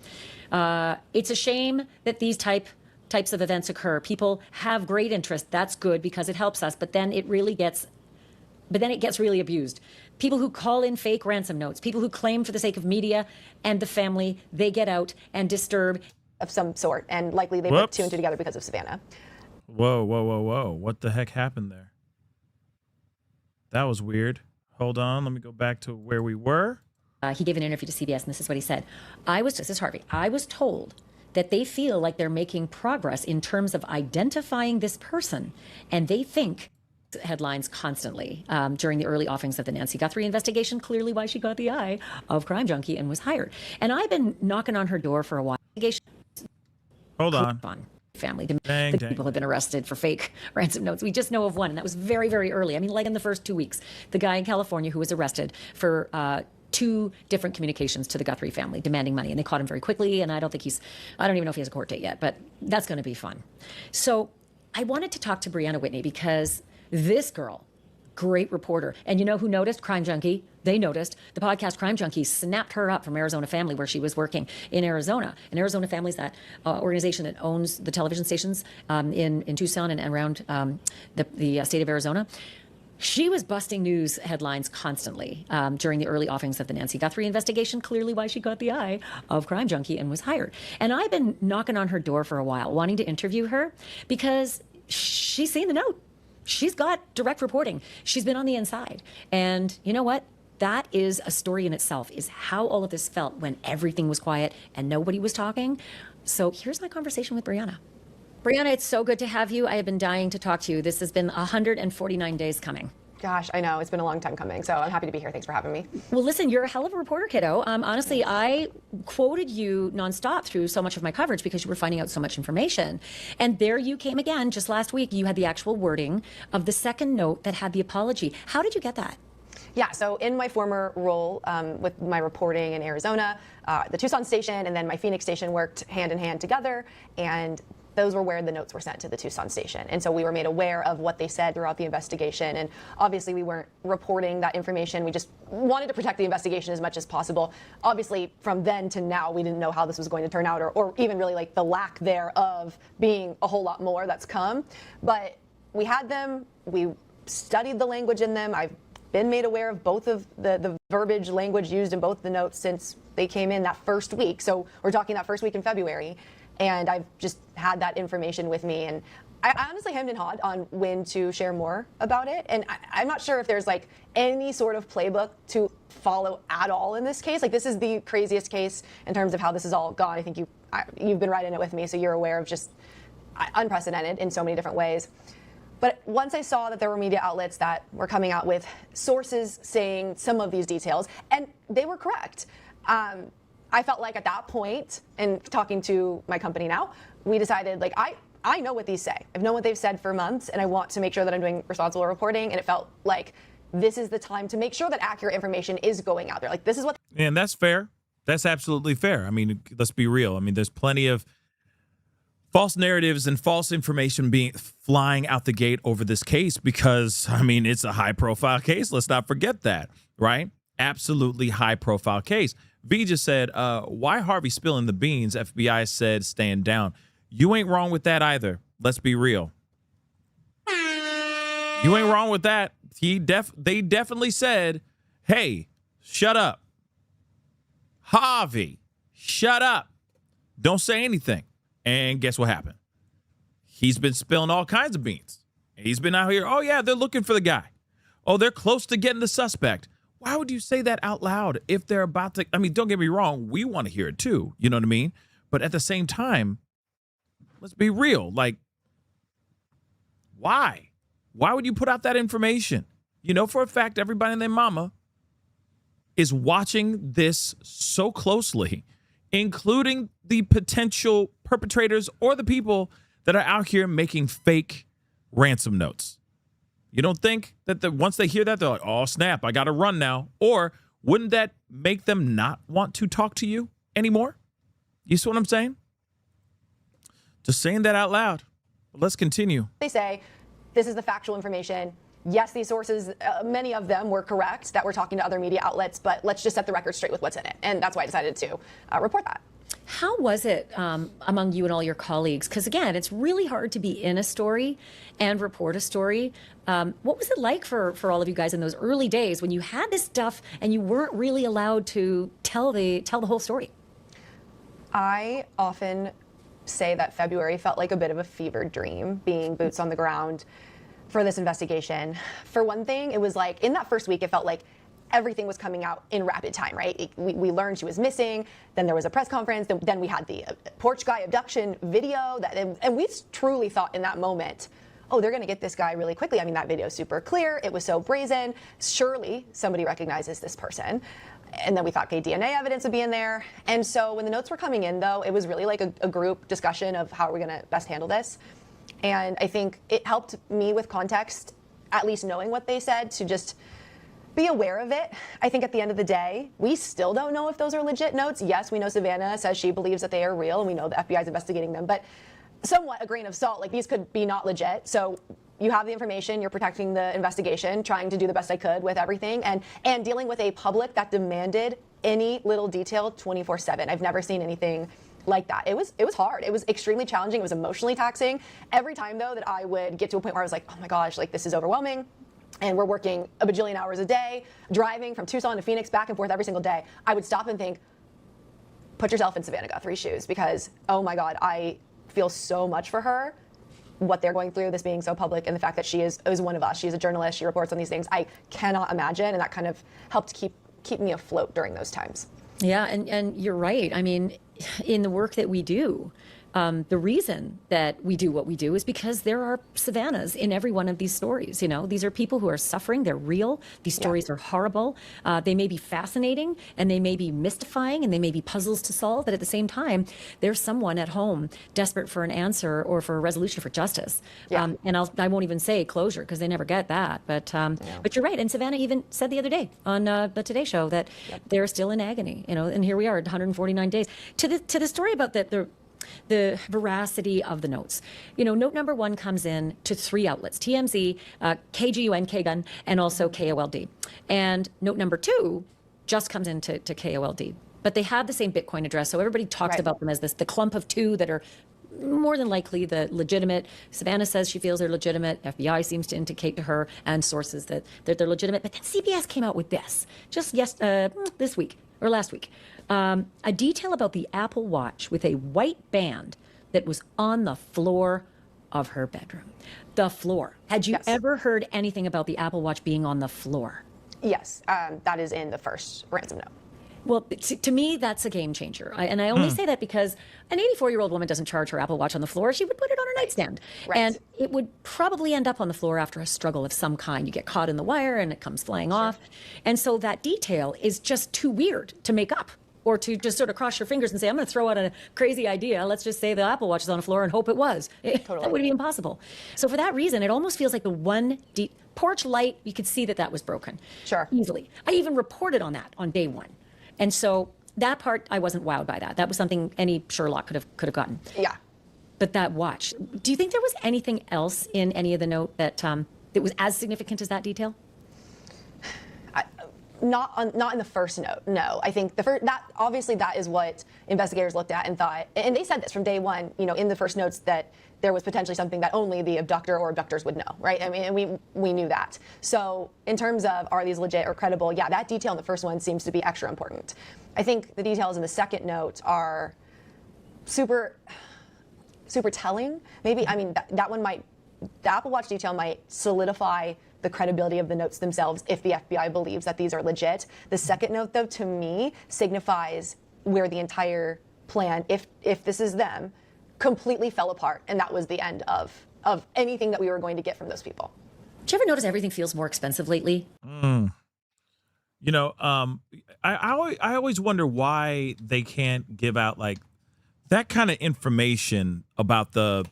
It's a shame that these types of events occur. People have great interest. That's good because it helps us. But then it gets really abused. People who call in fake ransom notes, people who claim for the sake of media and the family, they get out and disturb. Of some sort, and likely they put two and two together because of Savannah. Whoa. What the heck happened there? That was weird. Hold on, let me go back to where we were. He gave an interview to CBS, and this is what he said. This is Harvey. I was told that they feel like they're making progress in terms of identifying this person, and they think headlines constantly during the early offings of the Nancy Guthrie investigation, clearly why she got the eye of Crime Junkie and was hired. And I've been knocking on her door for a while. Hold on. Family. People have been arrested for fake ransom notes. We just know of one, and that was very, very early. I mean, like in the first 2 weeks, the guy in California who was arrested for 2 different communications to the Guthrie family demanding money, and they caught him very quickly. And I don't even know if he has a court date yet, but that's going to be fun. So I wanted to talk to Brianna Whitney because this girl, great reporter, and you know who noticed? Crime Junkie. They noticed. The podcast Crime Junkie snapped her up from Arizona Family, where she was working in Arizona. And Arizona Family is that organization that owns the television stations in Tucson and around the state of Arizona. She was busting news headlines constantly during the early offings of the Nancy Guthrie investigation, clearly why she got the eye of Crime Junkie and was hired. And I've been knocking on her door for a while, wanting to interview her because she's seen the note. She's got direct reporting. She's been on the inside. And you know what? That is a story in itself, is how all of this felt when everything was quiet and nobody was talking. So here's my conversation with Brianna. Brianna, it's so good to have you. I have been dying to talk to you. This has been 149 days coming. Gosh, I know. It's been a long time coming, so I'm happy to be here. Thanks for having me. Well, listen, you're a hell of a reporter, kiddo. Honestly, I quoted you nonstop through so much of my coverage because you were finding out so much information. And there you came again just last week. You had the actual wording of the second note that had the apology. How did you get that? Yeah, so in my former role with my reporting in Arizona, the Tucson station and then my Phoenix station worked hand in hand together, and those were where the notes were sent to the Tucson station. And so we were made aware of what they said throughout the investigation. And obviously we weren't reporting that information. We just wanted to protect the investigation as much as possible. Obviously from then to now, we didn't know how this was going to turn out or even really like the lack thereof being a whole lot more that's come. But we had them, we studied the language in them. I've been made aware of both of the verbiage language used in both the notes since they came in that first week. So we're talking that first week in February. And I've just had that information with me. And I honestly hemmed and hawed on when to share more about it. And I'm not sure if there's like any sort of playbook to follow at all in this case. Like this is the craziest case in terms of how this has all gone. I think you've been right in it with me, so you're aware of just unprecedented in so many different ways. But once I saw that there were media outlets that were coming out with sources saying some of these details, and they were correct, I felt like at that point, and talking to my company now, we decided like I know what these say. I've known what they've said for months, and I want to make sure that I'm doing responsible reporting. And it felt like this is the time to make sure that accurate information is going out there. Like this is what. And that's fair. That's absolutely fair. I mean, let's be real. I mean, there's plenty of false narratives and false information being flying out the gate over this case because, I mean, it's a high-profile case. Let's not forget that, right? Absolutely high-profile case. V just said, why Harvey spilling the beans? FBI said stand down. You ain't wrong with that either. Let's be real. You ain't wrong with that. They definitely said, hey, shut up. Harvey, shut up. Don't say anything. And guess what happened? He's been spilling all kinds of beans. He's been out here. Oh, yeah, they're looking for the guy. Oh, they're close to getting the suspect. Why would you say that out loud if they're about to? I mean, don't get me wrong. We want to hear it too. You know what I mean? But at the same time, let's be real. Like, why? Why would you put out that information? You know for a fact everybody and their mama is watching this so closely, including the potential perpetrators or the people that are out here making fake ransom notes. You don't think that once they hear that, they're like, oh, snap, I got to run now? Or wouldn't that make them not want to talk to you anymore? You see what I'm saying? Just saying that out loud. But let's continue. They say, this is the factual information. Yes, these sources, many of them were correct, that we're talking to other media outlets, but let's just set the record straight with what's in it. And that's why I decided to report that. How was it among you and all your colleagues? Because again, it's really hard to be in a story and report a story. What was it like for all of you guys in those early days when you had this stuff and you weren't really allowed to tell the whole story? I often say that February felt like a bit of a fevered dream, being boots on the ground for this investigation. For one thing, it was like in that first week, it felt like everything was coming out in rapid time, right? We learned she was missing, then there was a press conference, then we had the porch guy abduction video, and we truly thought in that moment, oh, they're gonna get this guy really quickly. I mean, that video is super clear, it was so brazen, surely somebody recognizes this person. And then we thought, okay, DNA evidence would be in there. And so when the notes were coming in, though, it was really like a group discussion of how are we gonna best handle this. And I think it helped me with context, at least knowing what they said, to just be aware of it. I think at the end of the day, we still don't know if those are legit notes. Yes, we know Savannah says she believes that they are real, and we know the FBI is investigating them, but somewhat a grain of salt, like these could be not legit. So you have the information, you're protecting the investigation, trying to do the best I could with everything, and dealing with a public that demanded any little detail 24/7. I've never seen anything like that. It was hard. It was extremely challenging. It was emotionally taxing. Every time, though, that I would get to a point where I was like, oh my gosh, like this is overwhelming, and we're working a bajillion hours a day, driving from Tucson to Phoenix back and forth every single day, I would stop and think, put yourself in Savannah Guthrie's shoes, because, oh my God, I feel so much for her, what they're going through, this being so public, and the fact that she is one of us. She's a journalist. She reports on these things. I cannot imagine, and that kind of helped keep me afloat during those times. Yeah, and you're right. I mean, in the work that we do, the reason that we do what we do is because there are Savannahs in every one of these stories. You know, these are people who are suffering. They're real. These stories are horrible. They may be fascinating, and they may be mystifying, and they may be puzzles to solve. But at the same time, there's someone at home desperate for an answer or for a resolution, for justice. And I won't even say closure, because they never get that. But you're right. And Savannah even said the other day on the Today Show that they're still in agony. You know, and here we are, 149 days. To the story about the veracity of the notes. You know, note number 1 comes in to 3 outlets, TMZ, KGUN, KGUN, and also KOLD. And note number 2 just comes into KOLD. But they have the same Bitcoin address, so everybody talks about them as the clump of 2 that are more than likely the legitimate. Savannah says she feels they're legitimate. FBI seems to indicate to her and sources that they're legitimate. But then CBS came out with this just this week or last week. A detail about the Apple Watch with a white band that was on the floor of her bedroom. The floor. Had you ever heard anything about the Apple Watch being on the floor? Yes, that is in the first ransom note. Well, to me, that's a game changer. And I only say that because an 84-year-old woman doesn't charge her Apple Watch on the floor. She would put it on her nightstand. And it would probably end up on the floor after a struggle of some kind. You get caught in the wire and it comes flying off. And so that detail is just too weird to make up, or to just sort of cross your fingers and say, I'm going to throw out a crazy idea. Let's just say the Apple Watch is on the floor and hope it was. That would be impossible. So for that reason, it almost feels like the one porch light, you could see that was broken. Easily. I even reported on that on day 1. And so that part, I wasn't wowed by that. That was something any Sherlock could have gotten. Yeah. But that watch, do you think there was anything else in any of the note that that was as significant as that detail? Not in the first note, no. I think that is what investigators looked at and thought, and they said this from day 1, you know, in the first notes, that there was potentially something that only the abductor or abductors would know, right? I mean, and we knew that. So in terms of are these legit or credible, yeah, that detail in the first one seems to be extra important. I think the details in the second note are super telling. Maybe, I mean, that one might, the Apple Watch detail might solidify the credibility of the notes themselves if the FBI believes that these are legit. The second note, though, to me, signifies where the entire plan, if this is them, completely fell apart, and that was the end of anything that we were going to get from those people. Do you ever notice everything feels more expensive lately? You know, I always wonder why they can't give out like that kind of information about the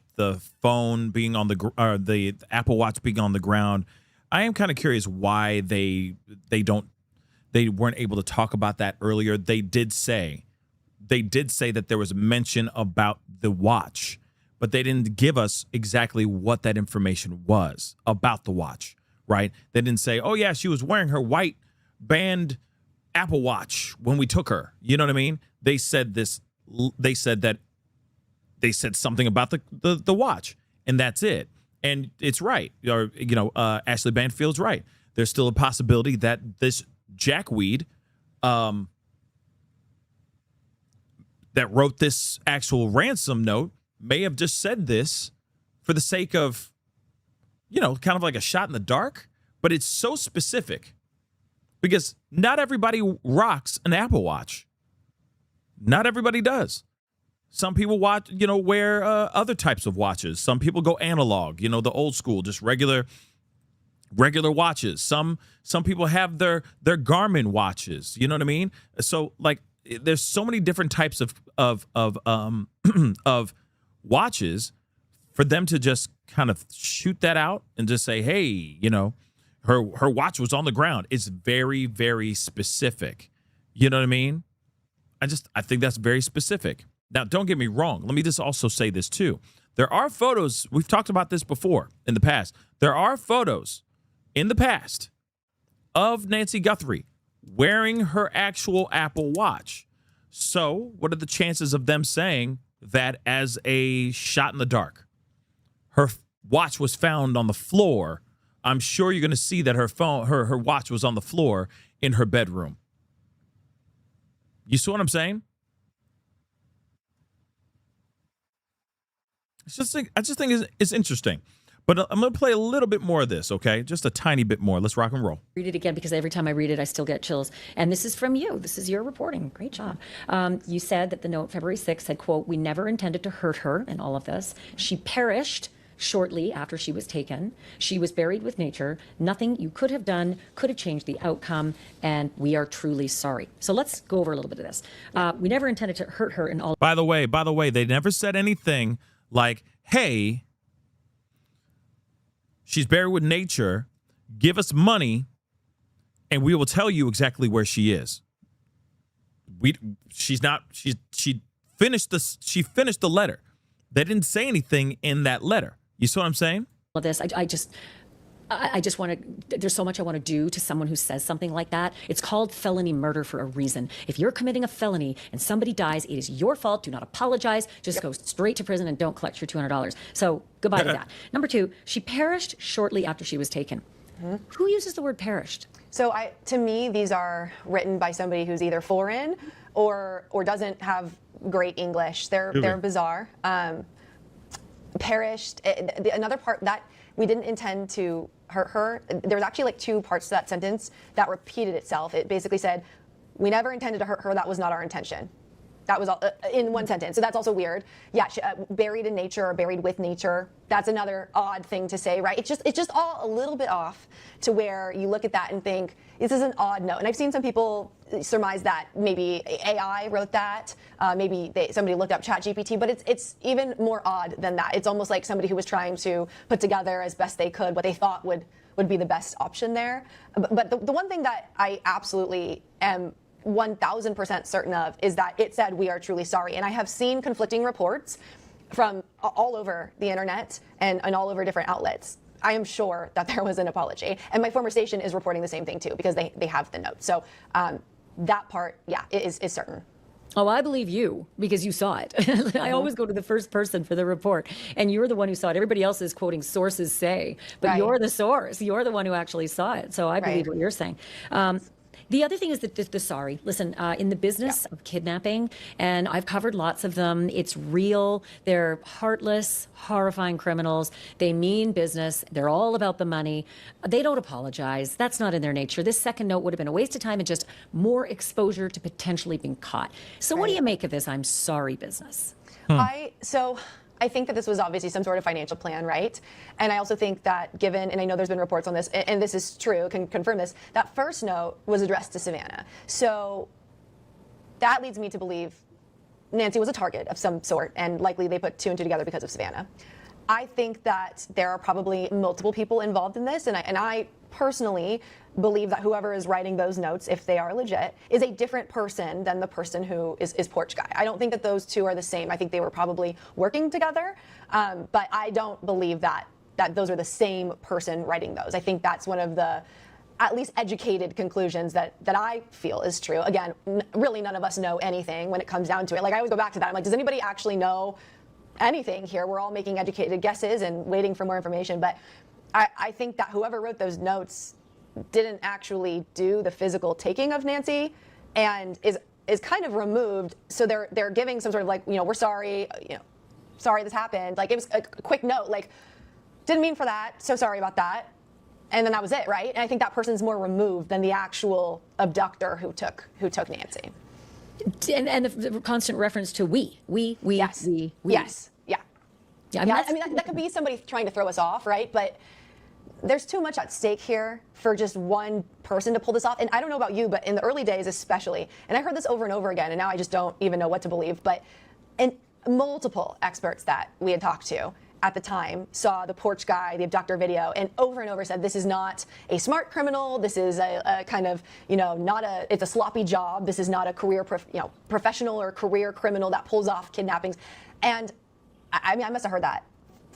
phone being on the Apple Watch being on the ground. I am kind of curious why they weren't able to talk about that earlier. They did say that there was mention about the watch, but they didn't give us exactly what that information was about the watch, right? They didn't say, oh yeah, she was wearing her white band Apple Watch when we took her. You know what I mean? They said something about the watch, and that's it. And it's right. Or, Ashley Banfield's right. There's still a possibility that this jackweed that wrote this actual ransom note may have just said this for the sake of, kind of like a shot in the dark. But it's so specific because not everybody rocks an Apple Watch. Not everybody does. Some people wear other types of watches. Some people go analog, the old school, just regular watches. Some people have their Garmin watches. You know what I mean? So like, there's so many different types of watches. For them to just kind of shoot that out and just say, hey, her watch was on the ground. It's very, very specific. You know what I mean? I think that's very specific. Now, don't get me wrong. Let me just also say this too. There are photos. We've talked about this before in the past. There are photos in the past of Nancy Guthrie wearing her actual Apple Watch. So what are the chances of them saying that as a shot in the dark? Her watch was found on the floor. I'm sure you're going to see that her watch was on the floor in her bedroom. You see what I'm saying? I just think it's interesting. But I'm going to play a little bit more of this, okay? Just a tiny bit more. Let's rock and roll. Read it again because every time I read it, I still get chills. And this is from you. This is your reporting. Great job. You said that the note February 6th said, quote, "We never intended to hurt her in all of this. She perished shortly after she was taken. She was buried with nature. Nothing you could have done could have changed the outcome, and we are truly sorry." So let's go over a little bit of this. We never intended to hurt her in all. By the way, they never said anything like, hey, she's buried with nature, give us money, and we will tell you exactly where she is. She finished the letter. They didn't say anything in that letter. You see what I'm saying? Of this, I just want to, there's so much I want to do to someone who says something like that. It's called felony murder for a reason. If you're committing a felony and somebody dies, it is your fault. Do not apologize. Just go straight to prison and don't collect your $200. So goodbye to that. Number two, she perished shortly after she was taken. Who uses the word perished? So to me, these are written by somebody who's either foreign or doesn't have great English. They're bizarre. Perished. Another part that we didn't intend to hurt her. There was actually like two parts to that sentence that repeated itself. It basically said, "We never intended to hurt her. That was not our intention." That was all in one sentence. So that's also weird. Yeah, buried in nature or buried with nature. That's another odd thing to say, right? It's just all a little bit off to where you look at that and think, this is an odd note. And I've seen some people surmise that maybe AI wrote that. Maybe somebody looked up ChatGPT, but it's even more odd than that. It's almost like somebody who was trying to put together as best they could what they thought would be the best option there. But the one thing that I absolutely am 1,000% certain of is that it said, "We are truly sorry." And I have seen conflicting reports from all over the internet and all over different outlets. I am sure that there was an apology. And my former station is reporting the same thing too, because they have the note. So that part, yeah, is certain. Oh, I believe you because you saw it. I always go to the first person for the report, and you're the one who saw it. Everybody else is quoting sources say, but you're the source. You're the one who actually saw it. So I believe what you're saying. The other thing is that the sorry. Listen, in the business of kidnapping, and I've covered lots of them, it's real. They're heartless, horrifying criminals. They mean business. They're all about the money. They don't apologize. That's not in their nature. This second note would have been a waste of time and just more exposure to potentially being caught. So what do you make of this I'm sorry business? I think that this was obviously some sort of financial plan, right? And I also think that given, and I know there's been reports on this, and this is true, can confirm this, that first note was addressed to Savannah. So that leads me to believe Nancy was a target of some sort, and likely they put two and two together because of Savannah. I think that there are probably multiple people involved in this, and I personally believe that whoever is writing those notes, if they are legit, is a different person than the person who is Porch Guy. I don't think that those two are the same. I think they were probably working together, but I don't believe that those are the same person writing those. I think that's one of the at least educated conclusions that I feel is true. Again, really none of us know anything when it comes down to it. Like, I always go back to that. I'm like, does anybody actually know anything here? We're all making educated guesses and waiting for more information. But I think that whoever wrote those notes didn't actually do the physical taking of Nancy and is kind of removed. So they're giving some sort of like, we're sorry, sorry this happened. Like, it was a quick note, like, didn't mean for that, so sorry about that. And then that was it, right? And I think that person's more removed than the actual abductor who took Nancy. And the constant reference to we. Yes. We. Yes. Yeah. Yeah. I mean, that could be somebody trying to throw us off, right? But there's too much at stake here for just one person to pull this off. And I don't know about you, but in the early days especially, and I heard this over and over again, and now I just don't even know what to believe, but multiple experts that we had talked to at the time saw the Porch Guy, the abductor video, and over said this is not a smart criminal. This is a kind of, it's a sloppy job. This is not a career, professional or career criminal that pulls off kidnappings. And I mean, I must have heard that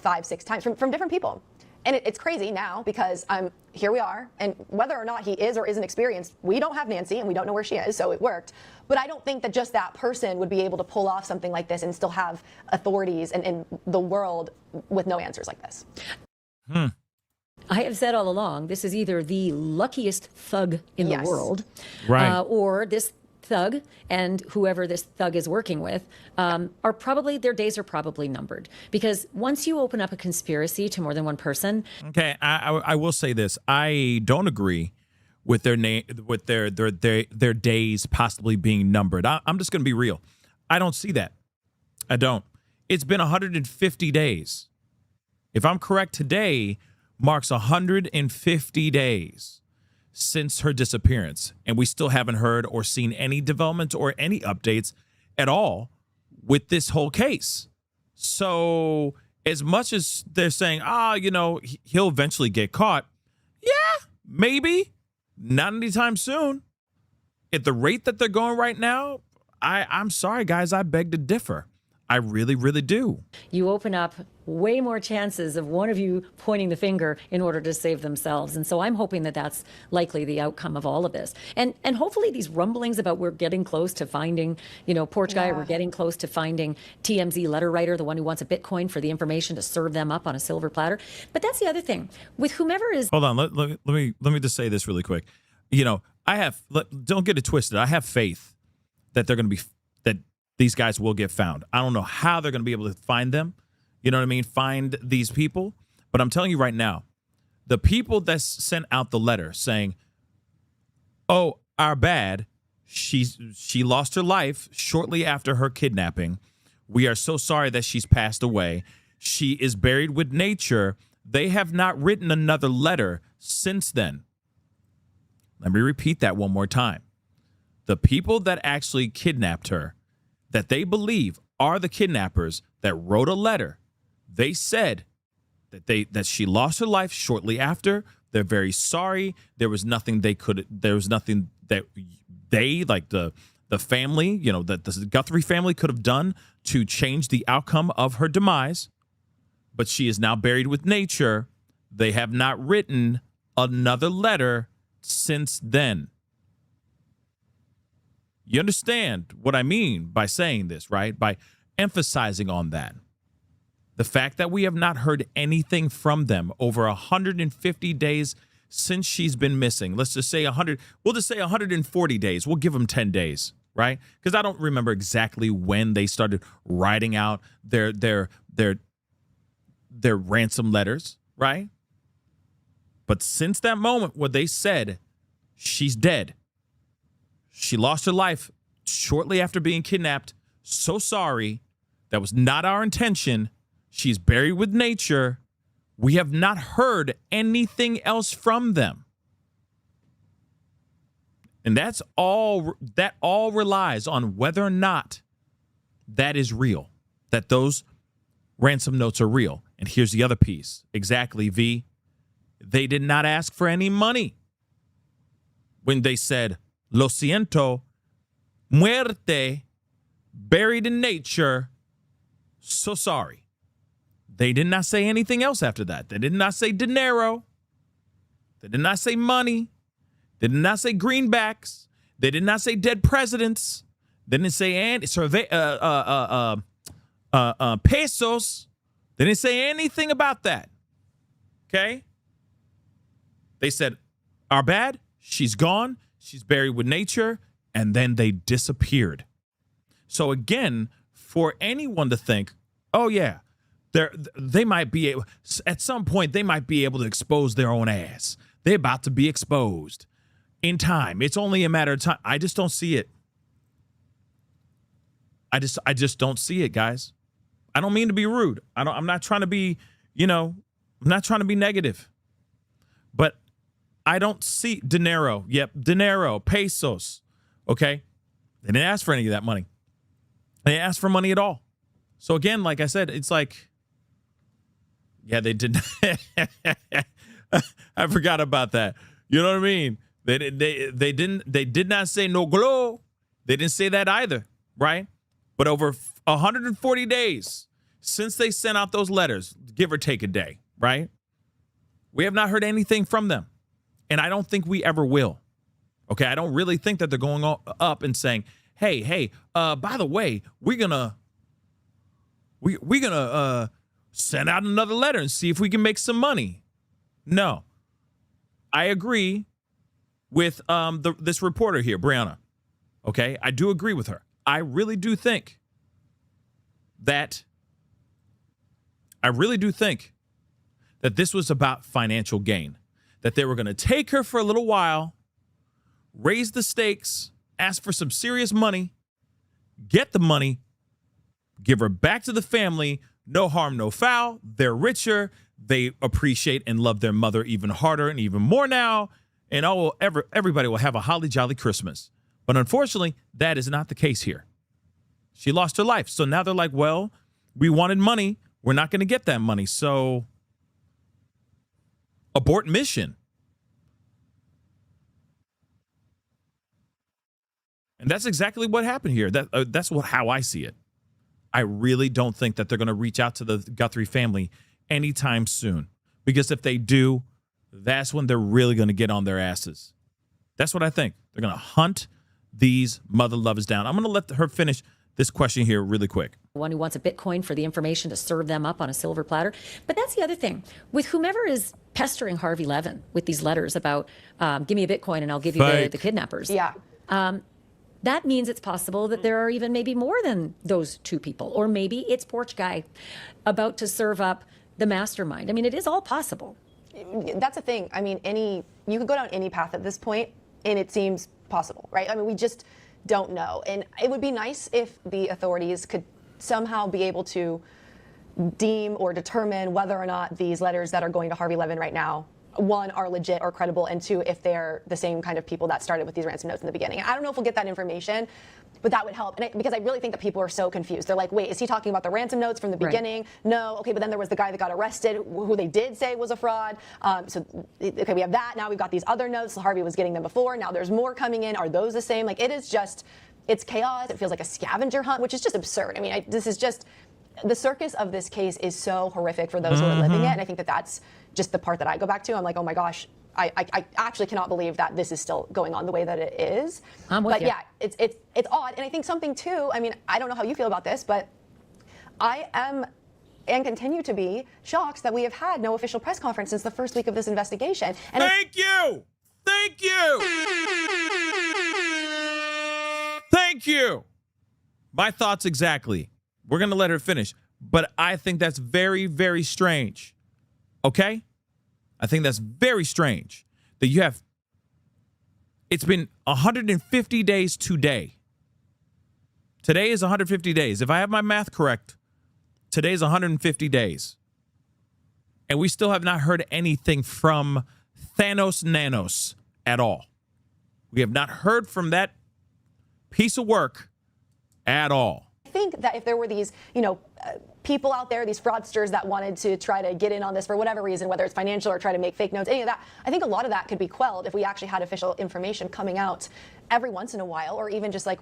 5-6 times from different people. And it's crazy now because here we are, and whether or not he is or isn't experienced, we don't have Nancy and we don't know where she is, so it worked. But I don't think that just that person would be able to pull off something like this and still have authorities and the world with no answers like this. I have said all along, this is either the luckiest thug in the world, right, or this thug and whoever this thug is working with are probably, their days are probably numbered, because once you open up a conspiracy to more than one person. Okay, I will say this: I don't agree with their name, with their days possibly being numbered. I'm just going to be real. I don't see that. I don't. It's been 150 days. If I'm correct, today marks 150 days since her disappearance, and we still haven't heard or seen any developments or any updates at all with this whole case. So as much as they're saying, he'll eventually get caught, yeah, maybe, not anytime soon. At the rate that they're going right now, I'm sorry, guys, I beg to differ. I really, really do. You open up way more chances of one of you pointing the finger in order to save themselves. And so I'm hoping that that's likely the outcome of all of this. And hopefully these rumblings about we're getting close to finding, Porch Guy, we're getting close to finding TMZ letter writer, the one who wants a Bitcoin for the information to serve them up on a silver platter. But that's the other thing. With whomever is... Hold on, let me just say this really quick. Don't get it twisted. I have faith that they're going to be... that these guys will get found. I don't know how they're going to be able to find them. You know what I mean? Find these people. But I'm telling you right now, the people that sent out the letter saying, oh, our bad, she lost her life shortly after her kidnapping. We are so sorry that she's passed away. She is buried with nature. They have not written another letter since then. Let me repeat that one more time. The people that actually kidnapped her, that they believe are the kidnappers that wrote a letter, they said that she lost her life shortly after. They're very sorry. There was nothing that they, like the family, that the Guthrie family could have done to change the outcome of her demise. But she is now buried with nature. They have not written another letter since then. You understand what I mean by saying this, right? By emphasizing on that. The fact that we have not heard anything from them over 150 days since she's been missing. Let's just say 100. We'll just say 140 days. We'll give them 10 days, right? Because I don't remember exactly when they started writing out their ransom letters, right? But since that moment where they said she's dead, she lost her life shortly after being kidnapped. So sorry. That was not our intention. She's buried with nature. We have not heard anything else from them. And that all relies on whether or not that is real, that those ransom notes are real. And here's the other piece. Exactly, V. They did not ask for any money. When they said, lo siento, muerte, buried in nature, so sorry. They did not say anything else after that. They did not say dinero. They did not say money. They did not say greenbacks. They did not say dead presidents. They didn't say pesos. They didn't say anything about that. Okay? They said, our bad, she's gone, she's buried with nature, and then they disappeared. So again, for anyone to think, oh yeah, they might be able, at some point they might be able to expose their own ass. They're about to be exposed in time. It's only a matter of time. I just don't see it. I just don't see it, guys. I don't mean to be rude. I'm not trying to be, I'm not trying to be negative. But I don't see dinero. Yep, dinero, pesos. Okay? They didn't ask for any of that money. They didn't ask for money at all. So again, like I said, it's like, yeah, they didn't. I forgot about that. You know what I mean? They did not say no glow. They didn't say that either, right? But over 140 days since they sent out those letters, give or take a day, right? We have not heard anything from them. And I don't think we ever will. Okay, I don't really think that they're going up and saying, hey, by the way, we're gonna send out another letter and see if we can make some money. No. I agree with this reporter here, Brianna. Okay, I do agree with her. I really do think that this was about financial gain, that they were going to take her for a little while, raise the stakes, ask for some serious money, get the money, give her back to the family, no harm, no foul. They're richer. They appreciate and love their mother even harder and even more now. And everybody will have a holly jolly Christmas. But unfortunately, that is not the case here. She lost her life. So now they're like, well, we wanted money. We're not going to get that money. So abort mission. And that's exactly what happened here. That's how I see it. I really don't think that they're going to reach out to the Guthrie family anytime soon. Because if they do, that's when they're really going to get on their asses. That's what I think. They're going to hunt these mother lovers down. I'm going to let her finish this question here really quick. One who wants a Bitcoin for the information to serve them up on a silver platter. But that's the other thing. With whomever is pestering Harvey Levin with these letters about, give me a Bitcoin and I'll give you the kidnappers. Yeah. That means it's possible that there are even maybe more than those two people. Or maybe it's Porch Guy about to serve up the mastermind. I mean, it is all possible. That's the thing. I mean, you could go down any path at this point, and it seems possible, right? I mean, we just don't know. And it would be nice if the authorities could somehow be able to deem or determine whether or not these letters that are going to Harvey Levin right now, one, are legit or credible, and two, if they're the same kind of people that started with these ransom notes in the beginning. I don't know if we'll get that information, but that would help. And because I really think that people are so confused. They're like, wait, is he talking about the ransom notes from the beginning? No. Okay, but then there was the guy that got arrested, who they did say was a fraud. Okay, we have that. Now we've got these other notes. Harvey was getting them before. Now there's more coming in. Are those the same? Like, it is just, it's chaos. It feels like a scavenger hunt, which is just absurd. I mean, this is just, the circus of this case is so horrific for those who are living it. And I think that that's just the part that I go back to. I'm like, oh my gosh, I actually cannot believe that this is still going on the way that it is. But yeah, it's odd. And I think something too, I mean, I don't know how you feel about this, but I am and continue to be shocked that we have had no official press conference since the first week of this investigation. And Thank you. Thank you. My thoughts exactly. We're going to let her finish. But I think that's very, very strange. Okay? I think that's very strange that you have. It's been 150 days today. Today is 150 days. If I have my math correct, today is 150 days. And we still have not heard anything from Thanos Nanos at all. We have not heard from that piece of work at all. I think that if there were these, people out there, these fraudsters that wanted to try to get in on this for whatever reason, whether it's financial or try to make fake notes, any of that, I think a lot of that could be quelled if we actually had official information coming out every once in a while, or even just like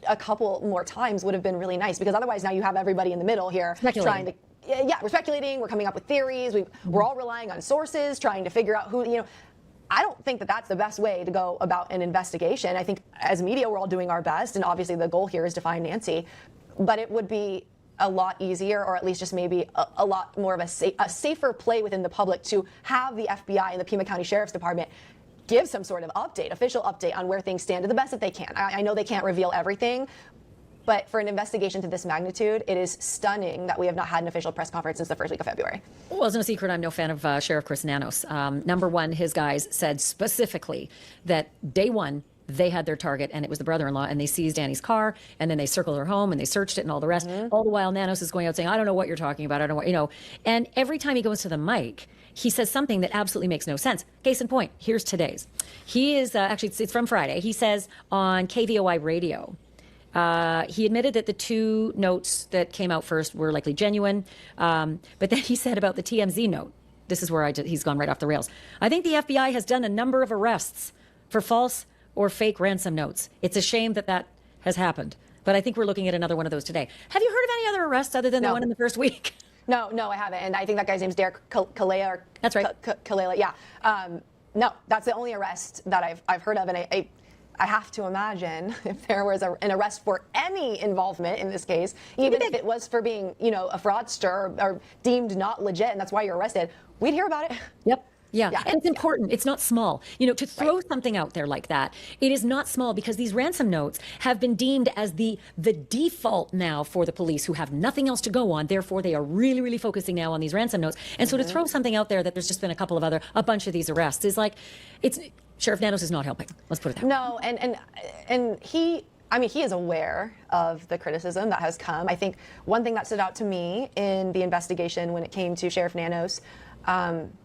a couple more times would have been really nice, because otherwise now you have everybody in the middle here trying to, we're speculating, we're coming up with theories, we're all relying on sources, trying to figure out who, I don't think that that's the best way to go about an investigation. I think as media, we're all doing our best, and obviously the goal here is to find Nancy, but it would be a lot easier, or at least just maybe a lot more of a safer play within the public to have the FBI and the Pima County Sheriff's Department give some sort of update, official update on where things stand to the best that they can. I know they can't reveal everything, but for an investigation to this magnitude, it is stunning that we have not had an official press conference since the first week of February. Well, it's no secret I'm no fan of Sheriff Chris Nanos. Number one, his guys said specifically that day one, they had their target, and it was the brother-in-law, and they seized Annie's car, and then they circled her home, and they searched it and all the rest. All the while, Nanos is going out saying, I don't know what you're talking about. I don't know what, And every time he goes to the mic, he says something that absolutely makes no sense. Case in point, here's today's. He is, actually, it's from Friday. He says on KVOI radio, he admitted that the two notes that came out first were likely genuine. But then he said about the TMZ note, this is where he's gone right off the rails. I think the FBI has done a number of arrests for false or fake ransom notes. It's a shame that that has happened. But I think we're looking at another one of those today. Have you heard of any other arrests other than the one in the first week? No, I haven't. And I think that guy's name's Derek Kalea. That's right. Kalea, yeah. No, that's the only arrest that I've heard of. And I have to imagine if there was an arrest for any involvement in this case, even if it was for being, a fraudster or deemed not legit, and that's why you're arrested, we'd hear about it. Yep. Yeah, and it's important. It's not small. To throw something out there like that, it is not small, because these ransom notes have been deemed as the default now for the police, who have nothing else to go on. Therefore, they are really, really focusing now on these ransom notes. And so to throw something out there that there's just been a bunch of these arrests is like, Sheriff Nanos is not helping. Let's put it that way. No, and he is aware of the criticism that has come. I think one thing that stood out to me in the investigation when it came to Sheriff Nanos,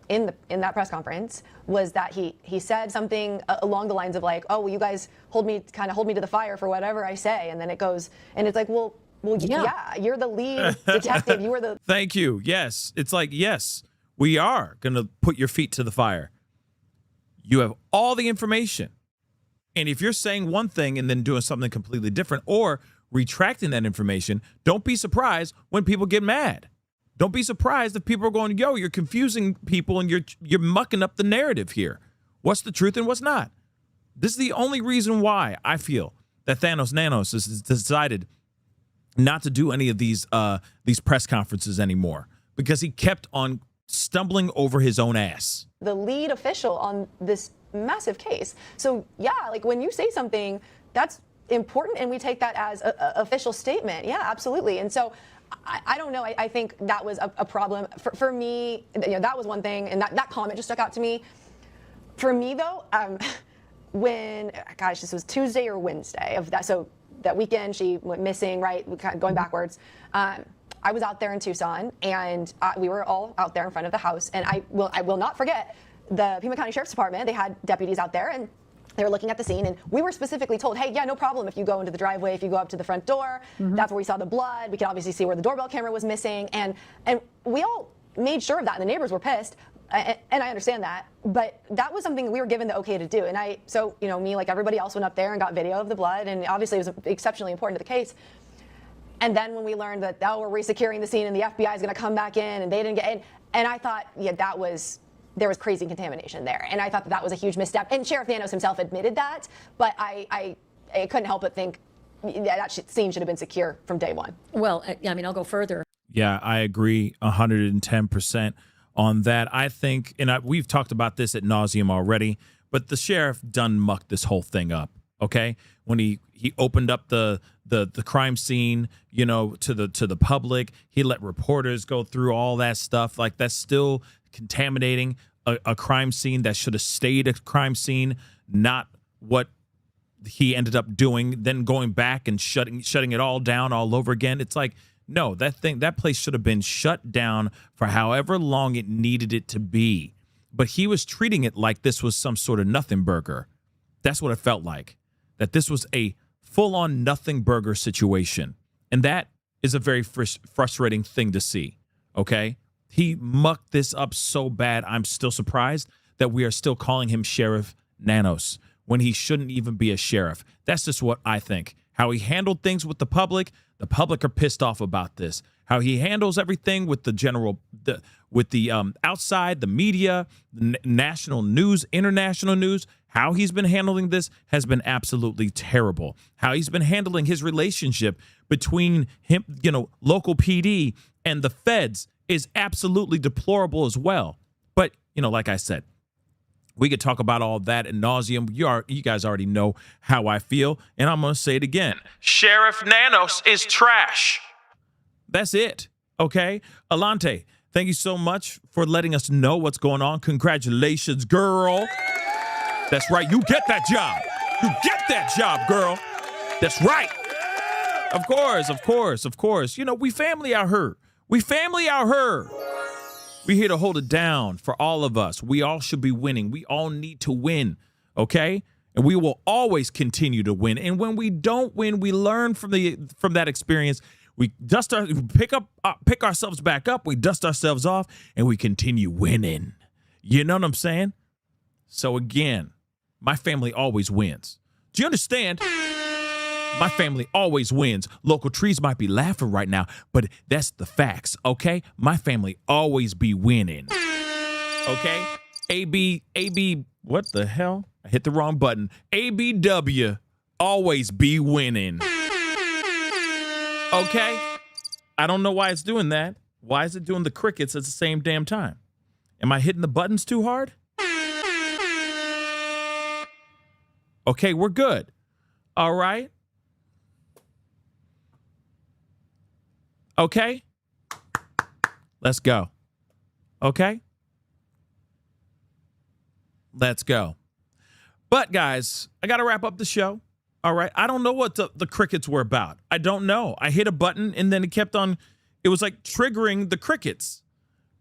in that press conference, was that he said something along the lines of like, oh, well, you guys hold me to the fire for whatever I say, and then it goes, and it's like, well, yeah, you're the lead detective. You were the. Thank you. Yes, it's like, yes, we are gonna put your feet to the fire. You have all the information, and if you're saying one thing and then doing something completely different, or retracting that information, don't be surprised when people get mad. Don't be surprised if people are going, yo, you're confusing people and you're mucking up the narrative here. What's the truth and what's not? This is the only reason why I feel that Thanos Nanos has decided not to do any of these press conferences anymore, because he kept on stumbling over his own ass. The lead official on this massive case. So yeah, like when you say something, that's important, and we take that as an official statement. Yeah, absolutely. And so I don't know. I think that was a problem for me. That was one thing, and that comment just stuck out to me. For me, though, this was Tuesday or Wednesday of that. So that weekend, she went missing. Right, going backwards. I was out there in Tucson, and we were all out there in front of the house. And I will not forget the Pima County Sheriff's Department. They had deputies out there, and they were looking at the scene, and we were specifically told, hey, yeah, no problem if you go into the driveway, if you go up to the front door. That's where we saw the blood. We could obviously see where the doorbell camera was missing, and we all made sure of that, and the neighbors were pissed, and I understand that, but that was something we were given the okay to do, and me, like everybody else, went up there and got video of the blood, and obviously it was exceptionally important to the case. And then when we learned that, we're resecuring the scene and the FBI is going to come back in, and they didn't get in, and I thought, yeah, there was crazy contamination there. And I thought that was a huge misstep. And Sheriff Nanos himself admitted that, but I couldn't help but think that scene should have been secure from day one. Well, I'll go further. Yeah, I agree 110% on that. I think, and we've talked about this ad nauseum already, but the sheriff done mucked this whole thing up. Okay, when he opened up the crime scene, you know, to the public, he let reporters go through all that stuff. Like, that's still contaminating a crime scene that should have stayed a crime scene, not what he ended up doing, then going back and shutting it all down all over again. It's like, no, that place should have been shut down for however long it needed it to be. But he was treating it like this was some sort of nothing burger. That's what it felt like, that this was a full-on nothing burger situation. And that is a very frustrating thing to see, okay? He mucked this up so bad, I'm still surprised that we are still calling him Sheriff Nanos when he shouldn't even be a sheriff. That's just what I think. How he handled things with the public are pissed off about this. How he handles everything with the outside, the media, national news, international news, how he's been handling this has been absolutely terrible. How he's been handling his relationship between him, you know, local PD and the feds is absolutely deplorable as well. But, you know, like I said, we could talk about all that ad nauseum. You guys already know how I feel, and I'm going to say it again. Sheriff Nanos is trash. That's it, okay? Alante, thank you so much for letting us know what's going on. Congratulations, girl. That's right. You get that job. You get that job, girl. That's right. Of course. You know, we family out here. We here to hold it down for all of us. We all should be winning. We all need to win, okay? And we will always continue to win. And when we don't win, we learn from that experience. We pick ourselves back up. We dust ourselves off, and we continue winning. You know what I'm saying? So again, my family always wins. Do you understand? My family always wins. Local trees might be laughing right now, but that's the facts, okay? My family always be winning. Okay? AB, what the hell? I hit the wrong button. ABW always be winning. Okay? I don't know why it's doing that. Why is it doing the crickets at the same damn time? Am I hitting the buttons too hard? Okay, we're good. All right. Okay? Let's go. Okay? Let's go. But, guys, I got to wrap up the show. All right? I don't know what the crickets were about. I don't know. I hit a button, and then it kept on. It was like triggering the crickets.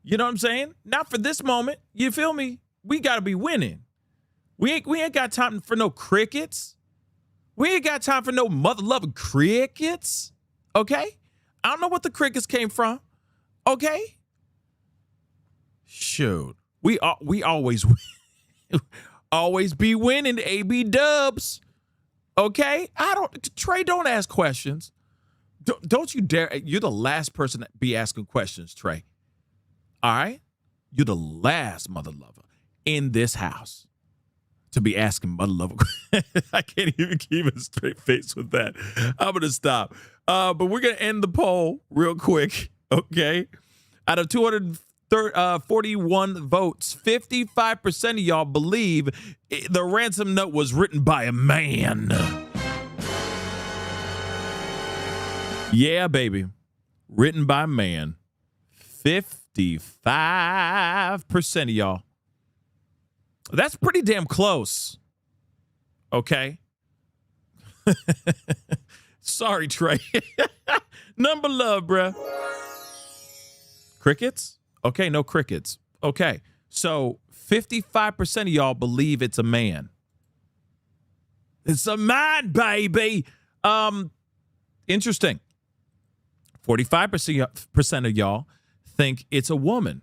You know what I'm saying? Not for this moment. You feel me? We got to be winning. We ain't got time for no crickets. We ain't got time for no mother-loving crickets. Okay? I don't know what the crickets came from. Okay? Shoot. We always always be winning, AB dubs. Okay? Trey, don't ask questions. Don't you dare. You're the last person to be asking questions, Trey. All right? You're the last mother lover in this house to be asking mother lover. I can't even keep a straight face with that. I'm going to stop. But we're going to end the poll real quick, okay? Out of 241 votes, 55% of y'all believe the ransom note was written by a man. Yeah, baby. Written by a man. 55% of y'all. That's pretty damn close. Okay? Sorry, Trey. Number love, bruh. Crickets? Okay, no crickets. Okay, so 55% of y'all believe it's a man. It's a man, baby. Interesting. 45% of y'all think it's a woman.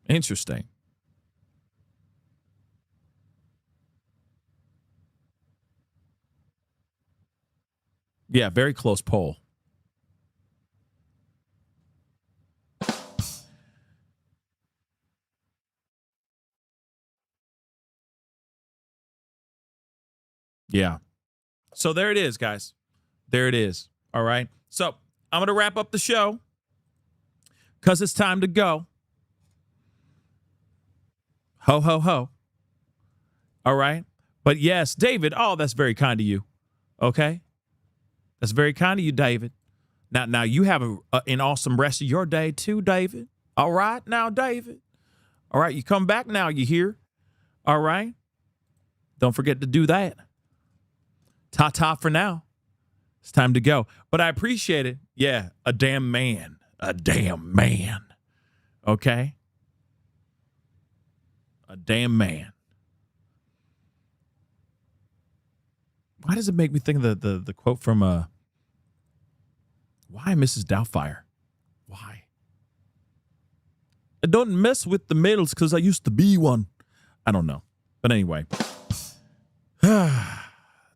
Interesting. Yeah, very close poll. Yeah. So there it is, guys. There it is. All right. So I'm going to wrap up the show because it's time to go. Ho, ho, ho. All right. But yes, David, that's very kind of you. Okay. That's very kind of you, David. Now you have an awesome rest of your day too, David. All right now, David. All right. You come back now, you hear? All right. Don't forget to do that. Ta-ta for now. It's time to go. But I appreciate it. Yeah, a damn man. A damn man. Okay? A damn man. Why does it make me think of the quote from why Mrs. Doubtfire? Why? I don't mess with the males because I used to be one. I don't know. But anyway.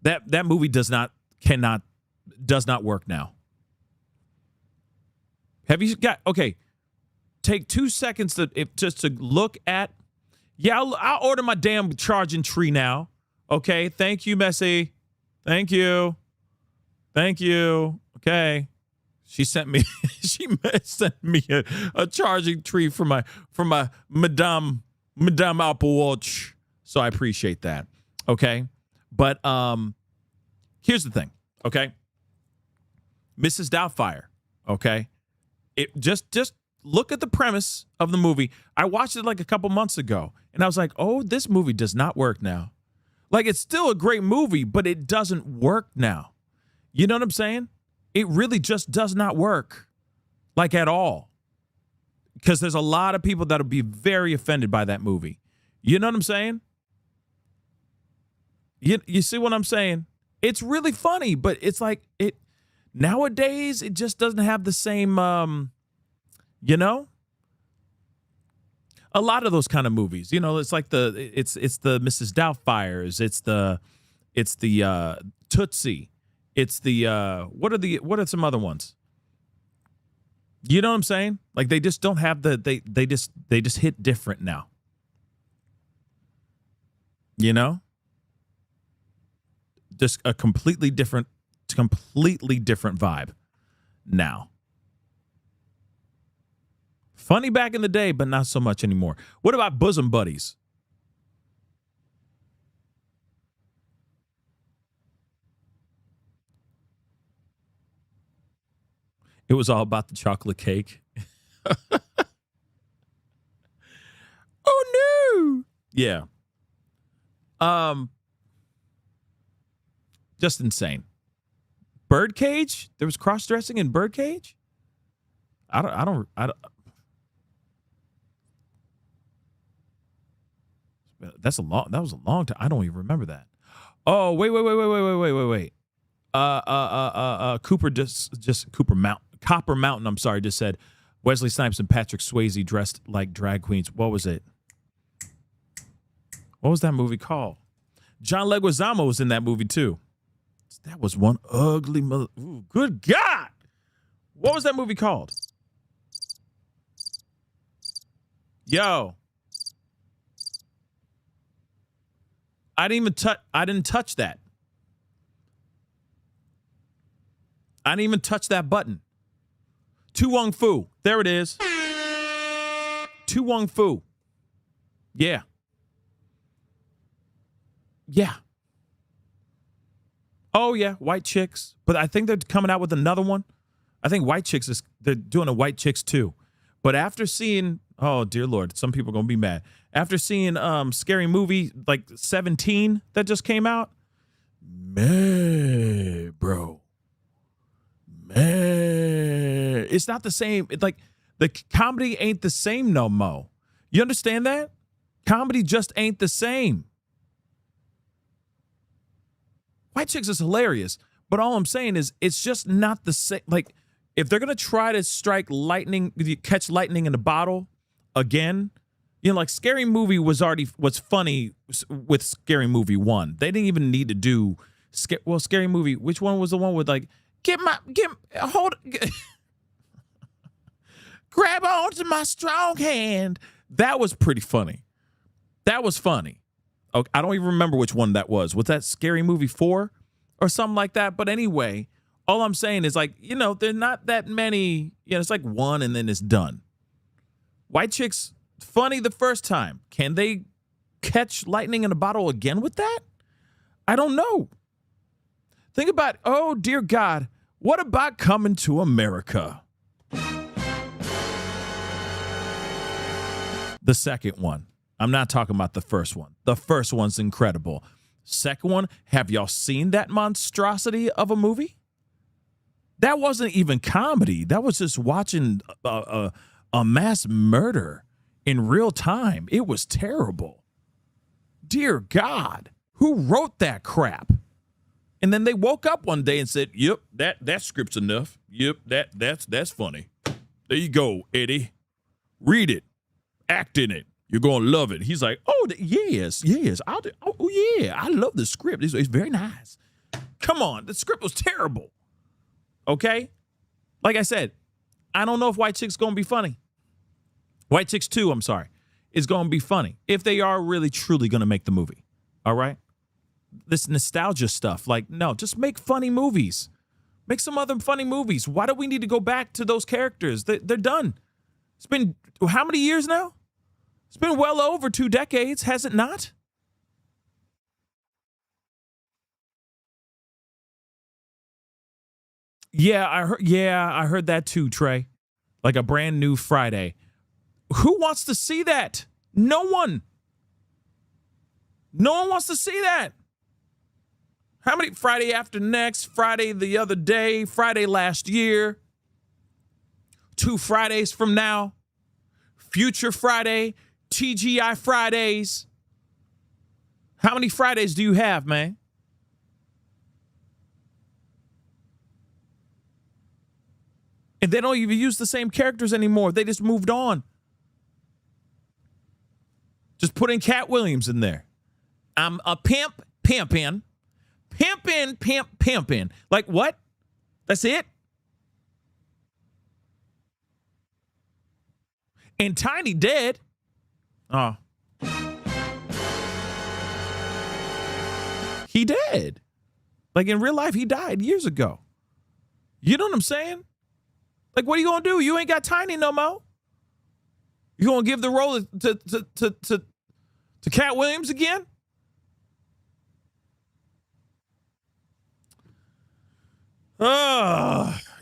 That movie does not work now. Have you got, okay, take 2 seconds to look at, I'll order my damn charging tree now. Okay, thank you, Messi. Thank you. Okay. She sent me a charging tree for my Madame Apple Watch. So I appreciate that. Okay. But here's the thing, okay? Mrs. Doubtfire, okay? It just look at the premise of the movie. I watched it like a couple months ago, and I was like, oh, this movie does not work now. Like, it's still a great movie, but it doesn't work now. You know what I'm saying? It really just does not work, like, at all. Because there's a lot of people that'll be very offended by that movie. You know what I'm saying? You see what I'm saying? It's really funny, but it's like nowadays it just doesn't have the same you know? A lot of those kind of movies, you know, it's like it's the Mrs. Doubtfires, it's the Tootsie, it's the what are some other ones? You know what I'm saying? Like they just don't have they just hit different now. You know? Just a completely different vibe now. Funny back in the day, but not so much anymore. What about Bosom Buddies? It was all about the chocolate cake. Oh no! Yeah. Just insane. Birdcage? There was cross-dressing in Birdcage? I don't. That was a long time. I don't even remember that. Oh, wait. Copper Mountain, I'm sorry, just said Wesley Snipes and Patrick Swayze dressed like drag queens. What was it? What was that movie called? John Leguizamo was in that movie too. That was one ugly mother. Ooh, good God. What was that movie called? Yo. I didn't touch that. I didn't even touch that button. Tu Wong Fu. There it is. Tu Wong Fu. Yeah. Yeah. Oh, yeah, White Chicks. But I think they're coming out with another one. I think White Chicks they're doing a White Chicks too. But after seeing, oh, dear Lord, some people are going to be mad. After seeing Scary Movie, like 17 that just came out, man, bro. Man. It's not the same. It's like the comedy ain't the same no more. You understand that? Comedy just ain't the same. White Chicks is hilarious, but all I'm saying is it's just not the same. Like, if they're going to try to catch lightning in a bottle again, you know, like Scary Movie was funny with Scary Movie 1. They didn't even need to do, Scary Movie, which one was the one with like, grab onto my strong hand. That was pretty funny. That was funny. Okay, I don't even remember which one that was. Was that Scary Movie 4 or something like that? But anyway, All I'm saying is, like, you know, they're not that many. You know, it's like one and then it's done. White chicks, funny the first time. Can they catch lightning in a bottle again with that? I don't know. Think about, oh, dear God, what about Coming to America? The second one. I'm not talking about the first one. The first one's incredible. Second one, have y'all seen that monstrosity of a movie? That wasn't even comedy. That was just watching a mass murder in real time. It was terrible. Dear God, who wrote that crap? And then they woke up one day and said, "Yep, that script's enough. Yep, that's funny. There you go, Eddie. Read it, act in it. You're gonna love it." He's like, "Oh, yes. Yeah, I love the script. It's very nice." Come on, the script was terrible. Okay, like I said, I don't know if White Chicks gonna be funny. White Chicks 2, I'm sorry, is gonna be funny if they are really truly gonna make the movie. All right, this nostalgia stuff, like, no, just make funny movies. Make some other funny movies. Why do we need to go back to those characters? They're done. It's been how many years now? It's been well over 2 decades, has it not? Yeah, I heard that too, Trey. Like a brand new Friday. Who wants to see that? No one. No one wants to see that. How many? Friday after next, Friday the other day, Friday last year, 2 Fridays from now, Future Friday, TGI Fridays. How many Fridays do you have, man? And they don't even use the same characters anymore. They just moved on. Just put in Cat Williams in there. I'm a pimp, pimpin'. Pimpin', pimpin'. Like, what? That's it? And Tiny dead. Oh. He dead. Like, in real life, he died years ago. You know what I'm saying? Like, what are you gonna do? You ain't got Tiny no more. You gonna give the role to Cat Williams again?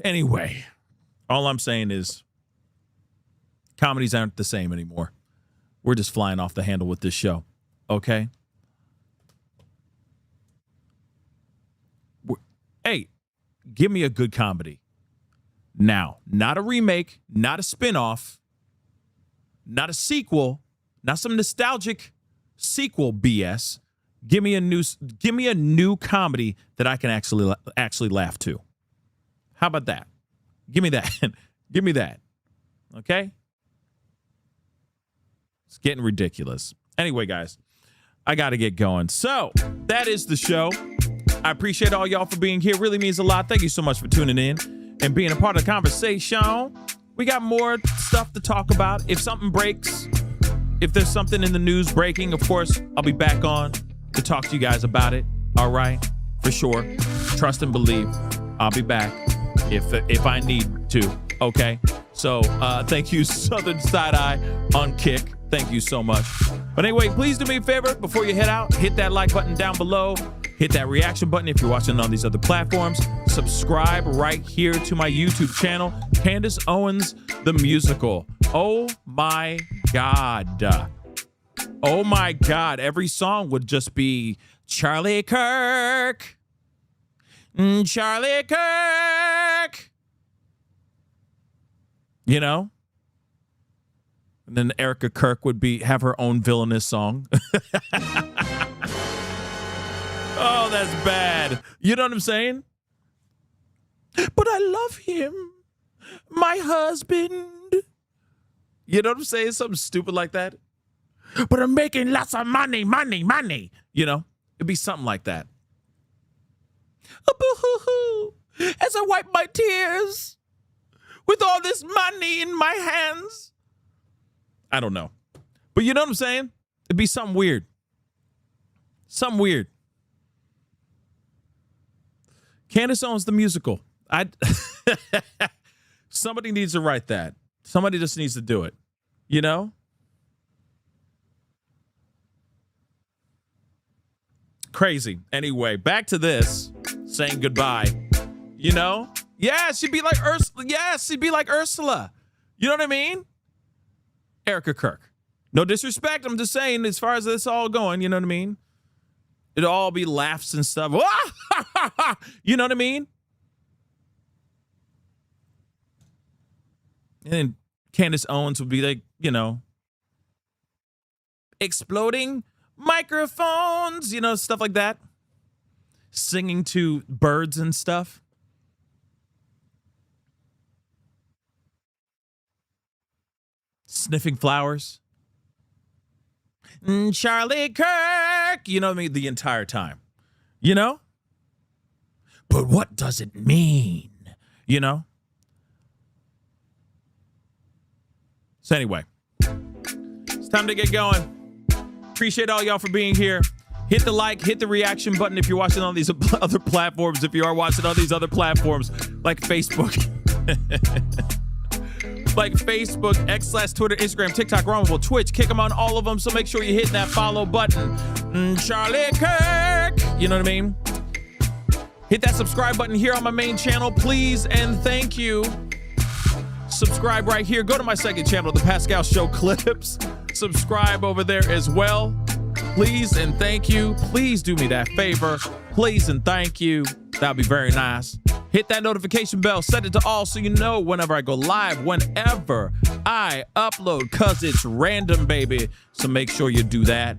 Anyway, all I'm saying is comedies aren't the same anymore. We're just flying off the handle with this show, okay? Hey, give me a good comedy. Now, not a remake, not a spinoff, not a sequel, not some nostalgic sequel BS. Give me a new comedy that I can actually laugh to. How about that? Give me that. Give me that. Okay? It's getting ridiculous. Anyway, guys, I got to get going. So, that is the show. I appreciate all y'all for being here. Really means a lot. Thank you so much for tuning in and being a part of the conversation. We got more stuff to talk about. If something breaks, if there's something in the news breaking, of course, I'll be back on to talk to you guys about it. All right? For sure. Trust and believe. I'll be back if I need to. Okay? So, thank you, Southern Side Eye on Kick. Thank you so much. But anyway, please do me a favor before you head out. Hit that like button down below. Hit that reaction button if you're watching on these other platforms. Subscribe right here to my YouTube channel, Candace Owens, the musical. Oh my God. Oh my God. Every song would just be Charlie Kirk. Charlie Kirk. You know? And then Erica Kirk would have her own villainous song. Oh, that's bad. You know what I'm saying? But I love him. My husband. You know what I'm saying? Something stupid like that. But I'm making lots of money. You know? It'd be something like that. Boo-hoo-hoo. As I wipe my tears with all this money in my hands. I don't know. But you know what I'm saying? It'd be something weird. Something weird. Candace Owens, the musical. Somebody needs to write that. Somebody just needs to do it. You know? Crazy. Anyway, back to this. Saying goodbye. You know? Yeah, she'd be like Ursula. Yeah, she'd be like Ursula. You know what I mean? Erica Kirk. No disrespect. I'm just saying, as far as this all going, you know what I mean? It'll all be laughs and stuff. You know what I mean? And then Candace Owens would be like, you know, exploding microphones, you know, stuff like that. Singing to birds and stuff. Sniffing flowers. Charlie Kirk, you know what I mean? The entire time, you know? But what does it mean? You know? So anyway, it's time to get going. Appreciate all y'all for being here. Hit the like, hit the reaction button if you're watching on these other platforms. If you are watching on these other platforms like Facebook. Like Facebook, X/Twitter, Instagram, TikTok, Rumble, Twitch. Kick them on all of them, so make sure you hit that follow button. Charlie Kirk. You know what I mean? Hit that subscribe button here on my main channel, please, and thank you. Subscribe right here. Go to my second channel, The Pascal Show Clips. Subscribe over there as well. Please and thank you. Please do me that favor. Please and thank you. That would be very nice. Hit that notification bell. Set it to all so you know whenever I go live, whenever I upload, because it's random, baby. So make sure you do that.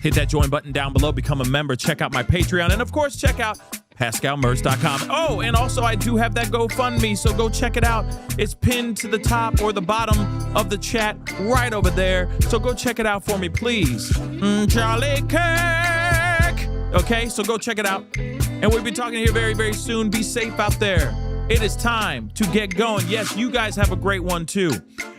Hit that join button down below. Become a member. Check out my Patreon. And, of course, check out PascalMerz.com. Oh, and also I do have that GoFundMe, so go check it out. It's pinned to the top or the bottom of the chat right over there. So go check it out for me, please. Charlie Kirk. Okay, so go check it out. And we'll be talking here very, very soon. Be safe out there. It is time to get going. Yes, you guys have a great one, too.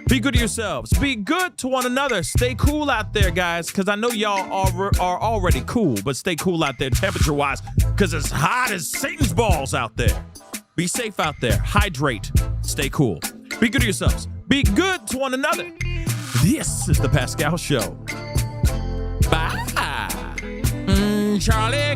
Be good to yourselves. Be good to one another. Stay cool out there, guys, because I know y'all are already cool, but stay cool out there temperature-wise, because it's hot as Satan's balls out there. Be safe out there. Hydrate. Stay cool. Be good to yourselves. Be good to one another. This is The Pascal Show. Bye. Charlie.